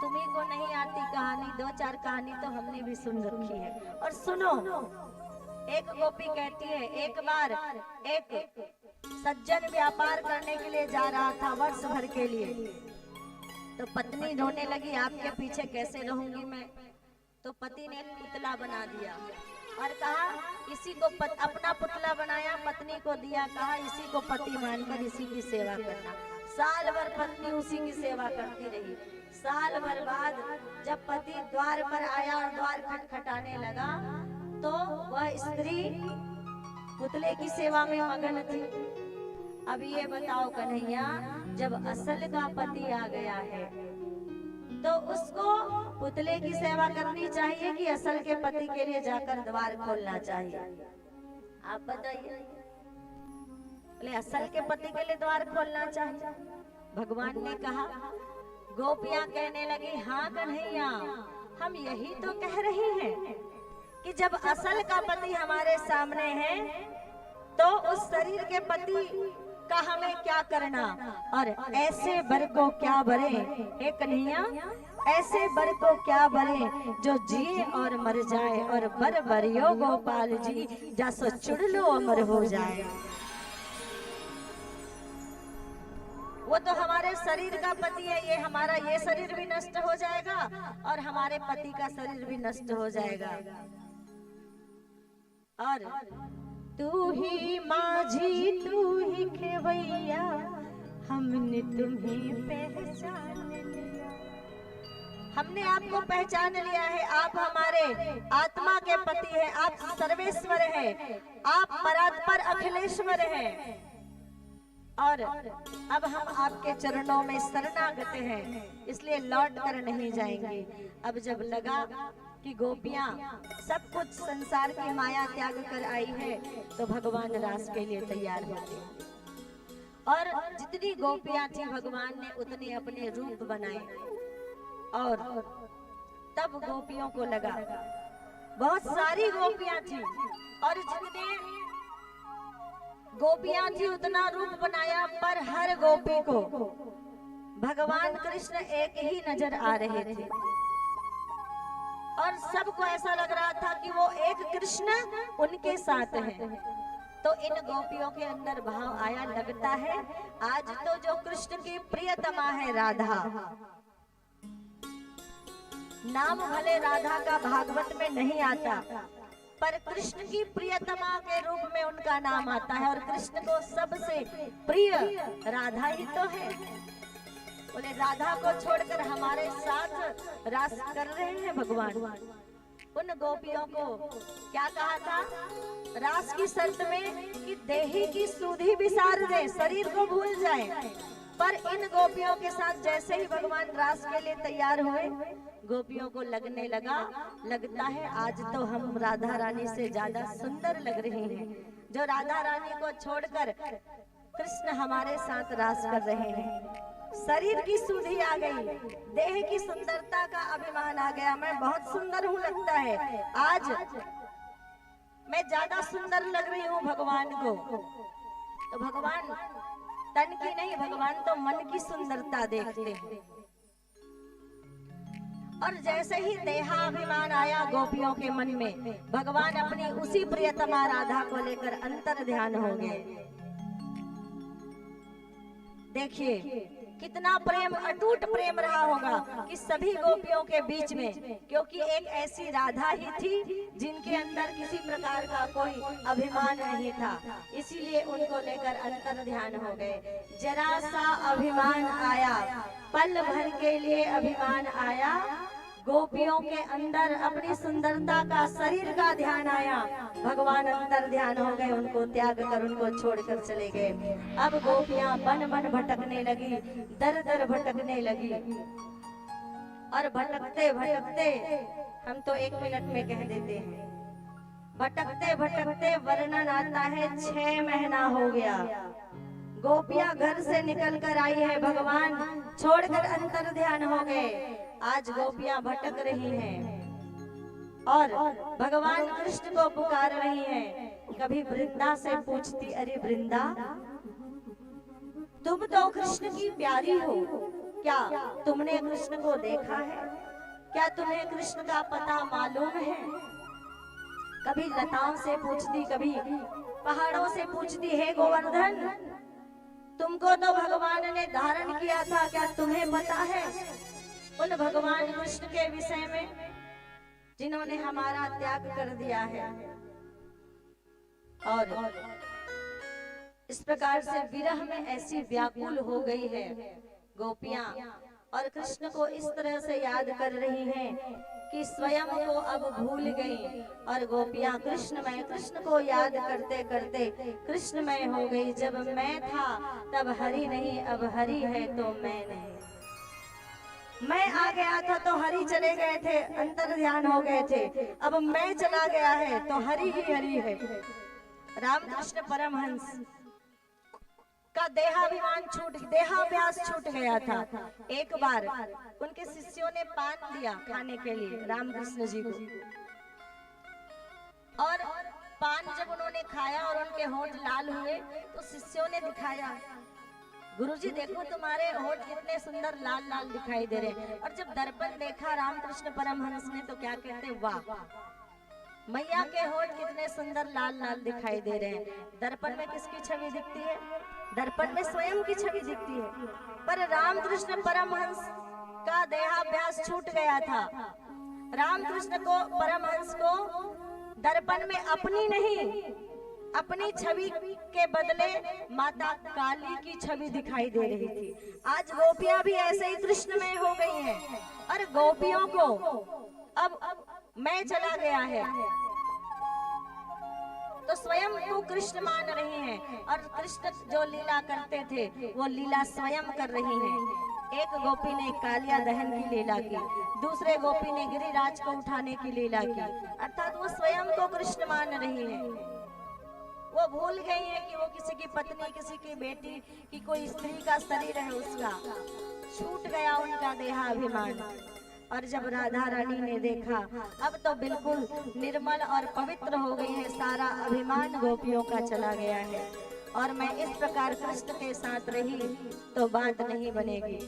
तुम्ही को नहीं आती कहानी, दो चार कहानी तो हमने भी सुन रखी है, और सुनो। एक गोपी कहती है, एक बार एक सज्जन व्यापार करने के लिए जा रहा था वर्ष भर के लिए, तो पत्नी रोने लगी, आपके पीछे कैसे रहूंगी मैं? तो पति ने एक पुतला बना दिया और कहा इसी को अपना पुतला बनाया, पत्नी को दिया, कहा इसी को पति मानकर इसी की सेवा करना। साल भर पत्नी उसी की सेवा करती रही। साल भर बाद जब पति द्वार पर आया और द्वार खटखटाने लगा, तो वह स्त्री पुतले की सेवा में मगन थी। अब ये बताओ कन्हैया, जब असल का पति आ गया है तो उसको पुतले की सेवा करनी चाहिए कि असल के पति के लिए जाकर द्वार खोलना चाहिए? आप बताइए। बोले असल के पति के लिए द्वार खोलना चाहिए। भगवान ने कहा, गोपियां कहने लगी, हाँ कन्हैया, हम यही तो कह रही हैं कि जब असल का पति हमारे सामने है तो उस शरीर के पति का हमें क्या करना, और ऐसे वर को क्या बरे, हे कन्हैया, ऐसे वर को क्या बरे जो जिए और मर जाए, और बर बरियो गोपाल जी जैसो चुड़लो अमर हो जाए। वो तो हमारे शरीर का पति है, ये हमारा ये शरीर भी नष्ट हो जाएगा और हमारे पति का शरीर भी नष्ट हो जाएगा। और तू ही माझी तू ही खेवैया, हमने तुम्हें पहचान लिया। हमने आपको पहचान लिया है, आप हमारे आत्मा के पति हैं, आप सर्वेश्वर हैं, आप परात्पर अखिलेश्वर हैं, और अब हम आपके चरणों में शरणागत हैं, इसलिए लौट कर नहीं जाएंगे। अब जब लगा कि गोपियां सब कुछ संसार की माया त्याग कर आई है, तो भगवान रास के लिए तैयार हो गए, और जितनी गोपियां थी भगवान ने उतने अपने रूप बनाए। और तब गोपियों को लगा, बहुत सारी गोपियां थी और जितने गोपियां थी उतना रूप बनाया, पर हर गोपी को भगवान कृष्ण एक ही नजर आ रहे थे, और सबको ऐसा लग रहा था कि वो एक कृष्ण उनके साथ है। तो इन गोपियों के अंदर भाव आया, लगता है आज तो जो कृष्ण की प्रियतमा है राधा, नाम भले राधा का भागवत में नहीं आता, पर कृष्ण की प्रियतमा के रूप में उनका नाम आता है, और कृष्ण को सबसे प्रिय राधा ही तो है। बोले राधा को छोड़कर हमारे साथ रास कर रहे हैं भगवान। उन गोपियों को क्या कहा था रास की शर्त में कि देही की सुधि विसार दे, शरीर को भूल जाए। पर इन गोपियों के साथ जैसे ही भगवान रास के लिए तैयार हुए, गोपियों को लगने लगा, लगता है आज तो हम राधा रानी से ज्यादा सुंदर लग रही हैं, जो राधा रानी को छोड़कर कृष्ण हमारे साथ रास कर रहे हैं। शरीर की सुधि आ गई, देह की सुंदरता का अभिमान आ गया, मैं बहुत सुंदर हूँ लगता है, आज मैं ज्यादा सुंदर लग रही हूँ भगवान को। तो भगवान तन की नहीं, भगवान तो मन की सुंदरता देखते हैं। और जैसे ही देहाभिमान आया गोपियों के मन में, भगवान अपनी उसी प्रियतमा राधा को लेकर अंतर ध्यान हो गए। देखिए कितना प्रेम, अटूट प्रेम रहा होगा कि सभी गोपियों के बीच में, क्योंकि एक ऐसी राधा ही थी जिनके अंदर किसी प्रकार का कोई अभिमान नहीं था, इसीलिए उनको लेकर अंतर ध्यान हो गए। जरा सा अभिमान आया, पल भर के लिए अभिमान आया, गोपियों के अंदर अपनी सुंदरता का, शरीर का ध्यान आया, भगवान अंतर ध्यान हो गए, उनको त्याग कर, उनको छोड़कर चले गए। अब गोपियां बन बन भटकने लगी, दर दर भटकने लगी, और भटकते भटकते, हम तो 1 मिनट में कह देते हैं, भटकते भटकते वर्णन आता है 6 महीना हो गया। गोपियां घर से निकल कर आई है, भगवान छोड़कर अंतर ध्यान हो गए। आज गोपियां भटक रही हैं और भगवान कृष्ण को पुकार रही हैं। कभी वृंदा से पूछती, अरे वृंदा, तुम तो कृष्ण की प्यारी हो, क्या तुमने कृष्ण को देखा है? क्या तुम्हें कृष्ण का पता मालूम है? कभी लताओं से पूछती, कभी पहाड़ों से पूछती, हे गोवर्धन, तुमको तो भगवान ने धारण किया था, क्या तुम्हें पता है उन भगवान कृष्ण के विषय में जिन्होंने हमारा त्याग कर दिया है? और इस प्रकार से विरह में ऐसी व्याकुल हो गई है गोपियां, और कृष्ण को इस तरह से याद कर रही हैं कि स्वयं को अब भूल गई, और गोपियां कृष्णमय, कृष्ण को याद करते करते कृष्णमय हो गई। जब मैं था तब हरि नहीं, अब हरि है तो मैं नहीं। मैं आ गया था तो हरि चले गए थे, अंतर ध्यान हो गए थे, अब मैं चला गया है तो हरि ही हरि है। रामकृष्ण परमहंस का देहाभ्यास छूट गया था। एक बार उनके शिष्यों ने पान दिया खाने के लिए रामकृष्ण जी को, और पान जब उन्होंने खाया और उनके होंठ लाल हुए तो शिष्यों ने दिखाया, गुरुजी देखो तुम्हारे होंठ कितने सुंदर लाल लाल दिखाई दे रहे हैं। और जब दर्पण देखा रामकृष्ण परमहंस ने तो क्या कहते, वाह, मैया के होंठ कितने सुंदर लाल लाल दिखाई दे रहे हैं। दर्पण में किसकी छवि दिखती है? दर्पण में स्वयं की छवि दिखती है। पर रामकृष्ण परमहंस का देहाभ्यास छूट गया था। रामकृष्ण को, परमहंस को दर्पण में अपनी नहीं, अपनी छवि के बदले माता काली की छवि दिखाई दे रही थी। आज गोपियां भी ऐसे ही कृष्णमय हो गई हैं, और गोपियों को अब मैं चला गया है तो स्वयं को कृष्ण मान रही हैं, और कृष्ण जो लीला करते थे वो लीला स्वयं कर रही हैं। एक गोपी ने कालिया दहन की लीला की, दूसरे गोपी ने गिरिराज को उठाने की लीला की, अर्थात वो स्वयं को कृष्ण मान रही हैं। वो भूल गई है कि वो किसी की पत्नी, किसी की बेटी की, कोई स्त्री का शरीर है, उसका छूट गया उनका देहाभिमान। और जब राधा रानी ने देखा अब तो बिल्कुल निर्मल और पवित्र हो गई है, सारा अभिमान गोपियों का चला गया है, और मैं इस प्रकार कृष्ण के साथ रही तो बात नहीं बनेगी।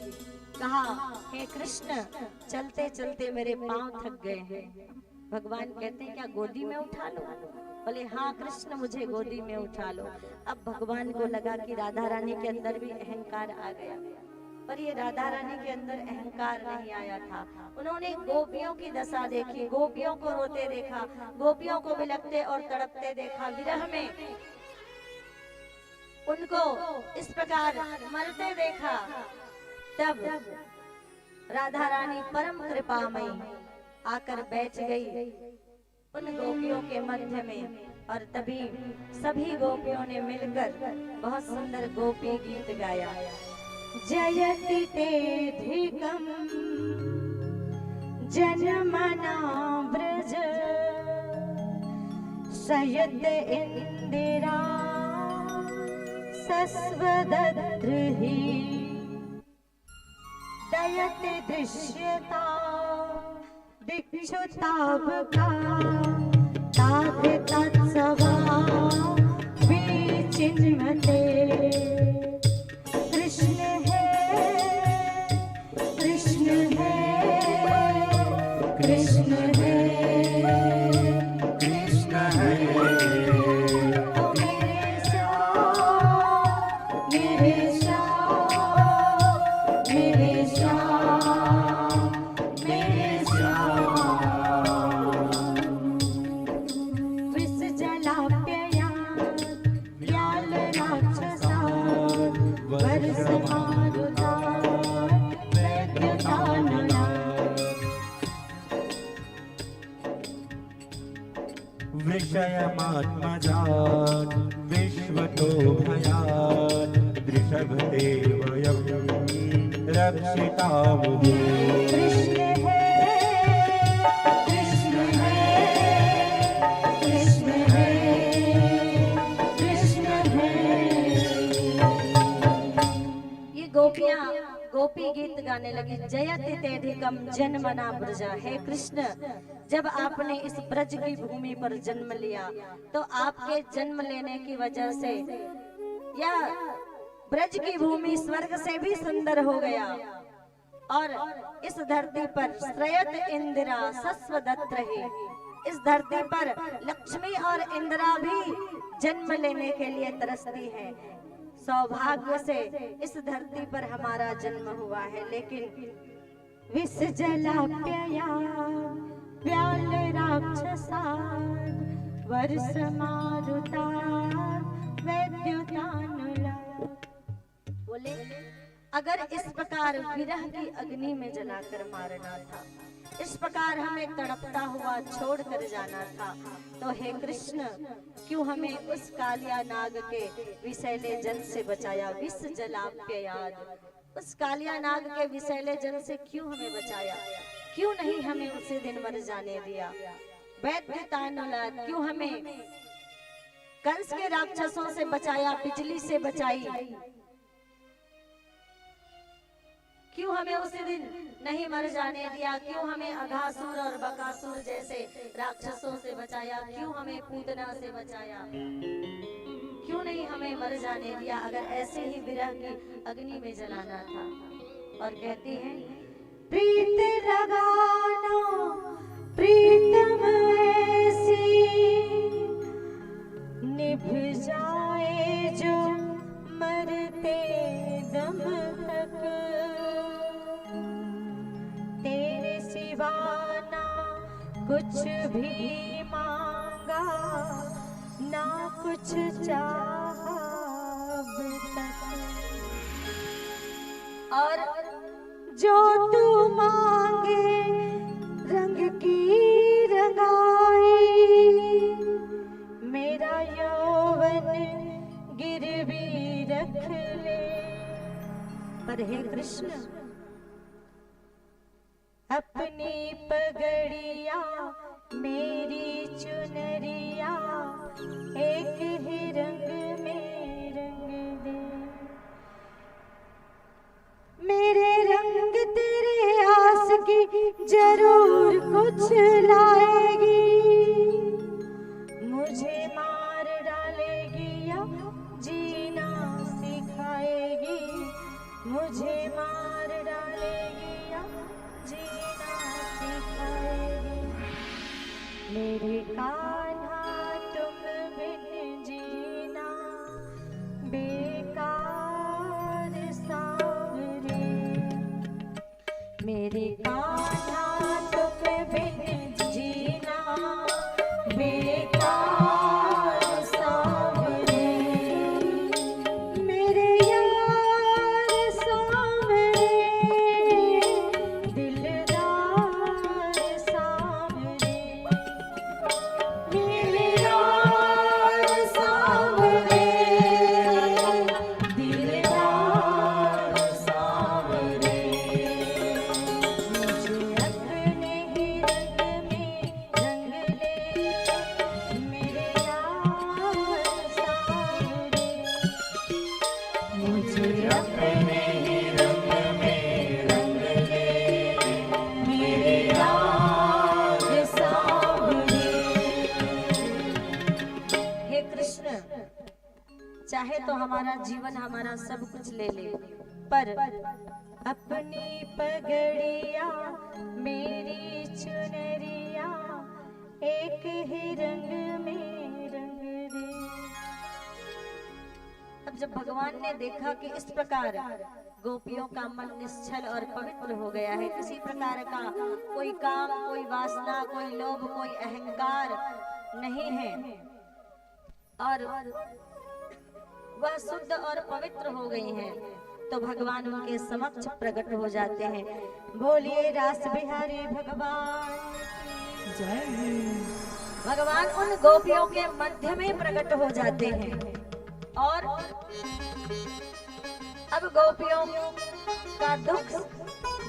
कहा, हे कृष्ण, चलते चलते मेरे पांव थक गए हैं। भगवान कहते हैं, क्या गोदी में उठा लो? बोले, हाँ कृष्ण, मुझे गोदी में उठा लो। अब भगवान को लगा कि राधा रानी के अंदर भी अहंकार आ गया, पर ये राधा रानी के अंदर अहंकार नहीं आया था। उन्होंने गोपियों की दशा देखी, गोपियों को रोते देखा, गोपियों को बिलखते और तड़पते देखा, विरह में उनको इस प्रकार मरते देखा। तब राधा रानी परम कृपामयी आकर बैठ गई उन गोपियों के मध्य में, और तभी सभी गोपियों ने मिलकर बहुत सुंदर गोपी गीत गाया। जयति तेधिकम जनमना ब्रज शयत इंदिरा सस्वदद्रिहि दयति दृश्यता दिक्षुतावका ताभि तत्सवा विचिन्वते। कृष्ण है, कृष्ण है, कृष्ण है, कृष्ण है। ओ मेरे श्याम, मेरे श्याम, राम है। कृष्ण है, कृष्ण है, कृष्ण है, कृष्ण है। ये गोपियां गोपी गीत गाने लगी। जयति तेधिकम जन्मना ब्रजा। हे कृष्ण, जब आपने इस ब्रज की भूमि पर जन्म लिया तो आपके जन्म लेने की वजह से यह ब्रज की भूमि स्वर्ग से भी सुंदर हो गया और इस धरती पर श्रेयत इंदिरा सस्वदत्त रही। इस धरती पर लक्ष्मी और इंदिरा भी जन्म लेने के लिए तरसती है। सौभाग्य से इस धरती पर हमारा जन्म हुआ है। लेकिन विष जलाप्यया व्याल राक्षसा वर्ष मारुता वैद्युतानुला। बोले अगर इस प्रकार विरह की अग्नि में जलाकर मारना था, इस प्रकार हमें तड़पता हुआ छोड़कर जाना था, तो हे कृष्ण क्यों हमें उस कालिया नाग के विषैले जल से बचाया। विष जलाप्ययाद, उस कालिया नाग के विषैले जल से क्यों हमें बचाया, क्यों नहीं हमें उसी दिन मर जाने दिया। वैद्युतानुलाद, क्यों हमें कंस के राक्षसों से बचाया, बिजली से बचाई, क्यों हमें उसी दिन नहीं मर जाने दिया, क्यों हमें अघासुर और बकासुर जैसे राक्षसों से बचाया, क्यों हमें पूतना से बचाया, क्यों नहीं हमें मर जाने दिया अगर ऐसे ही विरह की अग्नि में जलाना था। और कहती हैं प्रीत लगाना प्रीतम ऐसी निभ जाए जो मरते दम तक, तेरे सिवा ना कुछ भी मांगा ना कुछ चाहा अब तक। और जो तू मांगे रंग की रंगाई, मेरा यौवन गिरवी रख ले। पर हे कृष्ण, अपनी पगड़िया मेरी चुनरिया एक ही रंग में रंग दे। मेरे रंग तेरे आस की जरूर कुछ लाएगी, मुझे मार डालेगी या जीना सिखाएगी, मुझे मार डालेगी या जीना सिखाएगी। मेरे कान्हा तुम बिन जीना बेकार सावरे, मेरे कान्हा तुम बिन जीना बेकार सावरे, मेरे यार सावरे दिलदार सावरे, मेरे यार सावरे दिलदार सावरे। मुझे अपने ही रंग में रंग ले, मेरे यार सावरे, मुझे अपने ही रंग में रंग ले, मेरे यार सावरे। हे कृष्ण, चाहे तो हमारा जीवन हमारा सब कुछ ले ले, पर अपनी पगड़िया मेरी चुनरिया एक ही रंग में रंग दे। अब जब भगवान ने देखा कि इस प्रकार गोपियों का मन निश्चल और पवित्र हो गया है, किसी प्रकार का कोई काम, कोई वासना, कोई लोभ, कोई अहंकार नहीं है और वह शुद्ध और पवित्र हो गई हैं, तो भगवान उनके समक्ष प्रकट हो जाते हैं। बोलिए रास बिहारी भगवान की जय। भगवान उन गोपियों के मध्य में प्रकट हो जाते हैं और अब गोपियों का दुख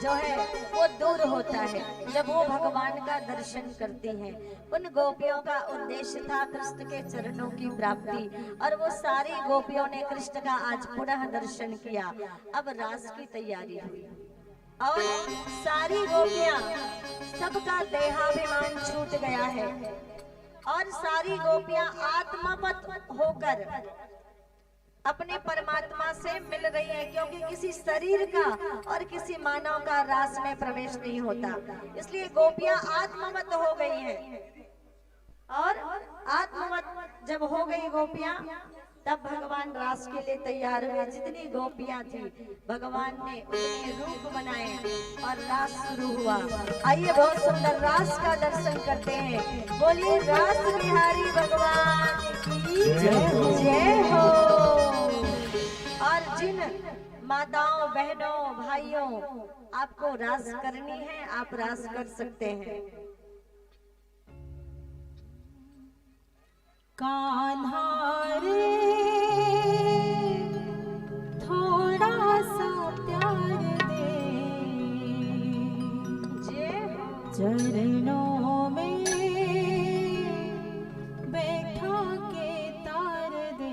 जो है वो दूर होता है जब वो भगवान का दर्शन करती हैं। उन गोपियों का उद्देश्य था कृष्ण के चरणों की प्राप्ति, और वो सारी गोपियों ने कृष्ण का आज पुनः दर्शन किया। अब रास की तैयारी हुई और सारी गोपियां, सबका देहाभिमान छूट गया है और सारी गोपियां आत्मवत होकर अपने परमात्मा से मिल रही है, क्योंकि किसी शरीर का और किसी मानव का रास में प्रवेश नहीं होता, इसलिए गोपियां आत्मवत हो गई हैं। और आत्मवत जब हो गई गोपियां, तब भगवान रास के लिए तैयार हुए। जितनी गोपियां थी भगवान ने उनके रूप बनाए और रास शुरू हुआ। आइए बहुत सुंदर रास का दर्शन करते हैं। बोलिए रास बिहारी भगवान की जय हो। और जिन माताओं, बहनों, भाइयों आपको रास करनी है, आप रास कर सकते हैं। कान्हा रे थोड़ा सा प्यार दे, चरणों में बैठा के तार दे।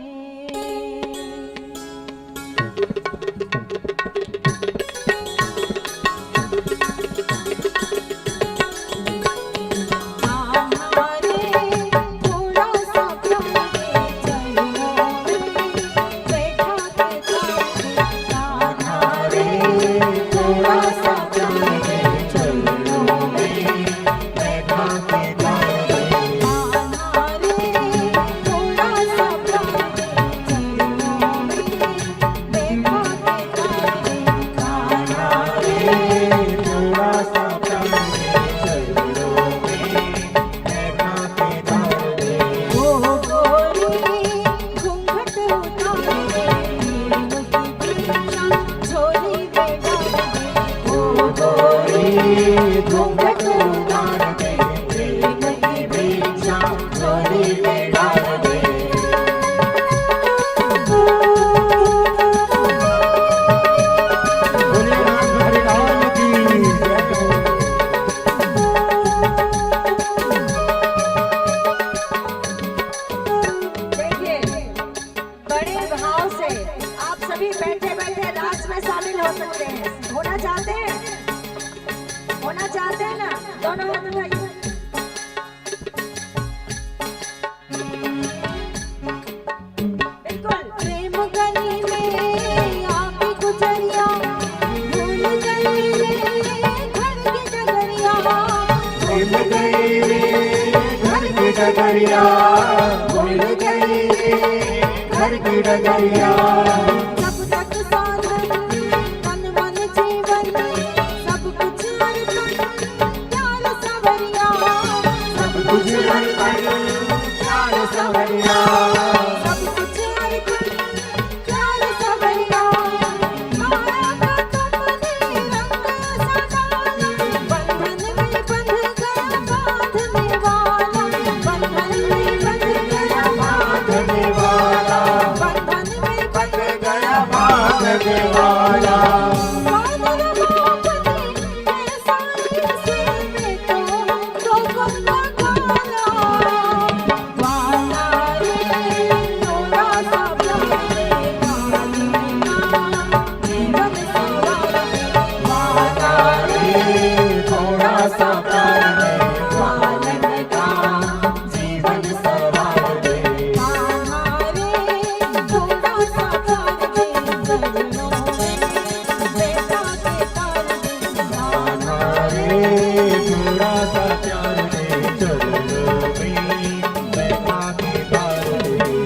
डगरिया भूल गई घर की डगरिया। जब तक साधन तन मन जीवन सब कुछ अर्पण प्यार सवरिया, सब कुछ अर्पण प्यार सवरिया, सब कुछ अर्पण प्यार सवरिया। माया का तुमने रंग सजाया, बंधन में बंध गया बांधने वाला, बंधन में बंध गया बांधने वाला, बंधन में बंध गया बांधने वाला। थोड़ा सा प्यार दे बालन का जीवन सवार दे। थोड़ा सा प्यार दे चरणों में बैठा के तार दे। थोड़ा सा प्यार दे चरणों में बैठा के तार दे।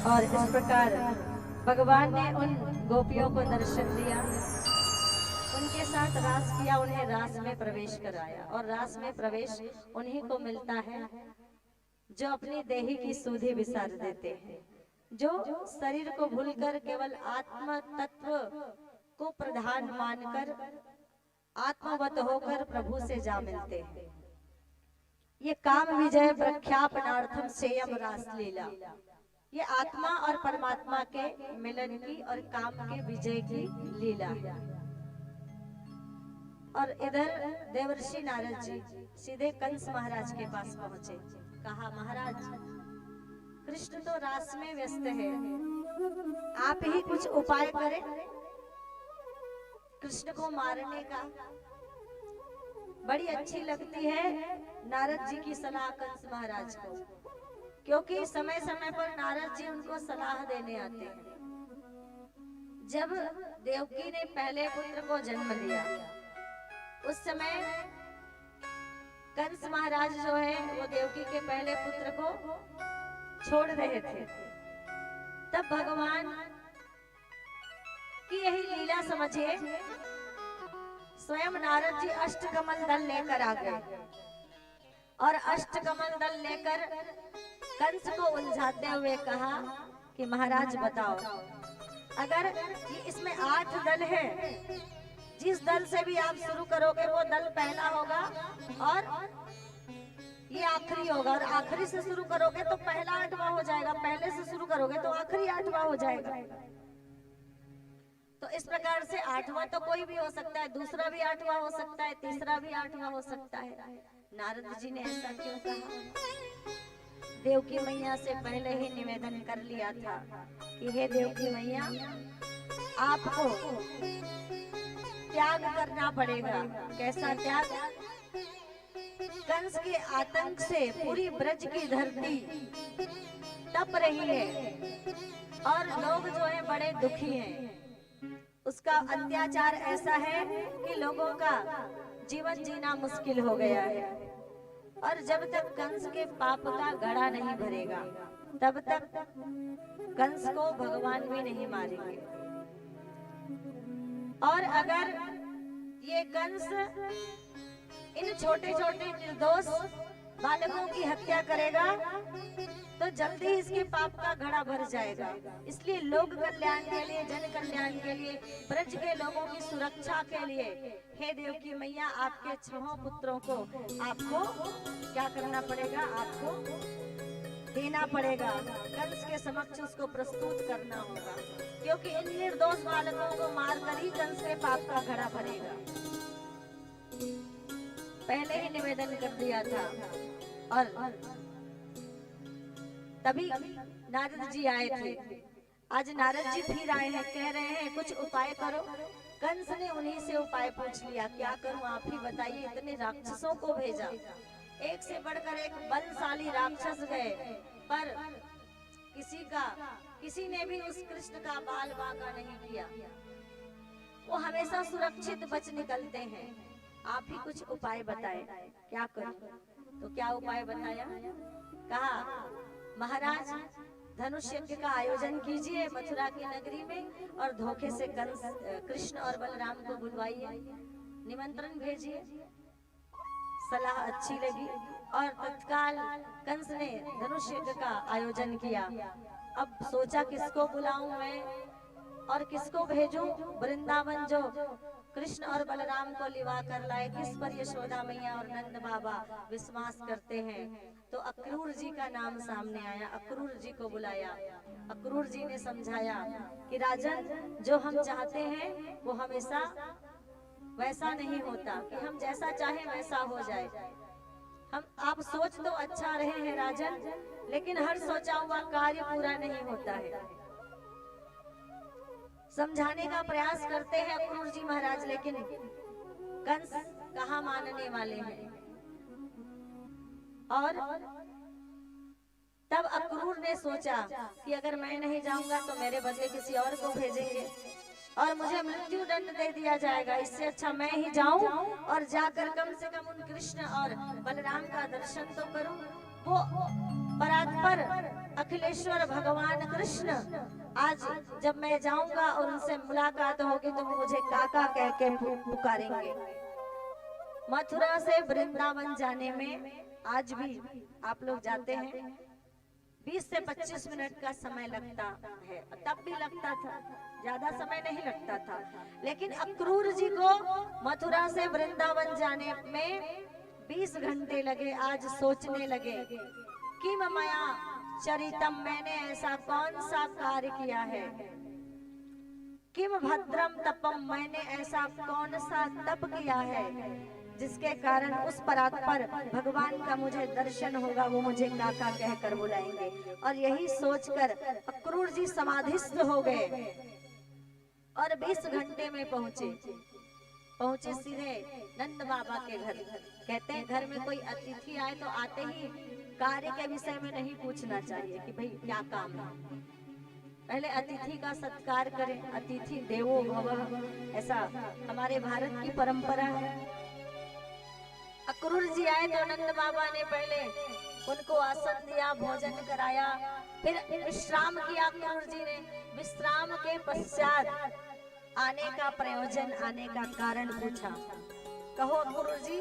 और इस प्रकार भगवान ने उन गोपियों को दर्शन दिया, उनके साथ रास किया, उन्हें रास में प्रवेश कराया। और रास में प्रवेश उन्हीं को मिलता है जो अपनी देही की सूधी विसार देते हैं, जो शरीर को भूलकर केवल आत्म तत्व को प्रधान मानकर आत्मवत होकर प्रभु से जा मिलते हैं। ये काम विजय प्रख्यापनार्थम सेयम रास लीला, ये आत्मा और परमात्मा के मिलन की और काम के विजय की लीला है। और इधर देवर्षि नारद जी सीधे कंस महाराज के पास पहुंचे। कहा, महाराज कृष्ण तो रास में व्यस्त है, आप ही कुछ उपाय करें कृष्ण को मारने का। बड़ी अच्छी लगती है नारद जी की सलाह कंस महाराज को, क्योंकि समय समय पर नारद जी उनको सलाह देने आते हैं। जब देवकी ने पहले पुत्र को जन्म दिया, उस समय कंस महाराज जो है वो देवकी के पहले पुत्र को छोड़ रहे थे। तब भगवान की यही लीला समझिए, स्वयं नारद जी अष्टकमल दल लेकर आ गए और अष्टकमल दल लेकर कंस को उलझाते हुए कहा कि महाराज बताओ, अगर ये इसमें 8 दल है, जिस दल से भी आप शुरू करोगे वो दल पहला होगा और ये आखिरी होगा, और आखिरी से शुरू करोगे तो पहला 8वां हो जाएगा, पहले से शुरू करोगे तो आखिरी 8वां हो जाएगा। तो इस प्रकार से 8वां तो कोई भी हो सकता है, दूसरा भी 8वां हो सकता है, तीसरा भी 8वां हो सकता है। नारद जी ने ऐसा क्यों कहा? देवकी मैया से पहले ही निवेदन कर लिया था कि हे देवकी मैया, आपको त्याग करना पड़ेगा। कैसा त्याग? कंस के आतंक से पूरी ब्रज की धरती तप रही है और लोग जो है बड़े दुखी हैं। उसका अत्याचार ऐसा है कि लोगों का जीवन जीना मुश्किल हो गया है। और जब तक कंस के पाप का घड़ा नहीं भरेगा, तब तक कंस को भगवान भी नहीं मारेंगे। और अगर ये कंस इन छोटे छोटे निर्दोष बालकों की हत्या करेगा तो जल्दी ही इसके पाप का घड़ा भर जाएगा। इसलिए लोक कल्याण के लिए, जन कल्याण के लिए, ब्रज के लोगों की सुरक्षा के लिए हे देवकी मैया, आपके 6 पुत्रों को आपको क्या करना पड़ेगा? आपको देना पड़ेगा। कंस के समक्ष उसको प्रस्तुत करना होगा, क्योंकि इन निर्दोष बालकों को मारकर ही कंस के पाप का घड़ा भरेगा। पहले ही निवेदन कर दिया था। और तभी नारद जी आए थे। आज नारद जी फिर आए हैं, कह रहे हैं कुछ उपाय करो। कंस ने उन्हीं से उपाय पूछ लिया, क्या करूं आप ही बताइए। इतने राक्षसों को भेजा, एक से बढ़कर एक बलशाली राक्षस गए, पर किसी ने भी उस कृष्ण का बाल बांका नहीं किया। वो हमेशा सुरक्षित बच निकलते हैं। आप ही कुछ उपाय बताएं, क्या करूं? तो क्या उपाय बताया? कहा महाराज धनुष यज्ञ का आयोजन कीजिए मथुरा की नगरी में और धोखे से कंस कृष्ण और बलराम को बुलवाइए, निमंत्रण भेजिए। सलाह अच्छी लगी और तत्काल कंस ने धनुष यज्ञ का आयोजन किया। अब सोचा किसको बुलाऊं मैं और किसको भेजूं? वृंदावन जो कृष्ण और बलराम को लिवा कर लाए, किस पर यशोदा मैया और नंद बाबा विश्वास करते हैं? तो अक्रूर जी का नाम सामने आया। अक्रूर जी को बुलाया। अक्रूर जी ने समझाया कि राजन, जो हम चाहते हैं वो हमेशा वैसा नहीं होता कि हम जैसा चाहे वैसा हो जाए। आप सोच तो अच्छा रहे हैं राजन, लेकिन हर सोचा हुआ कार्य पूरा नहीं होता है। समझाने का प्रयास करते हैं अक्रूर जी महाराज, लेकिन कंस कहाँ मानने वाले हैं। और तब अक्रूर ने सोचा कि अगर मैं नहीं जाऊंगा तो मेरे बदले किसी और को भेजेंगे और मुझे मृत्यु दंड दे दिया जाएगा। इससे अच्छा मैं ही जाऊं और जाकर कम से कम उन कृष्ण और बलराम का दर्शन तो करूं। वो परात्पर अखिलेश्वर भगवान कृष्ण आज जब मैं जाऊंगा और उनसे मुलाकात होगी तो मुझे काका कह के पुकारेंगे। मथुरा से वृंदावन जाने में आज भी आप लोग जाते हैं 20 से 25 मिनट का समय लगता है। तब भी लगता था, ज्यादा समय नहीं लगता था। लेकिन अक्रूर जी को मथुरा से वृंदावन जाने में 20 घंटे लगे। आज सोचने लगे कि मया चरितम, मैंने ऐसा कौन सा कार्य किया है। किम भद्रम तपम, मैंने ऐसा कौन सा तप किया है जिसके कारण उस परात्पर भगवान का मुझे दर्शन होगा, वो मुझे काका कहकर बुलाएंगे। और यही सोचकर अक्रूर जी समाधिस्थ हो गए और 20 घंटे में पहुंचे सीधे नंद बाबा के घर। कहते हैं घर में कोई अतिथि आए तो आते ही कार्य के विषय में नहीं पूछना चाहिए कि भाई क्या काम है। पहले अतिथि का सत्कार करें। अतिथि देवो भव, ऐसा हमारे भारत की परंपरा है। अक्रूर जी आए तो नंद बाबा ने पहले उनको आसन दिया, भोजन कराया, फिर विश्राम किया। अक्रूर जी ने विश्राम के पश्चात आने का प्रयोजन, आने का कारण पूछा। कहो अक्रूर जी,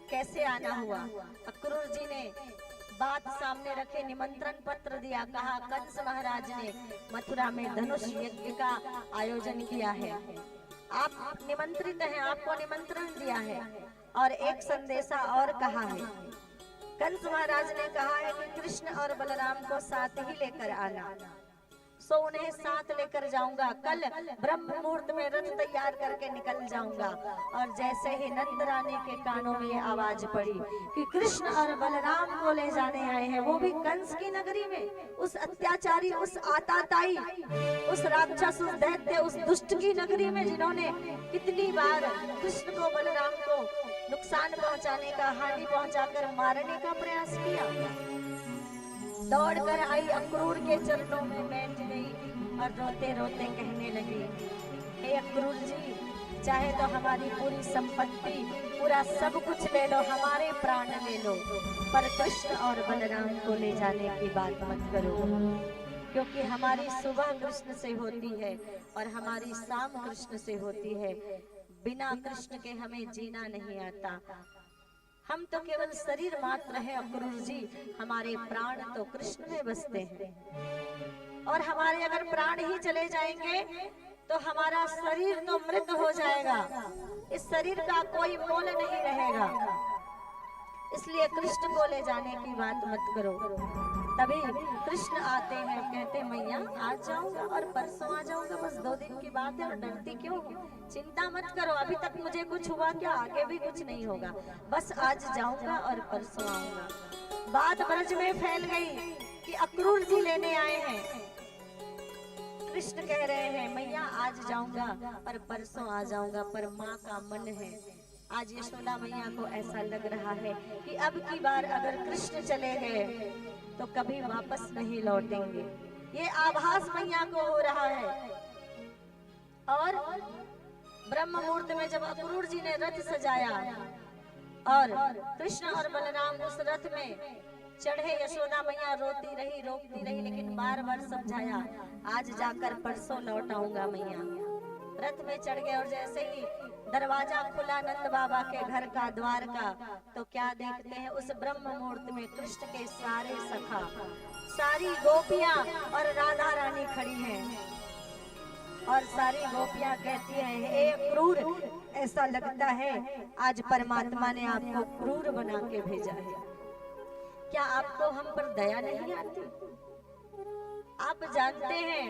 कैसे आना हुआ? अक्रूर जी ने बात सामने रखे, निमंत्रण पत्र दिया। कहा कंस महाराज ने मथुरा में धनुष यज्ञ का आयोजन किया है, आप निमंत्रित हैं, आपको निमंत्रण दिया है। और एक संदेशा और कहा है। कंस महाराज ने कहा है कि कृष्ण और बलराम को साथ ही लेकर आना। सो उन्हें साथ लेकर जाऊंगा। कल ब्रह्म मुहूर्त में रथ तैयार करके निकल जाऊंगा। और जैसे ही नंद रानी के कानों में ये आवाज पड़ी कि कृष्ण और बलराम को ले जाने आए हैं, वो भी कंस की नगरी में, उस अत्याचारी, उस आताताई, उस राक्षस, उस दैत्य, उस दुष्ट की नगरी में, जिन्होंने कितनी बार कृष्ण को बलराम को नुकसान पहुंचाने का, हानि पहुंचाकर मारने का प्रयास किया। दौड़कर आई, अक्रूर के चरणों में बैठ गई और रोते रोते कहने लगी, हे अक्रूर जी, चाहे तो हमारी पूरी संपत्ति, पूरा सब कुछ ले लो, हमारे प्राण ले लो, पर कृष्ण और बलराम को ले जाने की बात मत करो। क्योंकि हमारी सुबह कृष्ण से होती है और हमारी शाम कृष्ण से होती है। बिना कृष्ण के हमें जीना नहीं आता। हम तो केवल शरीर मात्र है अक्रूर जी, हमारे प्राण तो कृष्ण में बसते हैं। और हमारे अगर प्राण ही चले जाएंगे तो हमारा शरीर तो मृत हो जाएगा, इस शरीर का कोई मोल नहीं रहेगा। इसलिए कृष्ण को ले जाने की बात मत करो। तभी कृष्ण आते हैं, कहते मैया आज जाऊंगा और परसों आ जाऊंगा, बस 2 दिन की बात है और डरती क्यों? चिंता मत करो, अभी तक मुझे कुछ हुआ क्या? आगे भी कुछ नहीं होगा, बस आज जाऊंगा और परसों आऊंगा। बात ब्रज में फैल गई कि अक्रूर जी लेने आए हैं। कृष्ण कह रहे हैं मैया आज जाऊंगा और परसों आ जाऊंगा, पर माँ का मन है आज यशोदा मैया को ऐसा लग रहा है कि अब की बार अगर कृष्ण चले गए तो कभी वापस नहीं लौटेंगे। ये आभास मैया को हो रहा है। और ब्रह्म मुहूर्त में जब अक्रूर जी ने रथ सजाया और कृष्ण और बलराम उस रथ में चढ़े, यशोदा मैया रोती रही रोकती रही, लेकिन बार बार समझाया आज जाकर परसों लौट आऊंगा मैया। रथ में चढ़ गए और जैसे ही दरवाजा खुला नंद बाबा के घर का द्वार का, तो क्या देखते हैं उस ब्रह्म मुहूर्त में कृष्ण के सारे सखा, सारी गोपियां और राधा रानी खड़ी हैं। और सारी गोपियां कहती हैं हे क्रूर, ऐसा लगता है आज परमात्मा ने आपको क्रूर बना के भेजा है। क्या आपको हम पर दया नहीं आती? आप जानते हैं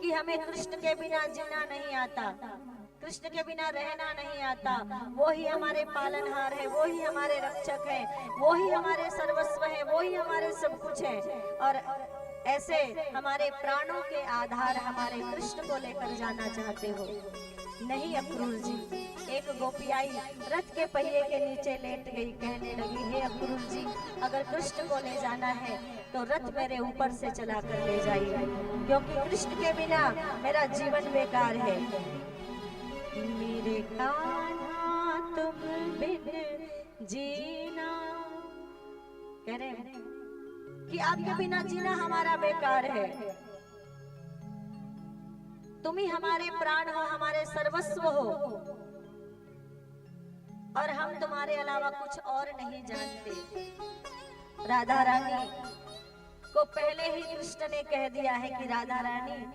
कि हमें कृष्ण के बिना जीना नहीं आता, कृष्ण के बिना रहना नहीं आता। वो ही हमारे पालनहार है, वो ही हमारे रक्षक है, वो ही हमारे सर्वस्व है, वो ही हमारे सब कुछ है। और ऐसे हमारे प्राणों के आधार हमारे कृष्ण को लेकर जाना चाहते हो? नहीं अक्रूर जी। एक गोपी आई, रथ के पहिए के नीचे लेट गई, कहने लगी हे अक्रूर जी, अगर कृष्ण को ले जाना है तो रथ मेरे ऊपर से चला कर ले जाइए, क्योंकि कृष्ण के बिना मेरा जीवन बेकार है। मेरे कान्हा तुम बिन जीना, कह रहे हैं कि आपके बिना जीना हमारा बेकार है। तुम ही हमारे प्राण हो, हमारे सर्वस्व हो, और हम तुम्हारे अलावा कुछ और नहीं जानते। राधा रानी को पहले ही कृष्ण ने कह दिया है कि राधा रानी,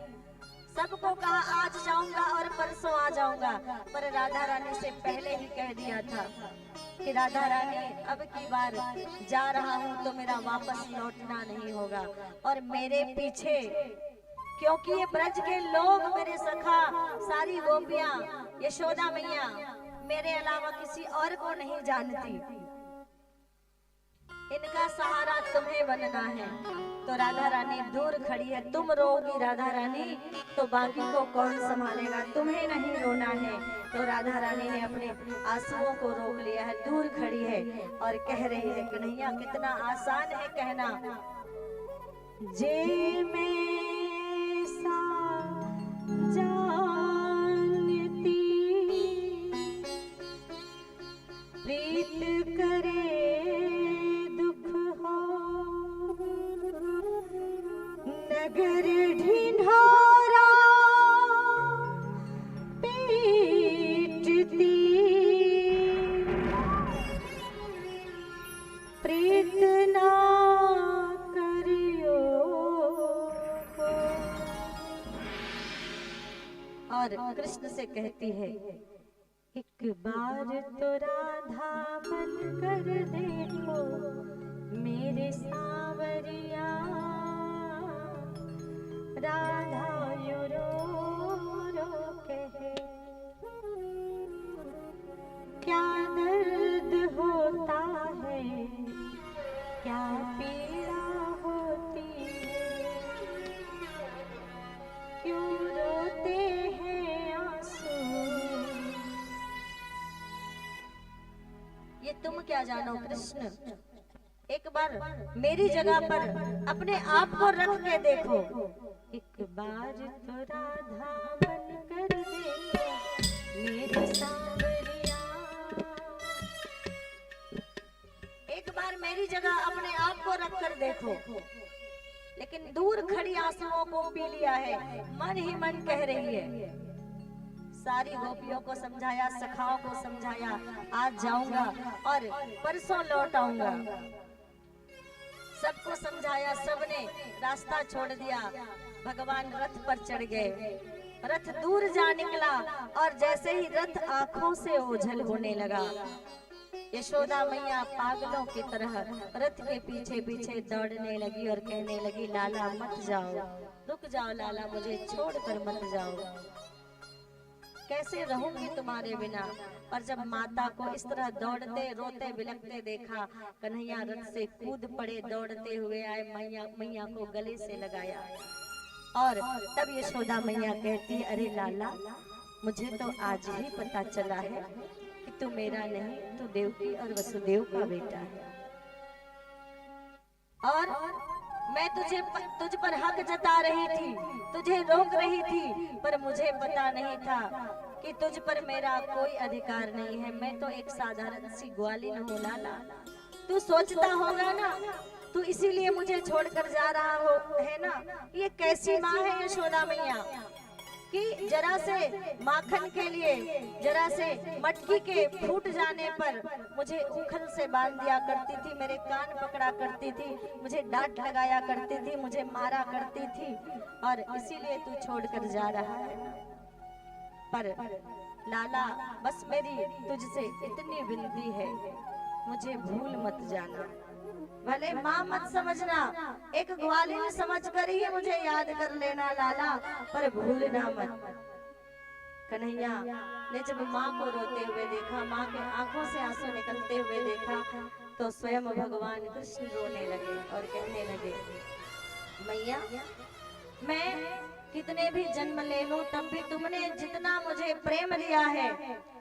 सबको कहा आज जाऊंगा और परसों आ जाऊंगा, पर राधा रानी से पहले ही कह दिया था कि राधा रानी अब की बार जा रहा हूं तो मेरा वापस लौटना नहीं होगा। और मेरे पीछे, क्योंकि ये ब्रज के लोग, मेरे सखा, सारी गोपियां, यशोदा मैया मेरे अलावा किसी और को नहीं जानती, इनका सहारा तुम्हें बनना है। तो राधा रानी दूर खड़ी है। तुम रोगी राधा रानी तो बाकी को कौन संभालेगा? तुम्हें नहीं रोना है। तो राधा रानी ने अपने आंसुओं को रोक लिया है, दूर खड़ी है और कह रही है कन्हैया, कितना आसान है कहना, जे मैं सा जानती प्रीत करे नगर ढिंढोरा पीटती, प्रीत ना करियो। और कृष्ण से कहती है एक बार तो राधा बन कर देखो मेरे सांवरिया, राधा यो रो कहे क्या दर्द होता है, क्या पीड़ा होती है, क्यों रोते हैं आंसू। ये तुम क्या जानो कृष्ण, एक बार मेरी जगह पर अपने आप को रख के देखो। एक बार तो राधा बन कर देखो मेरी सांवरिया, एक बार मेरी जगह अपने आप को रख कर देखो। लेकिन दूर खड़ी आंसुओं को पी लिया है, मन ही मन कह रही है। सारी गोपियों को समझाया, सखाओं को समझाया, आज जाऊंगा और परसों लौट आऊंगा। सबको समझाया, सबने रास्ता छोड़ दिया, भगवान रथ पर चढ़ गए। रथ दूर जा निकला और जैसे ही रथ आंखों से ओझल होने लगा, यशोदा मैया पागलों की तरह रथ के पीछे पीछे दौड़ने लगी और कहने लगी लाला मत जाओ, रुक जाओ लाला, मुझे छोड़कर मत जाओ, कैसे रहूंगी तुम्हारे बिना। और जब माता को इस तरह दौड़ते रोते बिलखते देखा, कन्हैया रथ से कूद पड़े, दौड़ते हुए आए, मैया को गले से लगाया। और तब यशोदा मैया कहती अरे लाला, मुझे तो आज ही पता चला है तू मेरा नहीं, तू देवकी और वसुदेव का बेटा है। और मैं तुझ पर हक जता रही थी, तुझे रोक रही थी, पर मुझे पता नहीं था कि तुझ पर मेरा कोई अधिकार नहीं है। मैं तो एक साधारण सी ग्वालिन हूँ लाला। तू सोचता होगा ना, तू इसीलिए मुझे छोड़कर जा रहा है ना। ये कैसी माँ है यशोदा मैया कि जरा से माखन के लिए, जरा से मटकी के फूट जाने पर मुझे उखल से बांध दिया करती थी, मेरे कान पकड़ा करती थी, मुझे डांट लगाया करती थी, मुझे मारा करती थी। और इसीलिए तू छोड़कर जा रहा है। पर लाला, बस मेरी तुझसे इतनी विनती है, मुझे भूल मत जाना। भले माँ मत समझना, एक ग्वालिन समझकर ही मुझे याद कर लेना लाला, पर भूलना मत। कन्हैया ने जब माँ को रोते हुए देखा, माँ के आंखों से आंसू निकलते हुए देखा, तो स्वयं भगवान कृष्ण रोने लगे और कहने लगे, मैया मैं कितने भी जन्म ले लूं, तब भी तुमने जितना मुझे प्रेम दिया है,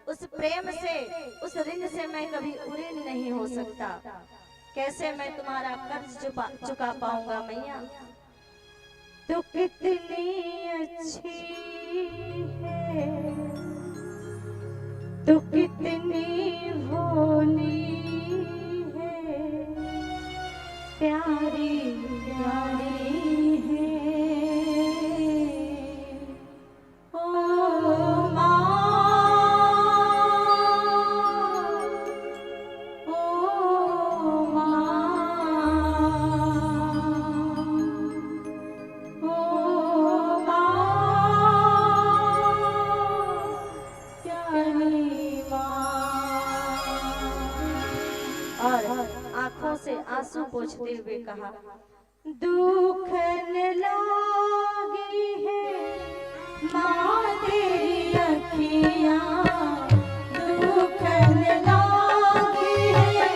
उस प्रेम से, उस ऋण से मैं कभी उऋण नहीं हो सकता। कैसे मैं तुम्हारा कर्ज चुका पाऊंगा मैया। तो कितनी अच्छी है, तो कितनी भोली है, प्यारी प्यारी है। आंखों से आंसू पोंछते हुए कहा, दुखन लागी है माँ तेरी अखियाँ, दुखन लागी है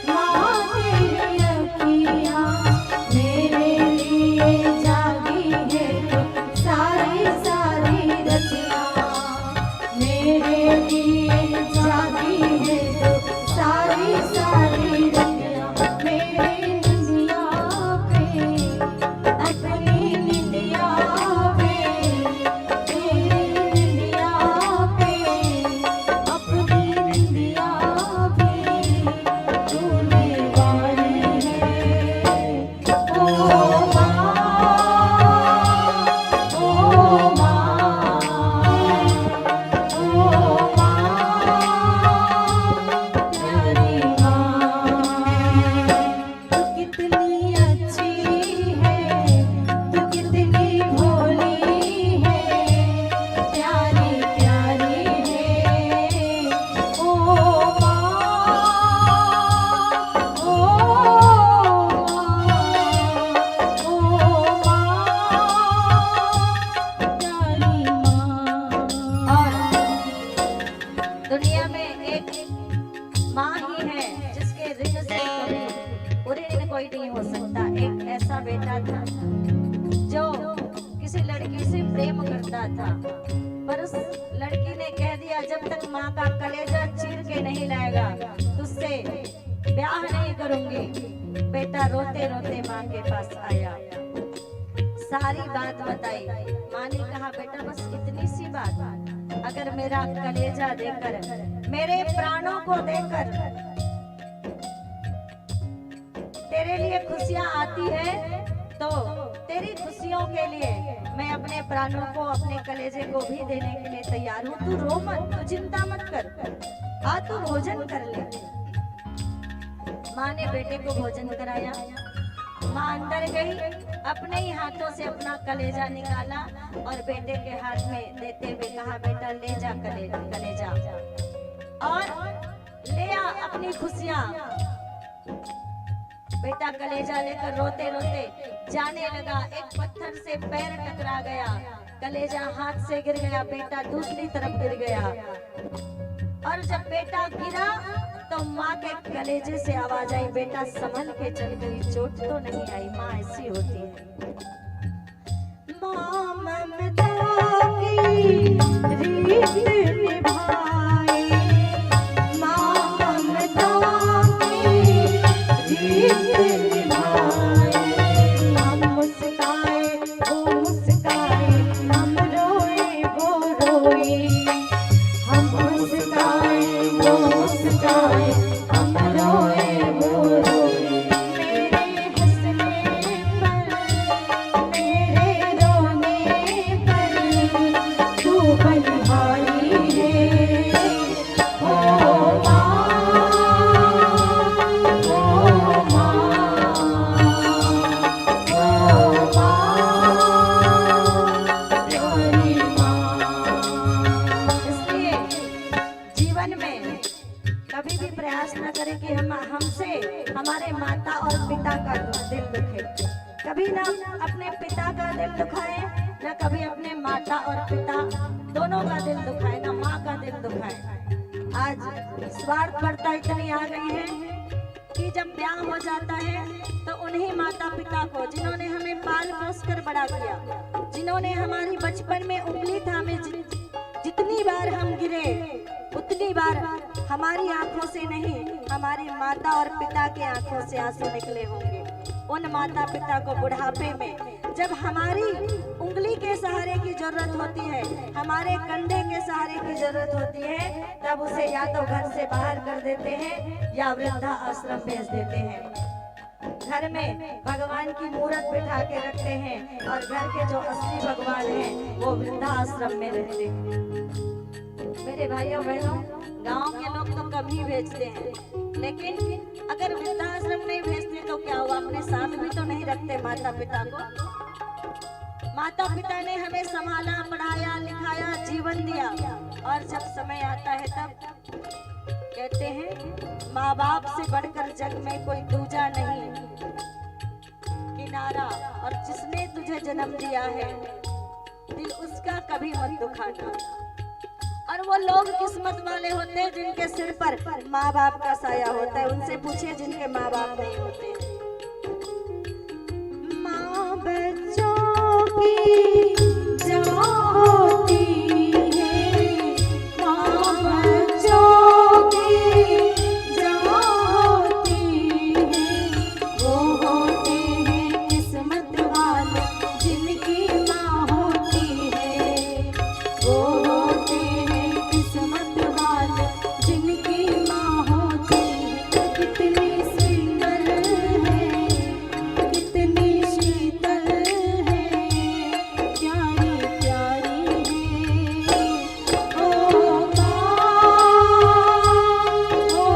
माँ तेरी अखियाँ, मेरे लिए जागी है तो सारी सारी रतियाँ, मेरे लिए जागी है तो सारी सारी रतियाँ। था, पर उस लड़की ने कह दिया जब तक माँ का कलेजा चीर के नहीं लाएगा तुझसे ब्याह नहीं करूंगी। बेटा रोते रोते माँ के पास आया, सारी बात बताई। माँ ने कहा बेटा बस इतनी सी बात, अगर मेरा कलेजा देकर, मेरे प्राणों को देकर तेरे लिए खुशियाँ आती है तो तेरी खुशियों के लिए मैं अपने प्राणों को, अपने कलेजे को भी देने के लिए तैयार हूँ। तू रो मत, तू चिंता मत कर, आ तू भोजन कर ले। माँ ने बेटे को भोजन कराया। माँ अंदर गई, अपने ही हाथों से अपना कलेजा निकाला और बेटे के हाथ में देते हुए कहा बेटा ले जा कलेजा और ले आ अपनी खुशियाँ। बेटा कलेजा लेकर रोते रोते जाने लगा। एक पत्थर से पैर टकरा गया, कलेजा हाथ से गिर गया, बेटा दूसरी तरफ गिर गया। और जब बेटा गिरा तो माँ के कलेजे से आवाज आई बेटा संभल के चल गई, चोट तो नहीं आई। माँ ऐसी होती है। माँ ममता की रीत निभाए, निभाए। हम मुस्काए वो मुस्काए, हम रोए वो रोए। हम मुस्काए वो मुस्काए, हम रोए वो रोए। मेरे हंसने पर, मेरे रोने पर, तू बलिहारी है ओ माँ, ओ माँ, ओ माँ, प्यारी माँ। इसलिए जीवन में कभी भी प्रयास न करें कि हमसे हमारे माता और पिता का दिल दुखे। कभी ना अपने पिता का दिल दुखाए, ना कभी अपने माता और पिता दोनों का दिल दुखाए, ना माँ का दिल दुखाए। आज स्वार्थपरता इतनी आ गई है कि जब ब्याह हो जाता है तो उन्हीं माता पिता को, जिन्होंने हमें पाल पोस कर बड़ा किया, जिन्होंने हमारी बचपन में उंगली थामे, जितनी बार हम गिरे उतनी बार हमारी आंखों से नहीं, हमारी माता और पिता के आंखों से आंसू निकले होंगे। उन माता पिता को बुढ़ापे में जब हमारी उंगली के सहारे की जरूरत होती है, हमारे कंधे के सहारे की जरूरत होती है, तब उसे या तो घर से बाहर कर देते हैं या वृद्धा आश्रम भेज देते हैं। घर में भगवान की मूर्त बिठा के रखते हैं और घर के जो असली भगवान हैं वो वृद्धा आश्रम में रहते हैं। मेरे भाइयों बहनों, गांव के लोग तो कम ही भेजते हैं, लेकिन अगर वृद्धाश्रम नहीं भेजते तो क्या हुआ? अपने साथ भी तो नहीं रखते माता पिता को। माता पिता ने हमें संभाला, पढ़ाया, लिखाया, जीवन दिया, और जब समय आता है तब कहते हैं माँ बाप से बढ़कर जग में कोई दूजा नहीं किनारा, और जिसने तुझे जन्म दिया है दिल उसका कभी मत दुखाना। और वो लोग किस्मत वाले होते हैं जिनके सिर पर माँ बाप का साया होता है। उनसे पूछिए जिनके माँ बाप नहीं होते। माँ बच्चों की जान होती है, माँ बच्चों की जान होती है। वो होते हैं किस्मत वाले जिनकी माँ होती है, वो होते हैं किस्मत वाले जिनकी माँ होती है। कितनी सुंदर है, कितनी शीतल है, प्यारी प्यारी है ओ माँ, ओ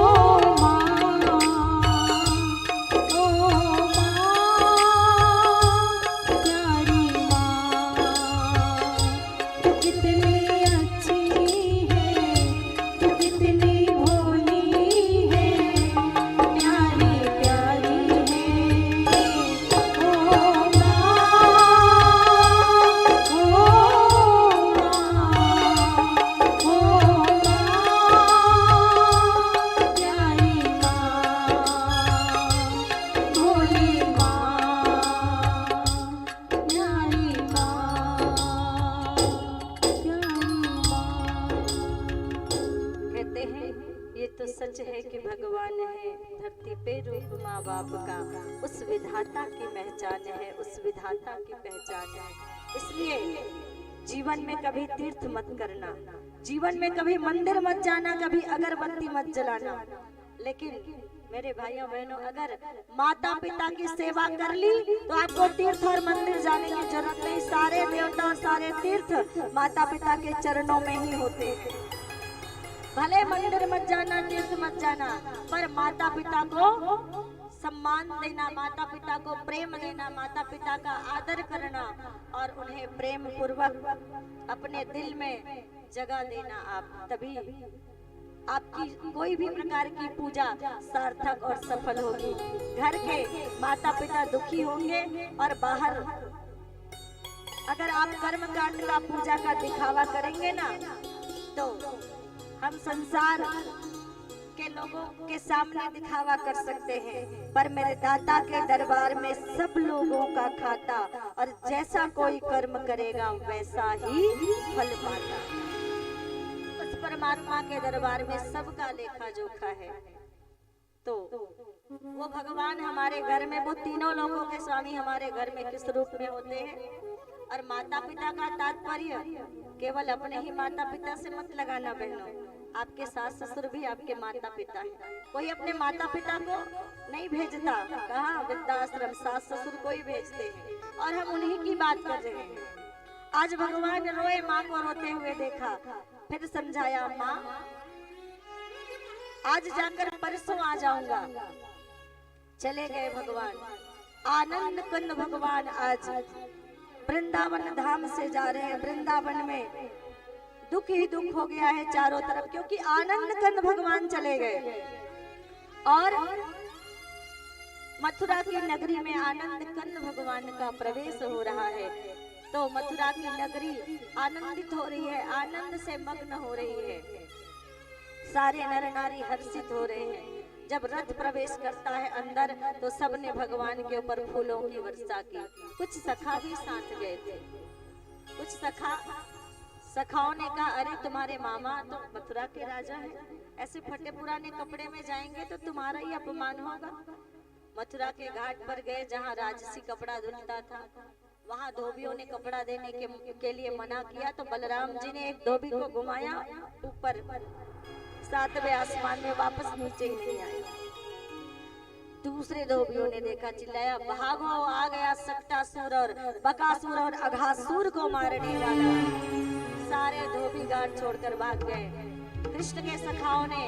माँ, ओ माँ, प्यारी माँ। तू कितनी अच्छी है, तू कितनी भोली है, प्यारी प्यारी है ओ माँ, ओ माँ, ओ माँ, प्यारी माँ, भोली माँ, प्यारी माँ, प्यारी माँ। कहते हैं ये तो सच है कि भगवान है धरती पे रूप माँ बाप का, उस विधाता की पहचान है, उस विधाता की पहचान है। इसलिए जीवन में कभी तीर्थ मत करना, जीवन में कभी मंदिर मत जाना, कभी अगरबत्ती मत जलाना। लेकिन मेरे भाइयों बहनों, अगर माता पिता की सेवा कर ली तो आपको तीर्थ और मंदिर जाने की जरूरत नहीं। सारे देवता और सारे तीर्थ माता पिता के चरणों में ही होते हैं। भले मंदिर मत जाना, तीर्थ मत जाना, पर माता पिता को सम्मान देना, माता पिता को प्रेम देना, माता पिता का आदर करना और उन्हें प्रेम पूर्वक अपने दिल में जगह देना। आप तभी आपकी कोई भी प्रकार की पूजा सार्थक और सफल होगी। घर के माता पिता दुखी होंगे और बाहर अगर आप कर्म कांड का पूजा का दिखावा करेंगे ना, तो हम संसार के लोगों के सामने दिखावा कर सकते हैं, पर मेरे दाता के दरबार में सब लोगों का खाता, और जैसा कोई कर्म करेगा वैसा ही फल पाता। उस परमात्मा के दरबार में सबका लेखा जोखा है। तो वो भगवान हमारे घर में, वो तीनों लोगों के स्वामी हमारे घर में किस रूप में होते हैं। और माता पिता का तात्पर्य केवल अपने ही माता पिता से मत लगाना बहनों, आपके सास ससुर भी आपके माता पिता हैं। कोई अपने माता पिता को नहीं भेजता, कहाँ वृद्धाश्रम सास ससुर को ही भेजते हैं, और हम उन्हीं की बात कर रहे हैं। आज भगवान रोए, माँ को रोते हुए देखा, फिर समझाया, माँ आज जाकर परसों आ जाऊंगा। चले गए भगवान। आनंद कंद भगवान आज वृंदावन धाम से जा रहे हैं। वृंदावन में दुख ही दुख हो गया है चारों तरफ, क्योंकि आनंद कंद भगवान चले गए। और मथुरा की नगरी में आनंद कंद भगवान का प्रवेश हो रहा है। तो मथुरा की नगरी आनंदित हो रही है, आनंद से मग्न हो रही है। सारे नर नारी हर्षित हो रहे हैं। जब रथ प्रवेश करता है अंदर, तो सबने भगवान के ऊपर फूलों की वर्षा की। कुछ सखा भी साथ गए थे। कुछ सखाओं ने कहा, अरे तुम्हारे मामा तो मथुरा के राजा हैं, ऐसे फटे पुराने कपड़े में जाएंगे तो तुम्हारा ही अपमान होगा। मथुरा के घाट पर गए जहाँ राजसी कपड़ा धुलता था, वहाँ धोबियों ने कपड़ा देने के लिए मना किया। तो बलराम जी ने एक धोबी को घुमाया ऊपर, सातवें आसमान में, वापस नीचे ही नहीं आए। दूसरे धोबियों ने देखा, चिल्लाया, भागो, आ गया सक्टासुर और बकासुर और अघासुर को मारने वाला। सारे धोबी घाट छोड़कर भाग गए। कृष्ण के सखाओं ने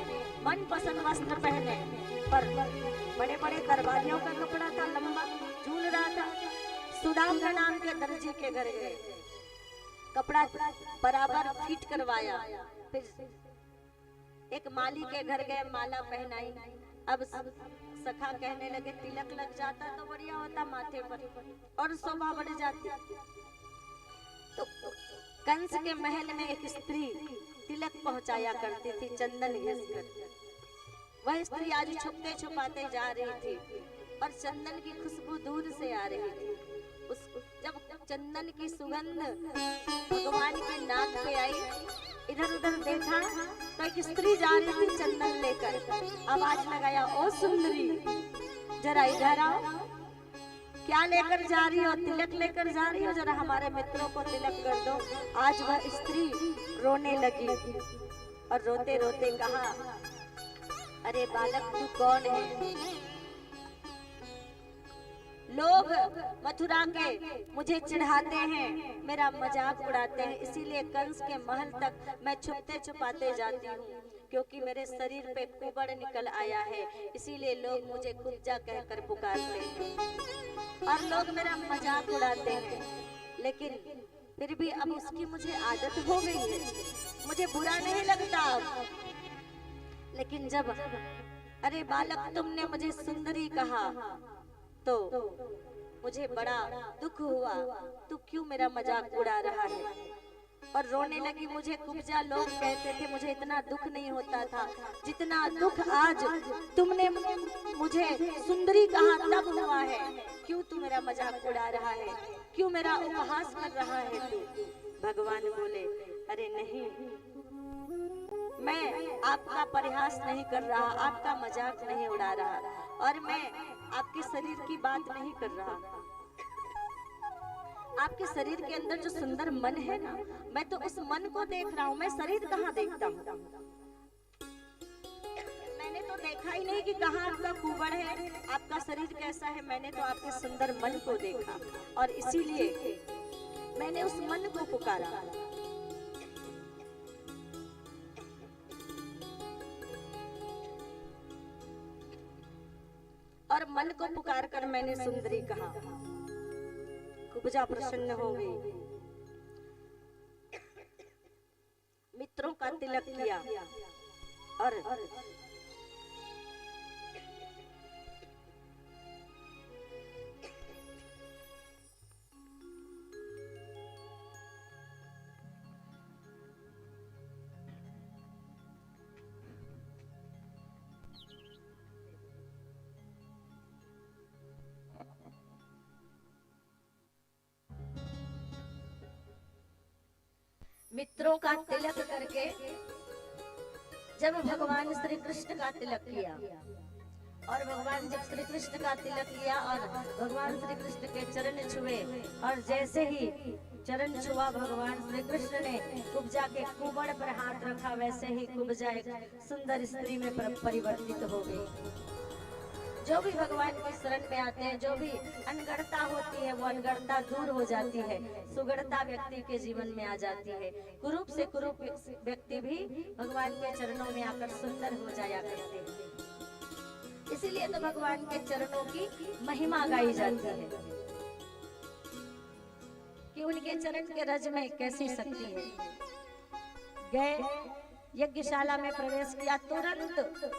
मनपसंद वस्त्र पहने, पर बड़े बड़े दरबारियों का कपड़ा था, लंबा झूल रहा था। सुदामा नाम के दर्जी के घर गए, कपड़ा बराबर फिट करवाया। फिर एक माली के घर गए, माला पहनाई। अब सखा कहने लगे, तिलक लग जाता तो बढ़िया होता माथे पर और शोभा बढ़ जाती। तो कंस के महल में एक स्त्री तिलक पहुंचाया करती थी, चंदन घिसकर। वह स्त्री आज छुपते छुपाते जा रही थी और चंदन की खुशबू दूर से आ रही थी। जब चंदन की सुगंध भगवान के नाक पे आई, इधर उधर देखा तो एक स्त्री जा रही थी चंदन लेकर। आवाज लगाया, ओ सुंदरी, जरा इधर आओ। क्या लेकर जा रही हो? तिलक लेकर जा रही हो? जरा हमारे मित्रों को तिलक कर दो। आज वह स्त्री रोने लगी और रोते रोते कहा, अरे बालक, तू कौन है? लोग मथुरा के मुझे चिढ़ाते हैं, मेरा मजाक उड़ाते हैं, इसीलिए कंस के महल तक मैं छुपते छुपाते जाती हूँ, क्योंकि मेरे शरीर पे कुबड़ निकल आया है। इसीलिए लोग मुझे कुब्जा कहकर पुकारते हैं और लोग मेरा मजाक उड़ाते हैं। लेकिन फिर भी अब उसकी मुझे आदत हो गई है, मुझे बुरा नहीं लगता अब। लेकिन जब अरे बालक, तुमने मुझे सुंदरी कहा तो मुझे बड़ा दुख हुआ। तू क्यों मेरा मजाक उड़ा रहा है? और रोने लगी। मुझे कुब्जा लोग कहते थे, मुझे इतना दुख नहीं होता था जितना दुख आज तुमने मुझे सुंदरी कहा तब हुआ है। क्यों तू मेरा मजाक उड़ा रहा है? क्यों मेरा उपहास कर रहा है तू? भगवान बोले, अरे नहीं, मैं आपका परिहास नहीं कर रहा, आपका मजाक नहीं उड़ा रहा, और मैं आपके शरीर की बात नहीं कर रहा। आपके शरीर के अंदर जो सुंदर मन है ना, मैं तो उस मन को देख रहा हूँ, मैं शरीर कहाँ देखता हूँ। मैंने तो देखा ही नहीं कि कहाँ आपका कुबड़ है, आपका शरीर कैसा है। मैंने तो आपके सुंदर मन को देखा और इसीलिए मैंने उस मन को पुकारा। और मन को पुकार कर मैंने सुंदरी कहा। कुब्जा प्रसन्न हो गई, मित्रों का तिलक किया और मित्रों का तिलक करके जब भगवान श्री कृष्ण का तिलक किया और भगवान जब श्री कृष्ण का तिलक किया और भगवान श्री कृष्ण के चरण छुए और जैसे ही चरण छुआ भगवान श्री कृष्ण ने कुब्जा के कुबड़ पर हाथ रखा, वैसे ही कुब्जा एक सुंदर स्त्री में परिवर्तित हो गई। जो भी भगवान की शरण में आते हैं, जो भी अनगढ़ता होती है वो अनगढ़ता दूर हो जाती है, सुगढ़ता व्यक्ति के जीवन में आ जाती है। कुरूप से कुरूप व्यक्ति भी भगवान के चरणों में आकर सुंदर हो जाया करते हैं। इसीलिए तो भगवान के चरणों की महिमा गाई जाती है कि उनके चरण के रज में कैसी शक्ति है। गए यज्ञशाला में प्रवेश किया, तुरंत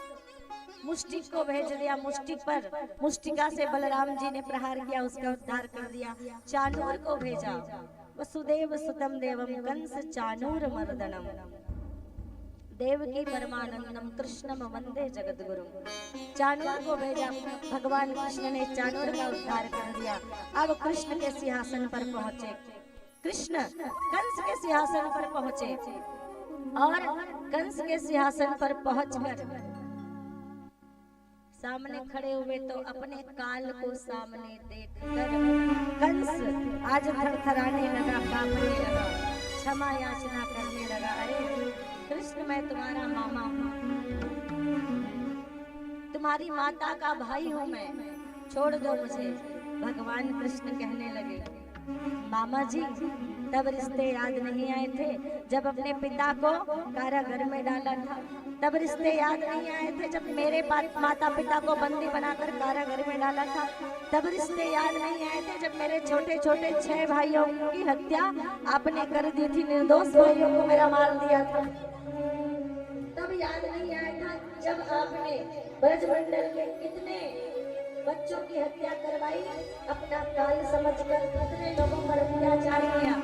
मुष्टिक को भेज दिया। मुष्टिका से बलराम जी ने प्रहार किया, उसका उद्धार कर दिया। चानूर को भेजा, वसुदेव सुतम देवम कंस चानूर मर्दनम, देवकी परमानंदम कृष्णम वंदे जगद्गुरु। चानूर को भेजा, भगवान कृष्ण ने चानूर का उद्धार कर दिया। अब कृष्ण के सिंहासन पर पहुंचे, कृष्ण कंस के सिंहासन पर पहुंचे और कंस के सिंहासन पर पहुंचकर सामने खड़े हुए तो अपने काल को सामने देखकर कंस आज थरथराने लगा, कांपने लगा, क्षमा याचना करने लगा। अरे कृष्ण, मैं तुम्हारा मामा हूँ, तुम्हारी माता का भाई हूँ मैं, छोड़ दो मुझे। भगवान कृष्ण कहने लगे, मामा जी तब रिश्ते याद नहीं आए थे जब अपने पिता को कारागार में डाला था? तब रिश्ते याद नहीं आए थे जब मेरे माता पिता को बंदी बनाकर कारागार में डाला था? तब रिश्ते याद नहीं आए थे जब मेरे छोटे छोटे 6 भाइयों की हत्या आपने कर दी थी, निर्दोष भाइयों को मेरा मार दिया था? तब याद नहीं आया था जब आपने ब्रजमंडल के कितने बच्चों की हत्या करवाई, अपना काल समझकर कितने लोगों पर अत्याचार किया?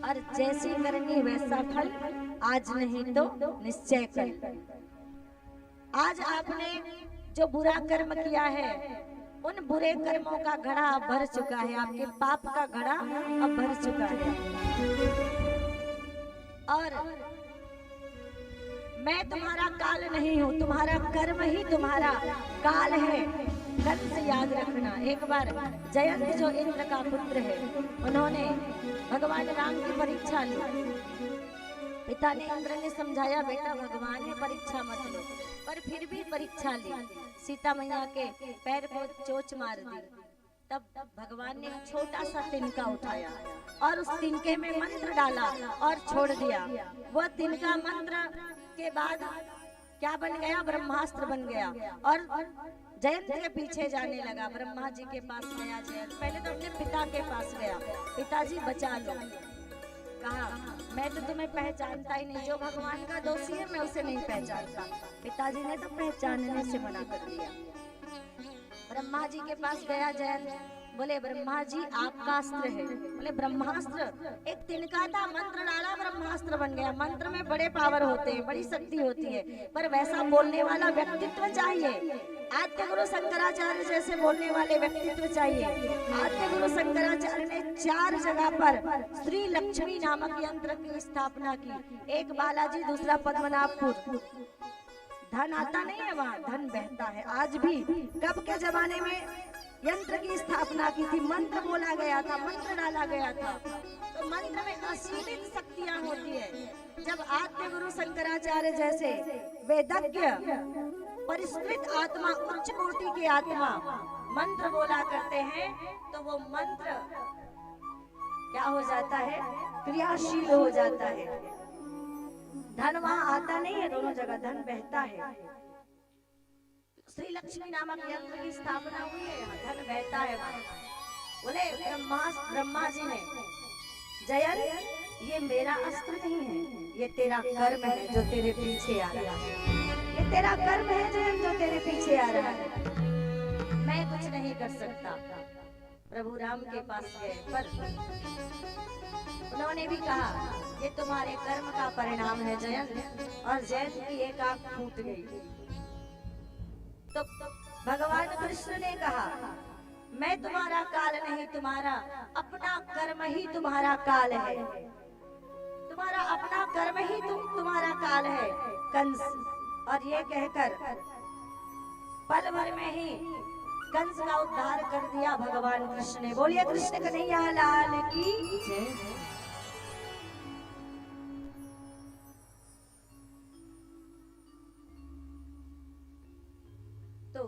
और जैसी करनी वैसा फल, आज नहीं तो निश्चय कल। आज आपने जो बुरा कर्म किया है, उन बुरे कर्मों का घड़ा अब भर चुका है, आपके पाप का घड़ा अब भर चुका है। और मैं तुम्हारा काल नहीं हूँ, तुम्हारा कर्म ही तुम्हारा काल है। कंस याद रखना। एक बार जयंत जो इंद्र का पुत्र है, उन्होंने भगवान राम की परीक्षा ली। पिता ने इंद्र ने समझाया, बेटा भगवान ने परीक्षा मत लो, पर फिर भी परीक्षा ली। सीता मैया के पैर को चोट मार दी। तब भगवान ने छोटा सा तिनका उठाया और उस तिनके में मंत्र डाला और छोड़ दिया। वह तिनका मंत्र के बाद क्या बन गया? ब्रह्मास्त्र बन गया और जयंत के पीछे जाने लगा। ब्रह्मा जी के पास गया जयंत, पहले तो अपने पिता के पास गया, पिताजी बचा लो। कहा, मैं तो तुम्हें पहचानता ही नहीं, जो भगवान का दोषी है मैं उसे नहीं पहचानता। पिताजी ने तो पहचानने से मना कर दिया। ब्रह्मा जी के पास गया जयंत, बोले ब्रह्मा जी आपका अस्त्र है। बोले ब्रह्मास्त्र? एक तिनका था, मंत्र डाला ब्रह्मास्त्र बन गया। मंत्र में बड़े पावर होते हैं, बड़ी शक्ति होती है, पर वैसा बोलने वाला व्यक्तित्व चाहिए। आद्य गुरु शंकराचार्य जैसे बोलने वाले व्यक्तित्व चाहिए। आद्य गुरु शंकराचार्य ने 4 जगह पर श्री लक्ष्मी नामक यंत्र की स्थापना की। एक बालाजी, दूसरा पद्मनाभपुर। धन आता नहीं है वहाँ, धन बहता है। आज भी कब के जमाने में यंत्र की स्थापना की थी, मंत्र बोला गया था, मंत्र डाला गया था। तो मंत्र में असीमित शक्तियां होती है। जब आद्य गुरु शंकराचार्य जैसे वेदज्ञ परिष्कृत आत्मा, उच्च कोटि की आत्मा मंत्र बोला करते हैं, तो वो मंत्र क्या हो जाता है? क्रियाशील हो जाता है। धन वहां आता नहीं है, दोनों जगह धन बहता है। श्री लक्ष्मी नामक यंत्र की स्थापना हुई है, धन बहता है वहां। बोले ब्रह्मा जी ने, जयंत ये मेरा अस्त्र नहीं है, ये तेरा कर्म है जो तेरे पीछे आ रहा है। ये तेरा कर्म है जयंत जो तेरे पीछे आ रहा है, मैं कुछ नहीं कर सकता। प्रभु राम के पास गए, पर उन्होंने भी कहा ये तुम्हारे कर्म का परिणाम है जयंत। और जयंत की एक आंख फूट गई। तो भगवान कृष्ण ने कहा, मैं तुम्हारा काल नहीं, तुम्हारा अपना कर्म ही तुम्हारा काल है। तुम्हारा अपना कर्म ही तुम्हारा काल है कंस। और ये कहकर पल भर में ही कंस का उद्धार कर दिया भगवान कृष्ण ने। बोलिए कृष्ण कन्हैया लाल की जय। तो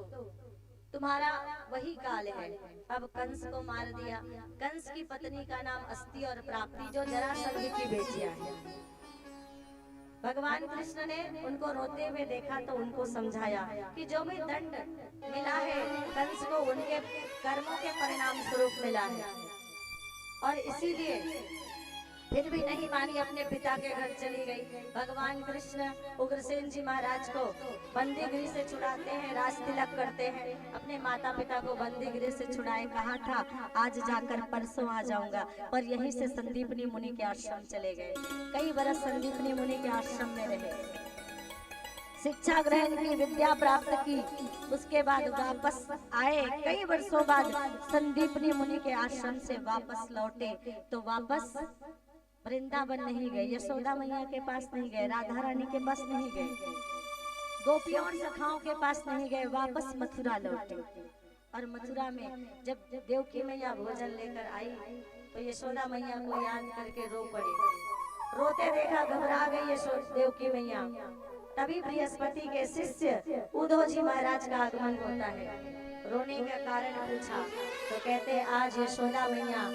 तुम्हारा वही काल है। अब कंस को मार दिया। कंस की पत्नी का नाम अस्ति और प्राप्ति, जो जरासंध की बेटियां हैं। भगवान कृष्ण ने उनको रोते हुए देखा तो उनको समझाया कि जो भी दंड मिला है कंस को उनके कर्मों के परिणाम स्वरूप मिला है, और इसीलिए फिर भी नहीं मानी, अपने पिता के घर चली गई। भगवान कृष्ण उग्रसेन जी महाराज को बंदीगृह से छुड़ाते हैं, राज तिलक करते हैं। अपने माता पिता को बंदीगृह से छुड़ाए, कहा था आज जाकर परसों आ जाऊंगा, पर यहीं से संदीपनी मुनि के आश्रम चले गए। कई बरस संदीपनी मुनि के आश्रम में रहे, शिक्षा ग्रहण की, विद्या प्राप्त की। उसके बाद वापस आए, कई वर्षों बाद संदीपनी मुनि के आश्रम से वापस लौटे तो वापस वृंदावन नहीं गए, यशोदा मैया के पास नहीं गए, राधा रानी के पास नहीं गए, गोपियों और सखाओं के पास नहीं गए, वापस मथुरा लौटे। और मथुरा में जब देवकी मैया भोजन लेकर आई तो यशोदा मैया को याद करके रो पड़ी। रोते देखा घबरा गई यशोदा देवकी मैया। तभी बृहस्पति के शिष्य उद्धव जी महाराज का आगमन होता है। रोने का कारण पूछा तो कहते आज यशोदा मैया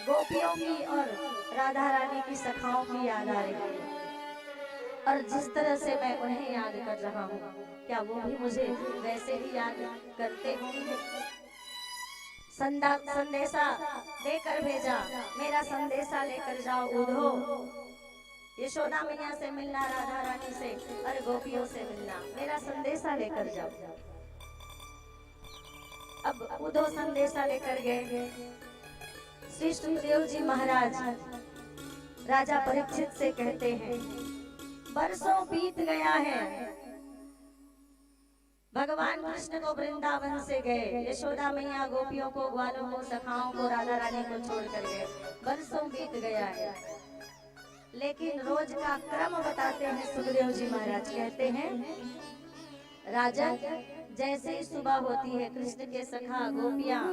गोपियों की और राधा रानी की सखाओं की याद आ रही है, और जिस तरह से मैं उन्हें याद कर रहा हूँ, क्या वो भी मुझे वैसे ही याद करते होंगे। संदेशा देकर भेजा, मेरा संदेशा लेकर जाओ उद्धव। यशोदा मैया से मिलना, राधा रानी से और गोपियों से मिलना, मेरा संदेशा लेकर जाओ। अब उद्धव संदेशा लेकर गए। श्री सुखदेव जी महाराज राजा परीक्षित से कहते हैं बरसों बीत गया है, भगवान कृष्ण को वृंदावन से गए, यशोदा मैया गोपियों को, ग्वालों को, सखाओं को, राधा रानी को छोड़कर गए। बरसों बीत गया है, लेकिन रोज का क्रम बताते हैं सुखदेव जी महाराज। कहते हैं राजन, जैसे ही सुबह होती है कृष्ण के सखा गोपियां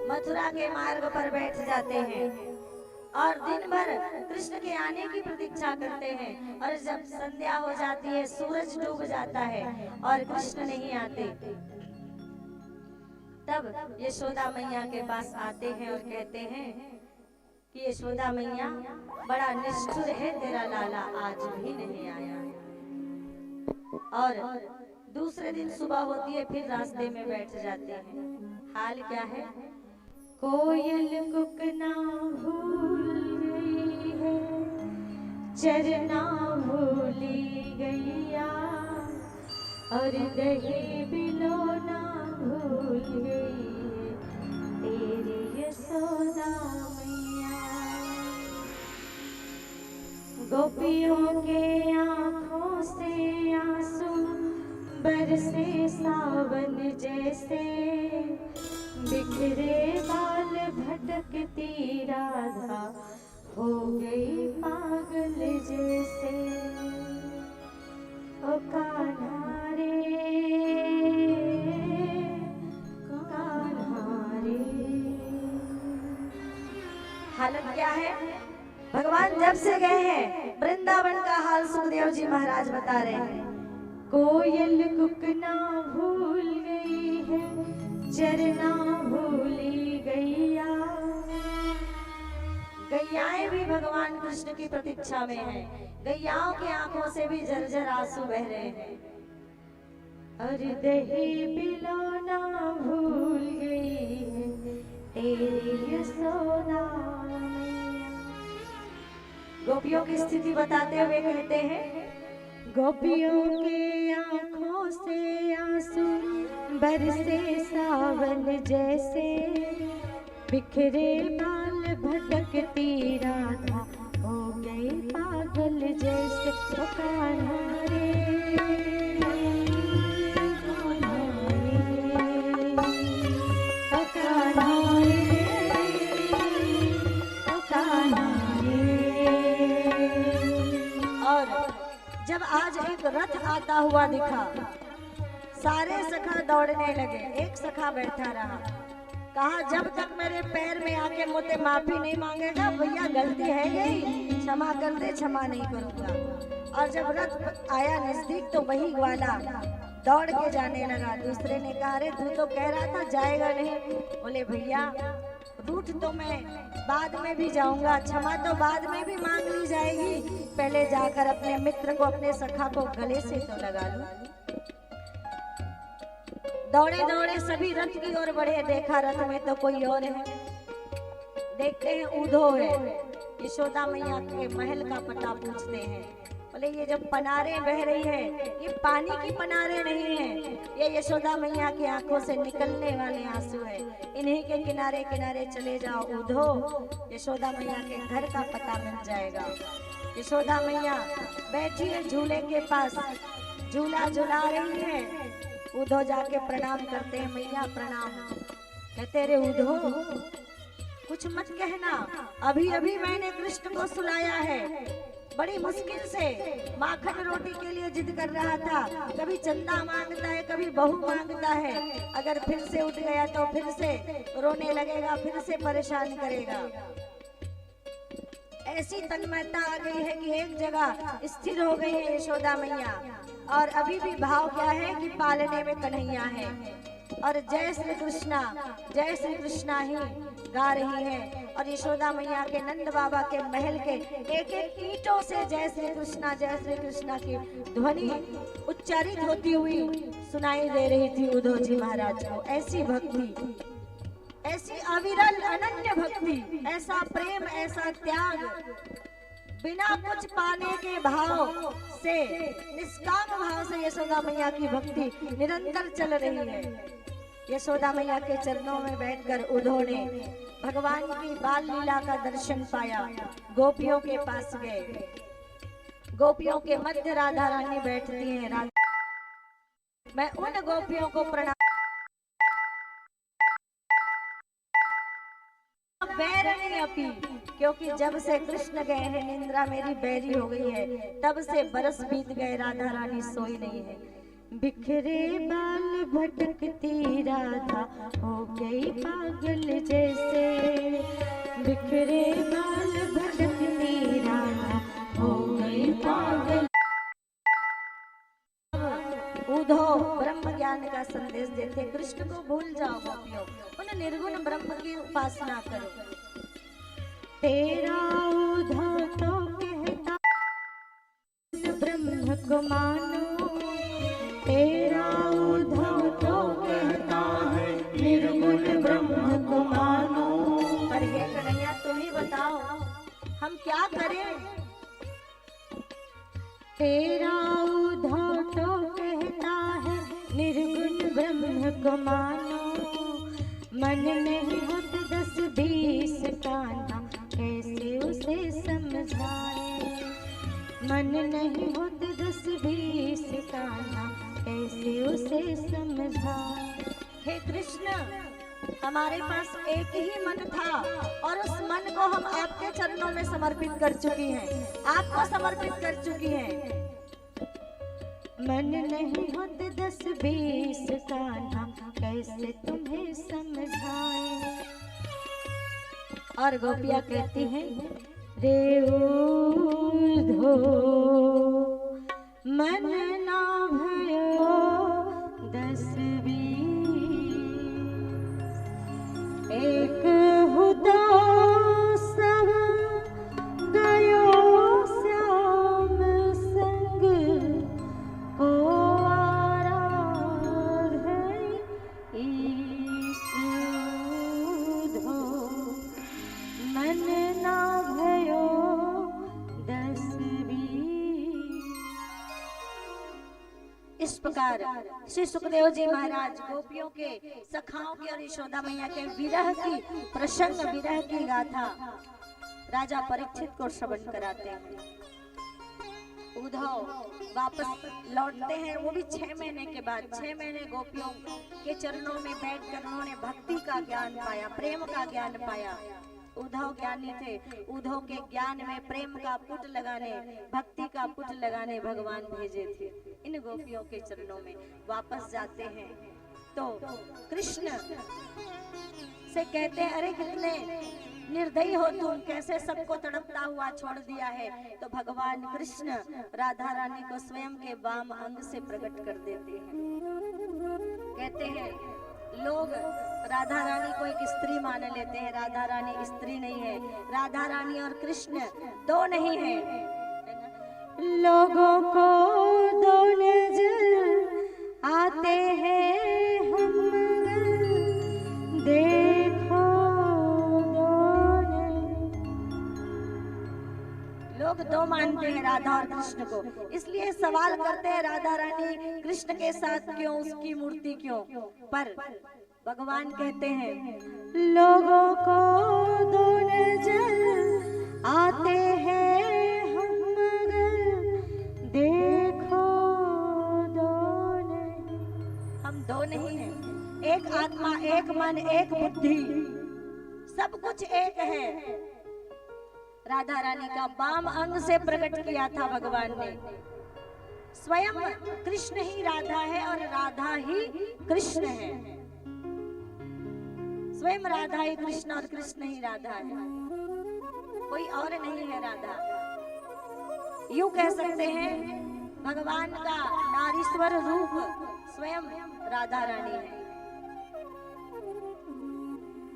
मथुरा के मार्ग पर बैठ जाते हैं और दिन भर कृष्ण के आने की प्रतीक्षा करते हैं। और जब संध्या हो जाती है, सूरज डूब जाता है और कृष्ण नहीं आते, तब यशोदा मैया के पास आते हैं और कहते हैं कि यशोदा मैया बड़ा निष्ठुर है तेरा लाला, आज भी नहीं आया। और दूसरे दिन सुबह होती है, फिर रास्ते में बैठ जाते हैं। हाल क्या है? कोयल कुकना भूल गई है, चरना भूली गैया, और दही बिलोना भूल गई है तेरी यशोदा मैया। गोपियों के आँखों से आंसू बरसे सावन जैसे, बिखरे बाल भटकती राधा हो गई पागल जैसे। ओ कान्हा रे, कान्हा रे। हालत क्या है? भगवान जब से गए हैं वृंदावन का हाल सुखदेव जी महाराज बता रहे हैं। कोयल कुकना भूल गई है, चरना भूली गैया। गैयाएं भी भगवान कृष्ण की प्रतीक्षा में हैं। गैयाओं की आंखों से भी झरझर आंसू बह रहे हैं। और दही पिलाना भूल गई है तेरी यशोदा मैया। गोपियों की स्थिति बताते हुए कहते हैं, गोपियों के आंखों से आंसू बरसे सावन जैसे, बिखरे बाल भटकती राधा हो गई पागल जैसे। ओ कान्हा रे, कान्हा रे, ओ कान्हा रे, ओ कान्हा रे। और जब आज एक रथ आता हुआ दिखा, सारे सखा दौड़ने लगे, एक सखा बैठा रहा। कहा जब तक मेरे पैर में आके मुझसे माफी नहीं मांगेगा, भैया गलती है यही, क्षमा कर दे, क्षमा नहीं करूंगा। और जब रथ आया नजदीक तो वही ग्वाला दौड़ के जाने लगा। दूसरे ने कहा अरे तू तो कह रहा था जाएगा नहीं। बोले भैया रूठ तो मैं बाद में भी जाऊंगा, क्षमा तो बाद में भी मांग ली जाएगी, पहले जाकर अपने मित्र को, अपने सखा को गले से तो लगा लूं। दौड़े दौड़े सभी रथ की ओर बढ़े, देखा रथ में तो कोई और है। देखते हैं उधो है। यशोदा मैया के महल का पता पूछते हैं। बोले ये जब पनारे बह रही है, ये पानी की पनारे नहीं है, ये यशोदा मैया की आंखों से निकलने वाले आंसू है। इन्हीं के किनारे किनारे चले जाओ उधो, यशोदा मैया के घर का पता मिल जाएगा। यशोदा मैया बैठी है झूले के पास, झूला झुला रही है। उधो जाके प्रणाम करते हैं, मैया प्रणाम। कहते रे उधो कुछ मत कहना, अभी अभी मैंने कृष्ण को सुलाया है, बड़ी मुश्किल से माखन रोटी के लिए जिद कर रहा था, कभी चंदा मांगता है, कभी बहू मांगता है। अगर फिर से उठ गया तो फिर से रोने लगेगा, फिर से परेशान करेगा। ऐसी तन्मयता आ गई है कि एक जगह स्थिर हो गई है यशोदा मैया, और अभी भी भाव क्या है कि पालने में कन्हैया है, और जय श्री कृष्णा ही गा रही है। और यशोदा मैया के नंद बाबा के महल के एक एक ईंटों से जय श्री कृष्णा की ध्वनि उच्चारित होती हुई सुनाई दे रही थी उद्धव जी महाराज को। ऐसी भक्ति, ऐसी अविरल अनन्य भक्ति, ऐसा प्रेम, ऐसा त्याग, बिना कुछ पाने के भाव से, निष्काम भाव से यशोदा मैया की भक्ति निरंतर चल रही है। यशोदा मैया के चरणों में बैठकर उद्धव ने भगवान की बाल लीला का दर्शन पाया। गोपियों के पास गए, गोपियों के मध्य राधा रानी बैठती हैं। मैं उन गोपियों को प्रणाम, बैरनी अपी, क्योंकि जब से कृष्ण गए हैं निंद्रा मेरी बैरी हो गई है, तब से बरस बीत गए, राधा रानी सोई नहीं है। बिखरे बाल भटकती राधा हो गई पागल जैसे, बिखरे बाल भटकती राधा हो गई पागल। उद्धव ब्रह्म ज्ञान का संदेश देते, कृष्ण को भूल जाओ गोपियों, उन निर्गुण ब्रह्म की उपासना करो। तेरा उद्धव तो कहता ब्रह्म को मानो, तेरा उद्धव तो कहता है निर्गुण ब्रह्म को मानो। पर हे कन्हैया तुम ही बताओ हम क्या करें। तेरा उद्धव तो कहता है निर्गुण ब्रह्म को मानो, मन नहीं होत 10-20 कान्हा कैसे उसे समझाए, मन नहीं होत 10-20 कान्हा कैसे उसे समझाए। हे कृष्ण हमारे पास एक ही मन था, और उस मन को हम आपके चरणों में समर्पित कर चुकी हैं, आपको समर्पित कर चुकी हैं। मन नहीं होते 10-20 कान्हा कैसे तुम्हें समझाए। और गोपिया कहती हैं रे उद्धो मन ना भयो 10-20, एक हुदा सब गयो श्याम संग, ओ आराध है ईसुधो, मन ना भयो 10-20। इस प्रकार श्री सुखदेव जी महाराज गोपियों के, सखाओं के और यशोदा मैया के विरह की, प्रसंग विरह की गाथा राजा परीक्षित को श्रवण कराते हैं। उद्धव वापस लौटते हैं, वो भी 6 महीने के बाद। 6 महीने गोपियों के चरणों में बैठकर उन्होंने भक्ति का ज्ञान पाया, प्रेम का ज्ञान पाया। उद्धव ज्ञानी थे। उद्धव के ज्ञान में प्रेम का पुट लगाने, भक्ति का पुट लगाने भगवान भेजे थे। इन गोपियों के चरणों में वापस जाते हैं तो कृष्ण से कहते हैं, अरे कितने निर्दयी हो तुम, कैसे सबको तड़पता हुआ छोड़ दिया है। तो भगवान कृष्ण राधा रानी को स्वयं के वाम अंग से प्रकट कर देते हैं। कहते हैं लोग राधा रानी को एक स्त्री मान लेते हैं, राधा रानी स्त्री नहीं है, राधा रानी और कृष्ण दो नहीं है। लोगों को दो नजर आते हैं हम देखो दो नहीं। लोग दो मानते हैं राधा और कृष्ण को, इसलिए सवाल करते हैं राधा रानी कृष्ण के साथ क्यों, उसकी मूर्ति क्यों। पर भगवान कहते हैं लोगों को दो नजर आते हैं हम मगर देखो दो नहीं। हम दो नहीं हैं, एक आत्मा, एक मन, एक बुद्धि, सब कुछ एक है। राधा रानी का वाम अंग से प्रकट किया था भगवान ने। स्वयं कृष्ण ही राधा है और राधा ही कृष्ण है। स्वयं राधा ही कृष्ण और कृष्ण ही राधा है, कोई और नहीं है राधा। यूं कह सकते हैं भगवान का नारीश्वर रूप स्वयं राधा रानी है।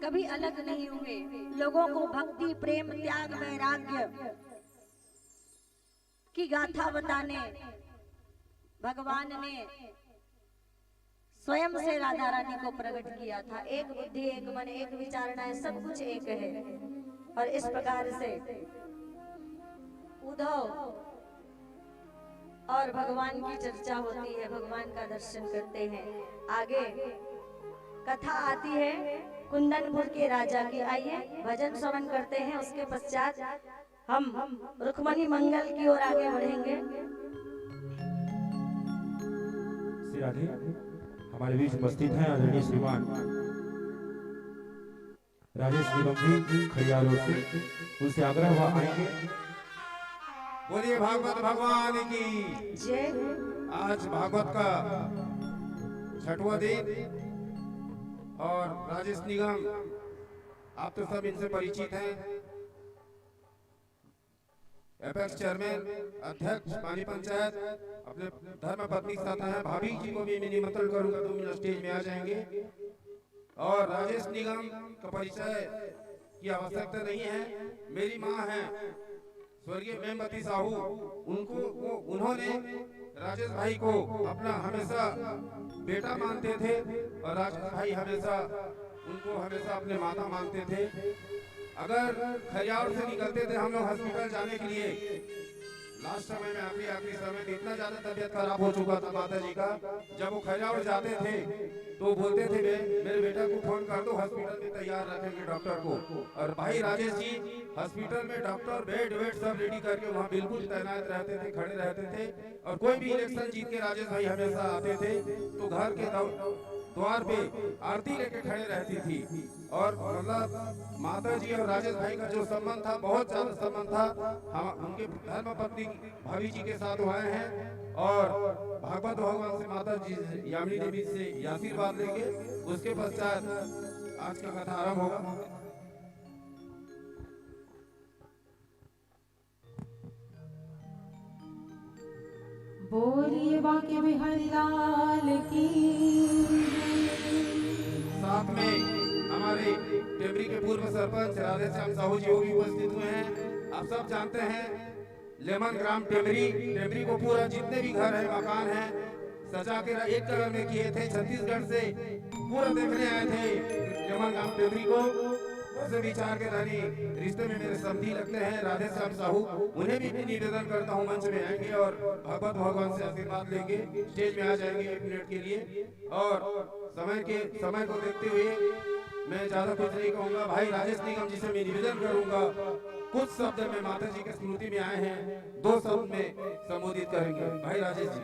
कभी अलग नहीं हुए। लोगों को भक्ति, प्रेम, त्याग, वैराग्य की गाथा बताने भगवान ने स्वयं से राधा रानी को प्रकट किया था। एक बुद्धि, एक मन, एक विचारणाएं, सब कुछ एक है। और इस प्रकार से उद्धव और भगवान की चर्चा होती है, भगवान का दर्शन करते हैं। आगे कथा आती है कुंदनपुर के राजा की। आइए भजन श्रवण करते हैं, उसके पश्चात हम रुक्मणी मंगल की ओर आगे बढ़ेंगे। श्री राधे हमारे बीच उपस्थित हैं आदरणीय श्रीमान राजेश निगम जी खड़िया रोड से, उनसे आग्रह हुआ आएंगे। बोलिए भागवत भगवान की जय। आज भागवत का छठवां दिन और राजेश निगम आप तो सब इनसे परिचित हैं। एपेक्स चेयरमैन, अध्यक्ष पानी पंचायत, अपने धर्म पत्नी के साथ हैं। भाभी जी को भी मैं निमंत्रण करूंगा, 2 मिनट स्टेज में आ जाएंगे। और राजेश निगम का परिचय की आवश्यकता नहीं है। मेरी माँ है स्वर्गीय प्रेमवती साहू, उन्होंने राजेश भाई को अपना हमेशा बेटा मानते थे और राजेश भाई हमेशा उनको हमेशा अपने माता मानते थे। अगर खरियार से निकलते थे हम लोग हॉस्पिटल जाने के लिए, लास्ट समय में आखिरी समय में इतना ज्यादा तबीयत खराब हो चुका था माता जी का, जब वो खरियार जाते थे तो बोलते थे मेरे बेटा को फोन कर दो, हॉस्पिटल में तैयार रखेंगे डॉक्टर को। और भाई राजेश जी हॉस्पिटल में डॉक्टर बेड सब रेडी करके वहाँ बिल्कुल तैनात रहते थे, खड़े रहते थे। और कोई भी इलेक्शन जीत के राजेश भाई हमेशा आते थे तो घर के द्वार पे आरती लेके खड़े रहती थी। और मतलब माता जी और राजेश भाई का जो संबंध था, बहुत ज्यादा संबंध था। हम उनके धर्म पत्नी भाभी जी के साथ आए हैं और भागवत भगवान से माता जी यामिनी देवी से आशीर्वाद लेंगे। उसके पश्चात आज का कथा आरंभ होगा। बोलिए बांके बिहारी लाल की। साथ में हमारे टेमरी के पूर्व सरपंच राधे श्याम साहू जी भी उपस्थित हुए हैं। आप सब जानते हैं लेमन ग्राम टेमरी को पूरा जितने भी घर है, मकान है, सजा के एक कलर में किए थे। छत्तीसगढ़ से पूरा देखने आए थे लेमन ग्राम टेमरी को। वैसे विचार के रानी रिश्ते में मेरे समधी लगते हैं राधे श्याम साहू, उन्हें भी निवेदन करता हूँ मंच में आएंगे और भगवत भगवान से आशीर्वाद लेंगे। स्टेज में आ जाएंगे 1 मिनट के लिए। और समय को देखते हुए मैं ज्यादा कुछ नहीं कहूँगा। भाई राजेश निगम जी से मैं निवेदन करूंगा, कुछ शब्द में माता जी की स्मृति में आए हैं, 2 शब्द में संबोधित करेंगे। भाई राजेश जी।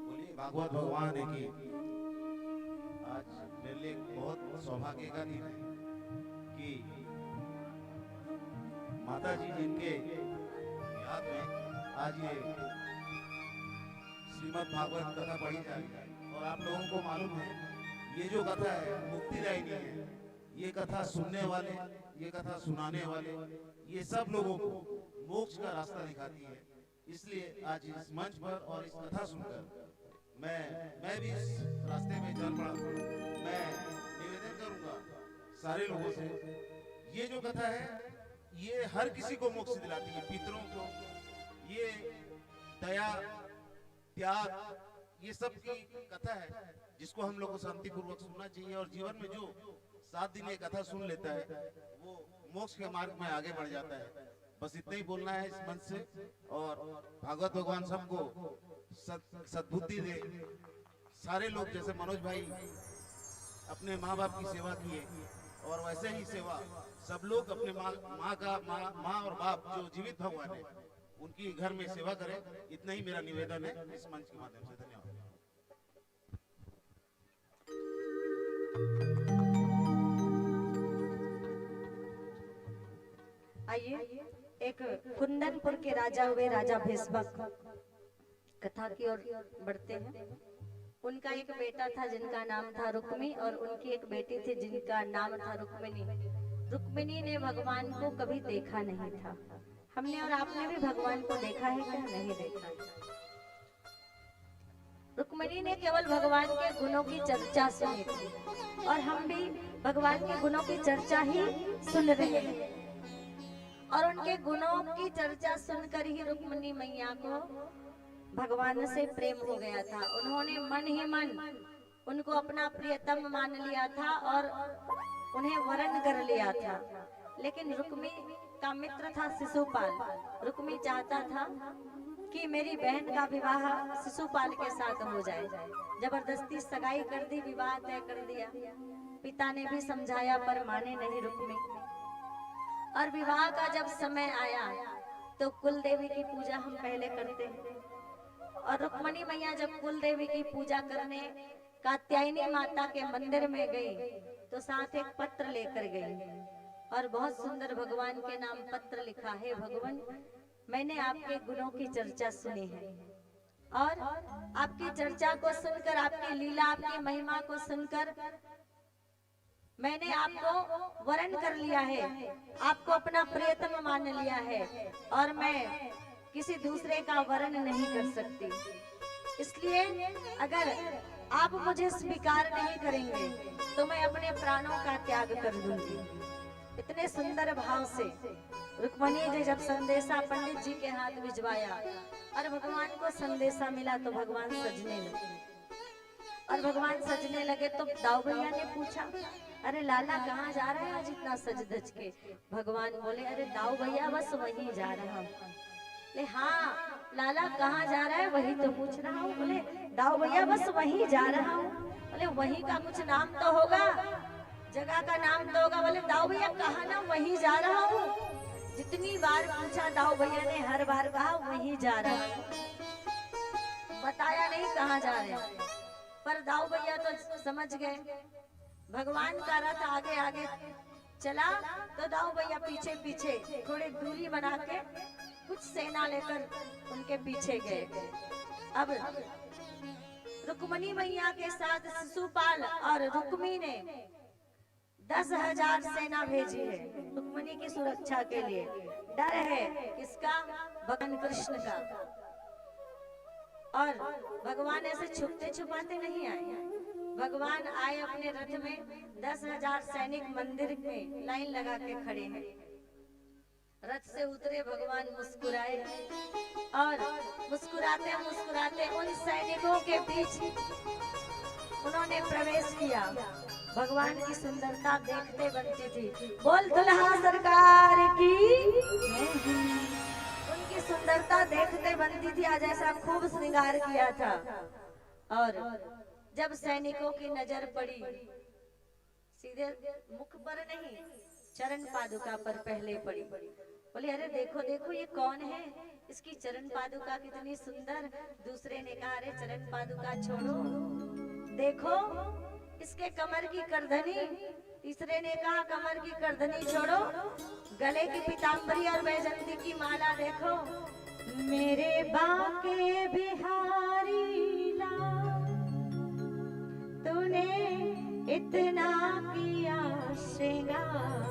बोलिए भागवत भगवान की। आज मेरे लिए बहुत सौभाग्य का दिन है कि माता जी जिनके याद में आज ये श्रीमद् भागवत कथा पढ़ी जाएगी। और आप लोगों को मालूम है ये जो कथा है मुक्तिदायिनी है। ये कथा सुनने वाले, ये कथा सुनाने वाले, ये सब लोगों को मोक्ष का रास्ता दिखाती है। इसलिए आज इस मंच पर और इस कथा सुनकर मैं भी इस रास्ते में चल पड़ा। मैं निवेदन करूंगा सारे लोगों से, ये जो कथा है ये हर किसी को मोक्ष दिलाती है। पितरों को ये दया, त्याग, ये सब की कथा है जिसको हम लोग को शांति पूर्वक सुनना चाहिए। और जीवन में जो 7 दिन ये कथा सुन लेता है वो मोक्ष के मार्ग में आगे बढ़ जाता है। बस इतना ही बोलना है इस मंच से। और भागवत भगवान सबको सद्बुद्धि दे। सारे लोग जैसे मनोज भाई अपने माँ बाप की सेवा किए और वैसे ही सेवा सब लोग अपने माँ और बाप जो जीवित भगवान है उनकी घर में सेवा करें। इतना ही मेरा निवेदन है इस मंच के माध्यम से। धन्यवाद। आइए एक कुंदनपुर के राजा हुए राजा भीष्मक कथा की ओर बढ़ते हैं। उनका एक बेटा था जिनका नाम था रुक्मी और उनकी एक बेटी थी जिनका नाम था रुक्मिणी। रुक्मिणी ने भगवान को कभी देखा नहीं था। हमने और आपने भी भगवान को देखा है क्या? नहीं देखा है। रुक्मिणी ने केवल भगवान के गुणों की चर्चा सुनी थी और हम भी भगवान के गुणों की चर्चा ही सुन रहे हैं। और उनके गुणों की चर्चा सुनकर ही रुक्मिणी मैया को भगवान से प्रेम हो गया था। उन्होंने मन ही मन उनको अपना प्रियतम मान लिया था और उन्हें वरण कर लिया था। लेकिन रुक्मी का मित्र था शिशुपाल। रुक्मी चाहता था कि मेरी बहन का विवाह शिशुपाल के साथ हो जाए। जबरदस्ती सगाई कर दी, विवाह तय कर दिया। पिता ने भी समझाया पर माने नहीं रुक्मी। और विवाह का जब समय आया तो कुल देवी की पूजा हम पहले करते हैं। और रुक्मिणी मैया जब कुल देवी की पूजा करने कात्यायनी माता के मंदिर में गई तो साथ एक पत्र लेकर गई और बहुत सुंदर भगवान के नाम पत्र लिखा है। भगवान, मैंने आपके गुणों की चर्चा सुनी है और आपकी चर्चा को सुनकर, आपकी लीला, आपकी महिमा को सुनकर मैंने आपको वरण कर लिया है, आपको अपना प्रियतम मान लिया है और मैं किसी दूसरे का वरण नहीं कर सकती। इसलिए अगर आप मुझे स्वीकार नहीं करेंगे तो मैं अपने प्राणों का त्याग कर दूंगी। इतने सुंदर भाव से रुक्मिणी ने जब संदेशा पंडित जी के हाथ भिजवाया और भगवान को संदेशा मिला तो भगवान सजने लगे। और भगवान सजने लगे तो दाऊ भैया ने पूछा, अरे लाला कहाँ जा रहा है आज इतना सज धज के? भगवान बोले, अरे दाऊ भैया बस वहीं जा रहा हूँ। बोले हाँ लाला कहाँ जा रहा है? वही तो पूछ रहा हूँ। बोले दाऊ भैया बस वहीं जा रहा हूँ। बोले वहीं का कुछ नाम तो होगा, जगह का नाम तो होगा। बोले दाऊ भैया कहाँ ना वहीं जा रहा हूँ। जितनी बार पूछा दाऊ भैया ने हर बार कहा वहीं जा रहा हूँ। बताया नहीं कहाँ जा रहे, पर दाऊ भैया तो समझ गए। भगवान का रथ आगे आगे चला तो दाऊ भैया पीछे पीछे थोड़ी दूरी बना के कुछ सेना लेकर उनके पीछे गए। अब रुक्मिणी मैया के साथ शिशुपाल और रुक्मी ने 10,000 सेना भेजी है रुक्मिणी की सुरक्षा के लिए। डर है किसका? भगवान कृष्ण का। और भगवान ऐसे छुपते छुपाते नहीं आए। भगवान आए अपने रथ में, 10,000 सैनिक मंदिर में लाइन लगा के खड़े हैं। रथ से उतरे भगवान, मुस्कुराए और मुस्कुराते मुस्कुराते उन सैनिकों के बीच उन्होंने प्रवेश किया। भगवान की सुंदरता देखते बनती थी। बोल दुल्हा सरकार की। उनकी सुंदरता देखते बनती थी। आज ऐसा खूब श्रृंगार किया था। और जब सैनिकों की नजर पड़ी, सीधे मुख पर नहीं, चरण पादुका पर पहले पड़ी। बोले अरे देखो देखो ये कौन है, इसकी चरण पादुका कितनी सुंदर। दूसरे ने कहा अरे चरण पादुका छोड़ो, देखो किसके कमर की करधनी, तीसरे ने कहा कमर की करधनी छोड़ो, गले की पीतांबरी और वैजंती की माला देखो। मेरे बाके बिहारी लाल, तूने इतना किया श्रृंगार,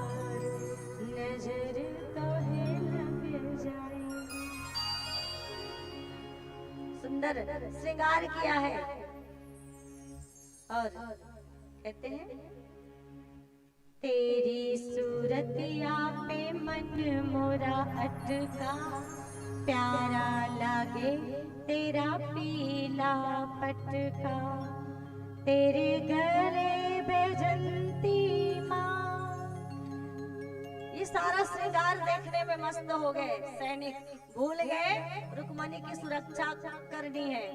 नजर तो है लग जाए। सुंदर श्रृंगार किया है। और कहते हैं तेरी सूरतिया पे मन मोरा अटका, प्यारा लागे तेरा पीला पटका, तेरे गले बैजंती माँ। ये सारा श्रृंगार देखने में मस्त हो गए सैनिक, भूल गए रुक्मणी की सुरक्षा करनी है।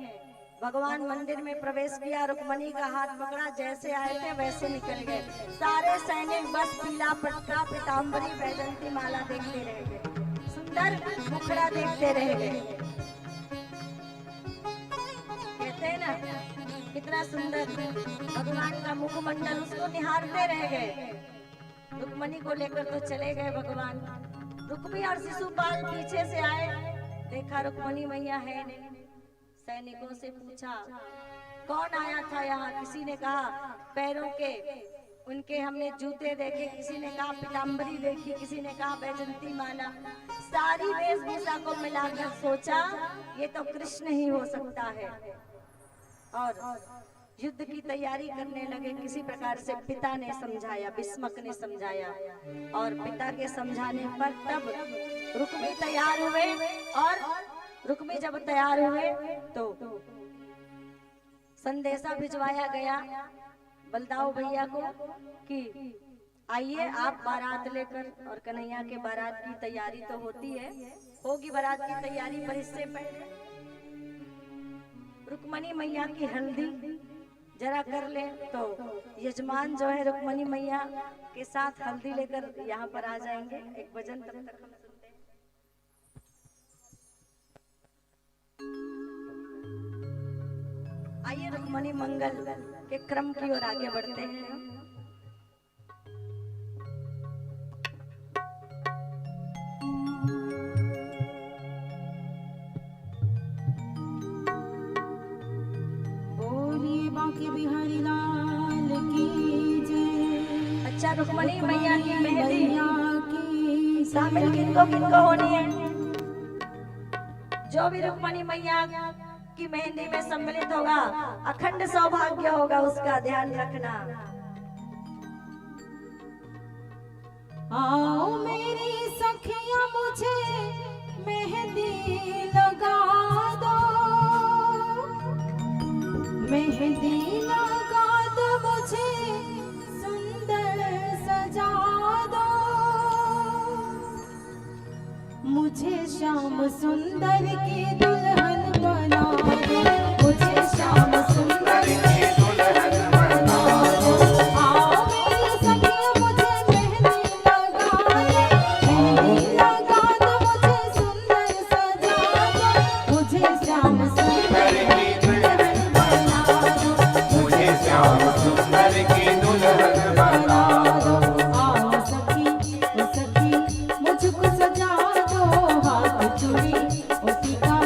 भगवान मंदिर में प्रवेश किया, रुक्मणी का हाथ पकड़ा, जैसे आए थे वैसे निकल गए। सारे सैनिक बस पीला पटका, पीतांबरी, बैजंती माला देखते रह गए, सुंदर मुखड़ा देखते रह गए। कहते हैं ना कितना सुंदर भगवान का मुखमंडल, उसको निहारते रह गए। रुक्मणी को लेकर तो चले गए भगवान। रुक्मी और शिशुपाल पीछे से आए, देखा रुक्मणी मैया है नहीं। सैनिकों से पूछा कौन आया था यहाँ, किसी ने कहा पैरों के उनके हमने जूते देखे, किसी ने कहा पीतांबरी देखी, किसी ने कहा बैजंती माला। सारी वेशभूषा को मिलाकर सोचा ये तो कृष्ण ही हो सकता है, और युद्ध की तैयारी करने लगे। किसी प्रकार से पिता ने समझाया, भीष्मक ने समझाया, और पिता के समझाने पर तब रुक्मी तैयार हुए। और रुक्मी जब तैयार हुए तो संदेशा भिजवाया गया बलदाऊ भैया को कि आइए आप बारात लेकर, और कन्हैया के बारात की तैयारी तो होती है, होगी बारात की तैयारी, पर इससे पहले रुक्मणी मैया की हल्दी जरा कर ले। तो यजमान जो है रुक्मणी मैया के साथ हल्दी लेकर यहाँ पर आ जाएंगे। एक भजन तब तक हम सुनते हैं। आइए रुक्मणी मंगल के क्रम की ओर आगे बढ़ते हैं। बोलिए बांके बिहारी लाल की जय। अच्छा, रुक्मणी मैया की मेहंदी मैया की शामिल किनको किनको होनी है? जो भी रुक्मणी मैया की मेहंदी में सम्मिलित होगा अखंड सौभाग्य होगा, उसका ध्यान रखना। आओ मेरी सखियां मुझे मेहंदी लगा दो, मेहंदी लगा दो, मुझे सुंदर सजा दो, मुझे श्याम सुंदर की दुल्हन बना दो, मुझे श्याम सुंदर की दुल्हन बना दो। आओ मेरी सखियां मुझे मेहंदी लगा दो, मेहंदी लगा दो, मुझे सुंदर सजा दो, मुझे श्याम सुंदर की दुल्हन बना दो, मुझे श्याम सुंदर की दुल्हन बना दो। आओ सखी ओ सखी मुझको सजा दो, हाथ चूड़ी ओ टीका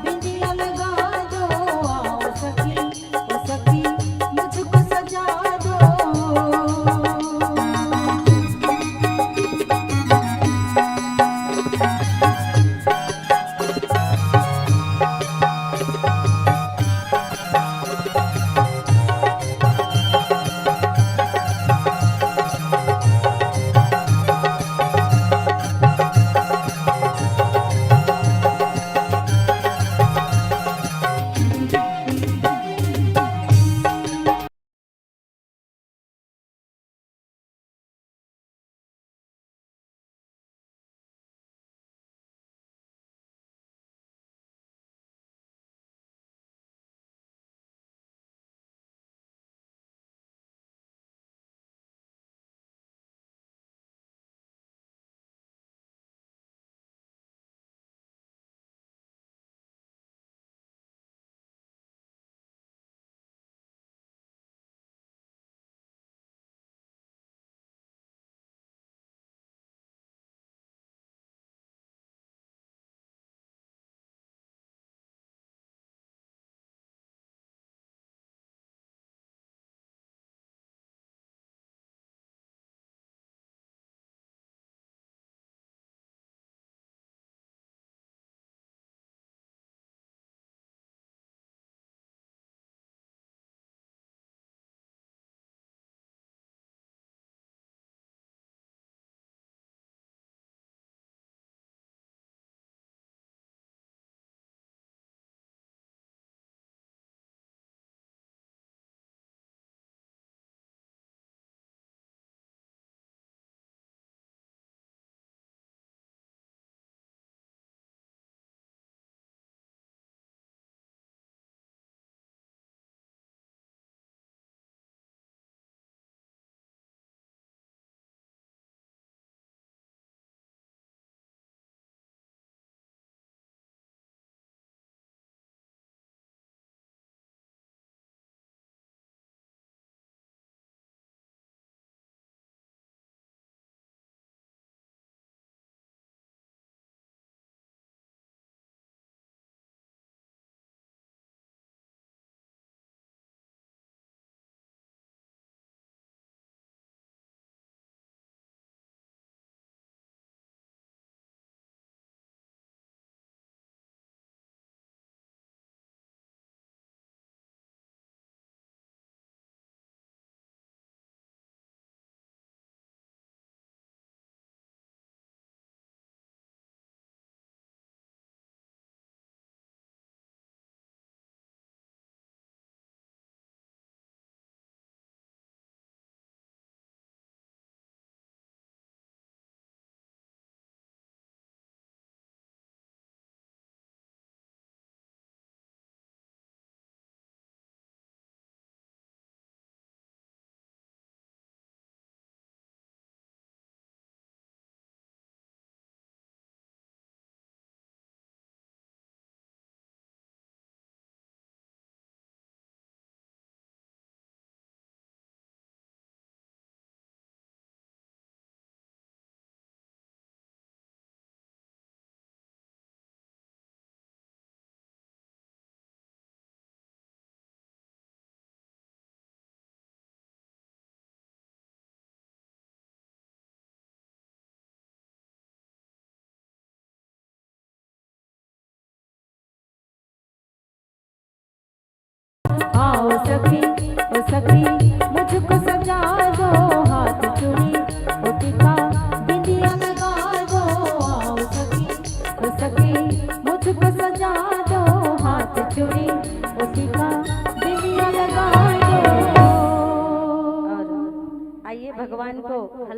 बिंदिया लगा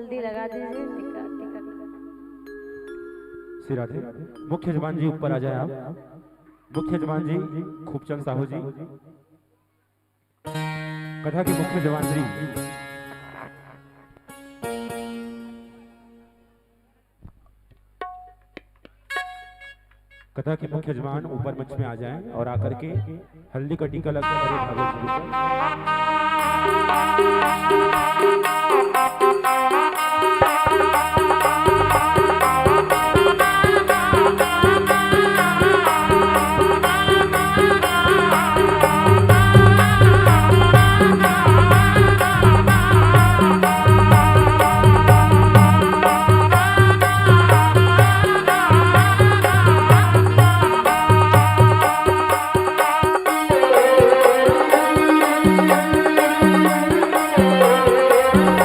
हल्दी लगा दीजिए। टिका टिका श्री राधे। मुख्य जजमान जी ऊपर आ जाए आप। मुख्य जजमान जी खूबचंद साहू जी, कथा के मुख्य जजमान जी कथा के मुख्य जजमान ऊपर मंच में आ जाएं और आकर के हल्दी का टीका लगा अरे भागवत Thank you.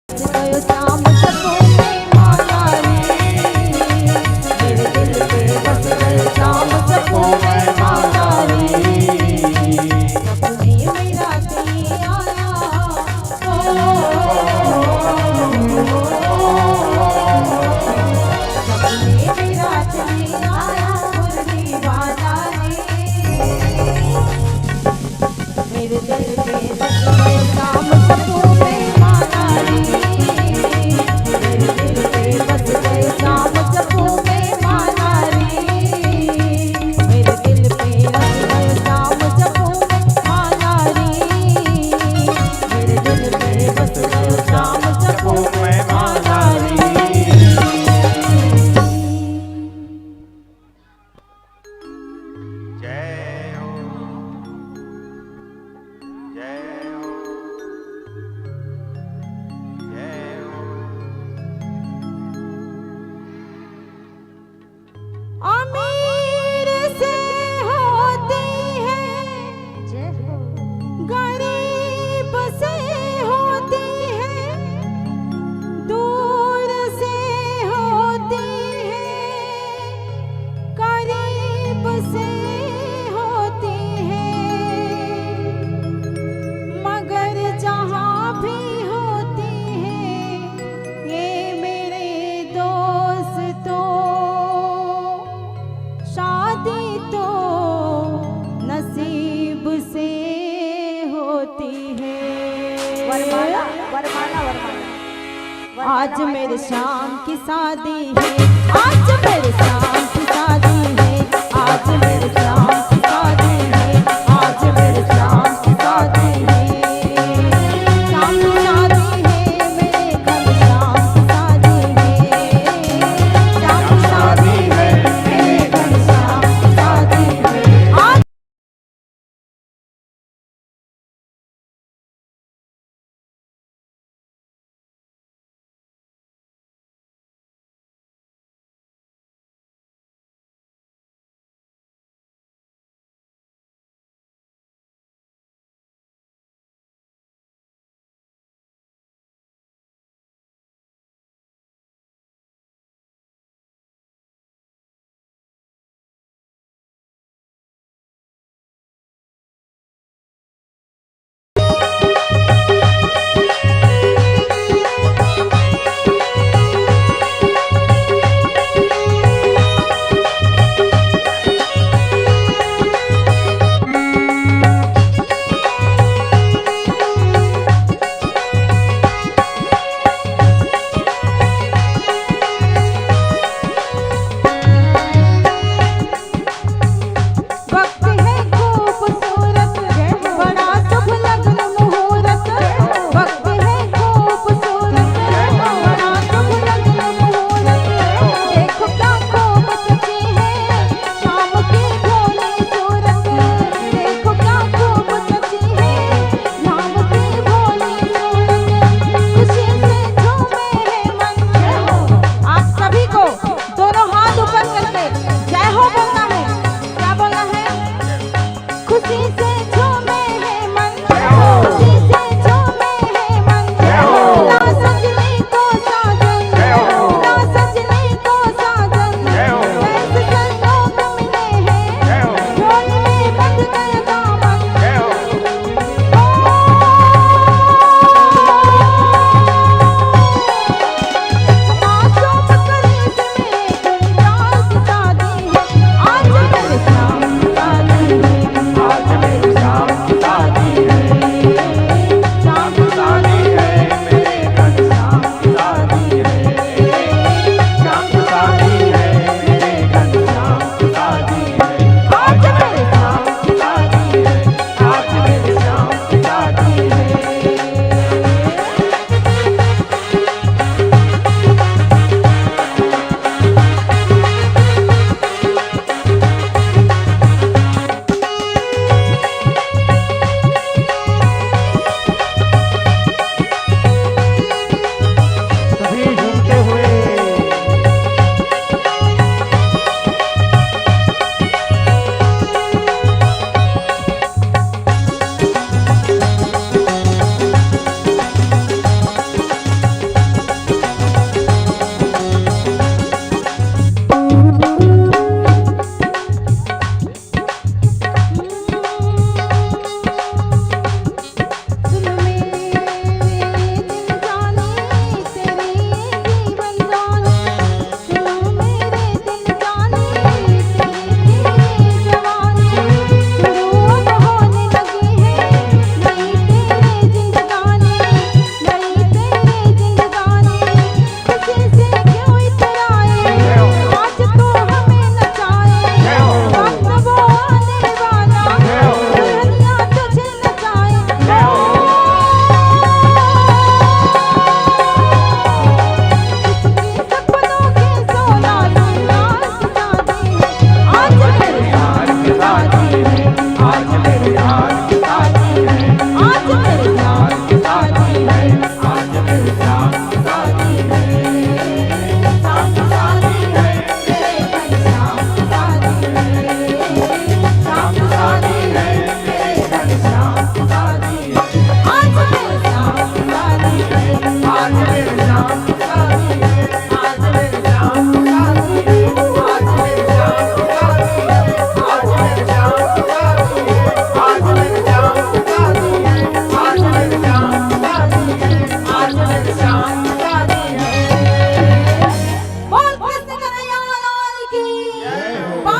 गयो शाम जपो में माला रे, मेरे दिल पे बस गयो शाम जपो में माला रे। सपने में रात ये आया सपने में रात ये आया मुरली वाला रे, मेरे दिल पे बस गयो शाम जपो में माला रे, मेरे दिल पे बस गयो शाम जपो में माला रे, मेरे दिल पे बस गयो शाम जपो में माला रे, मेरे दिल पे बस गयो शाम जपो में माला रे। जय हो जय हो जय हो। अमीर से होती है जय हो गरीब से होती है, दूर से होती है करीब से होती है, मगर जहाँ भी होती है ये मेरे दोस्तों, शादी तो नसीब से होती है। वरमाला वरमाला वरमाला। आज मेरे शाम की शादी है, आज मेरे शाम की शादी है, आज मेरे शाम की शादी है, आज मेरे शाम की शादी है, शाम की शादी है, मेरे घर शाम की शादी है, शाम की शादी है, मेरे घर शाम की शादी है। आज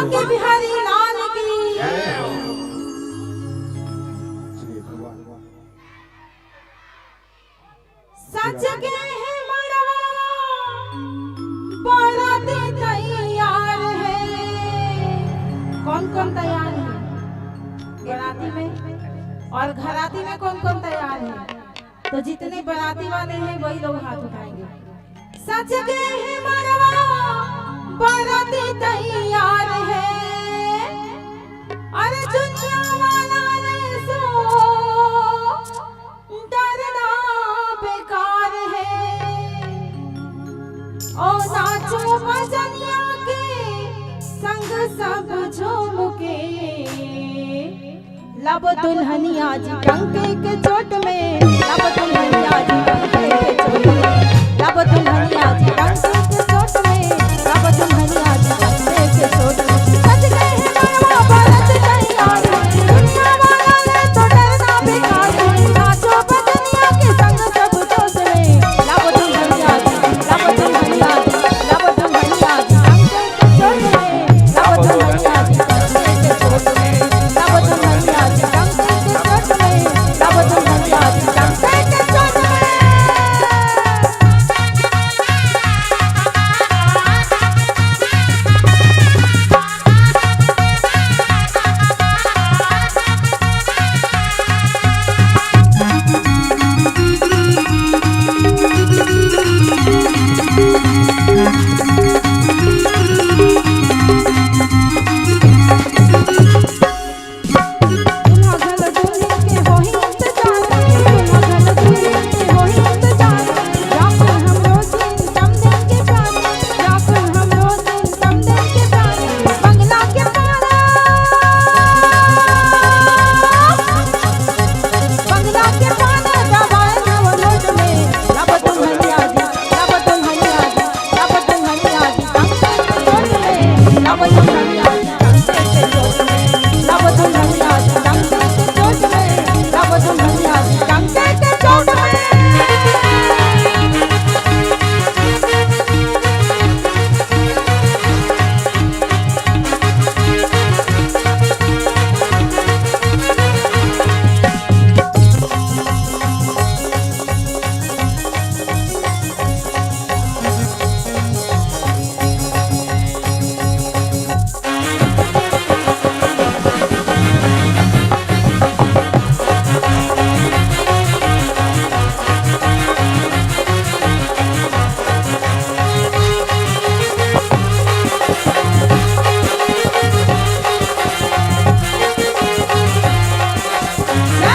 बांके बिहारी लाल की सच के है मरवा बाराती तैयार है। कौन कौन तैयार है बाराती में और घराती में? कौन कौन तैयार है? तो जितने बाराती वाले हैं वही लोग हाथ उठाएंगे। सच के है मरवा बाराती तैयार है। अरे दुनिया वाला ने सो डरना बेकार है। ओ नाचो भजनिया के संग सब झूम के लब दुल्हनिया जी डंके के चोट में, लब दुल्हनिया जी डंके के चोट में, लब दुल्हनिया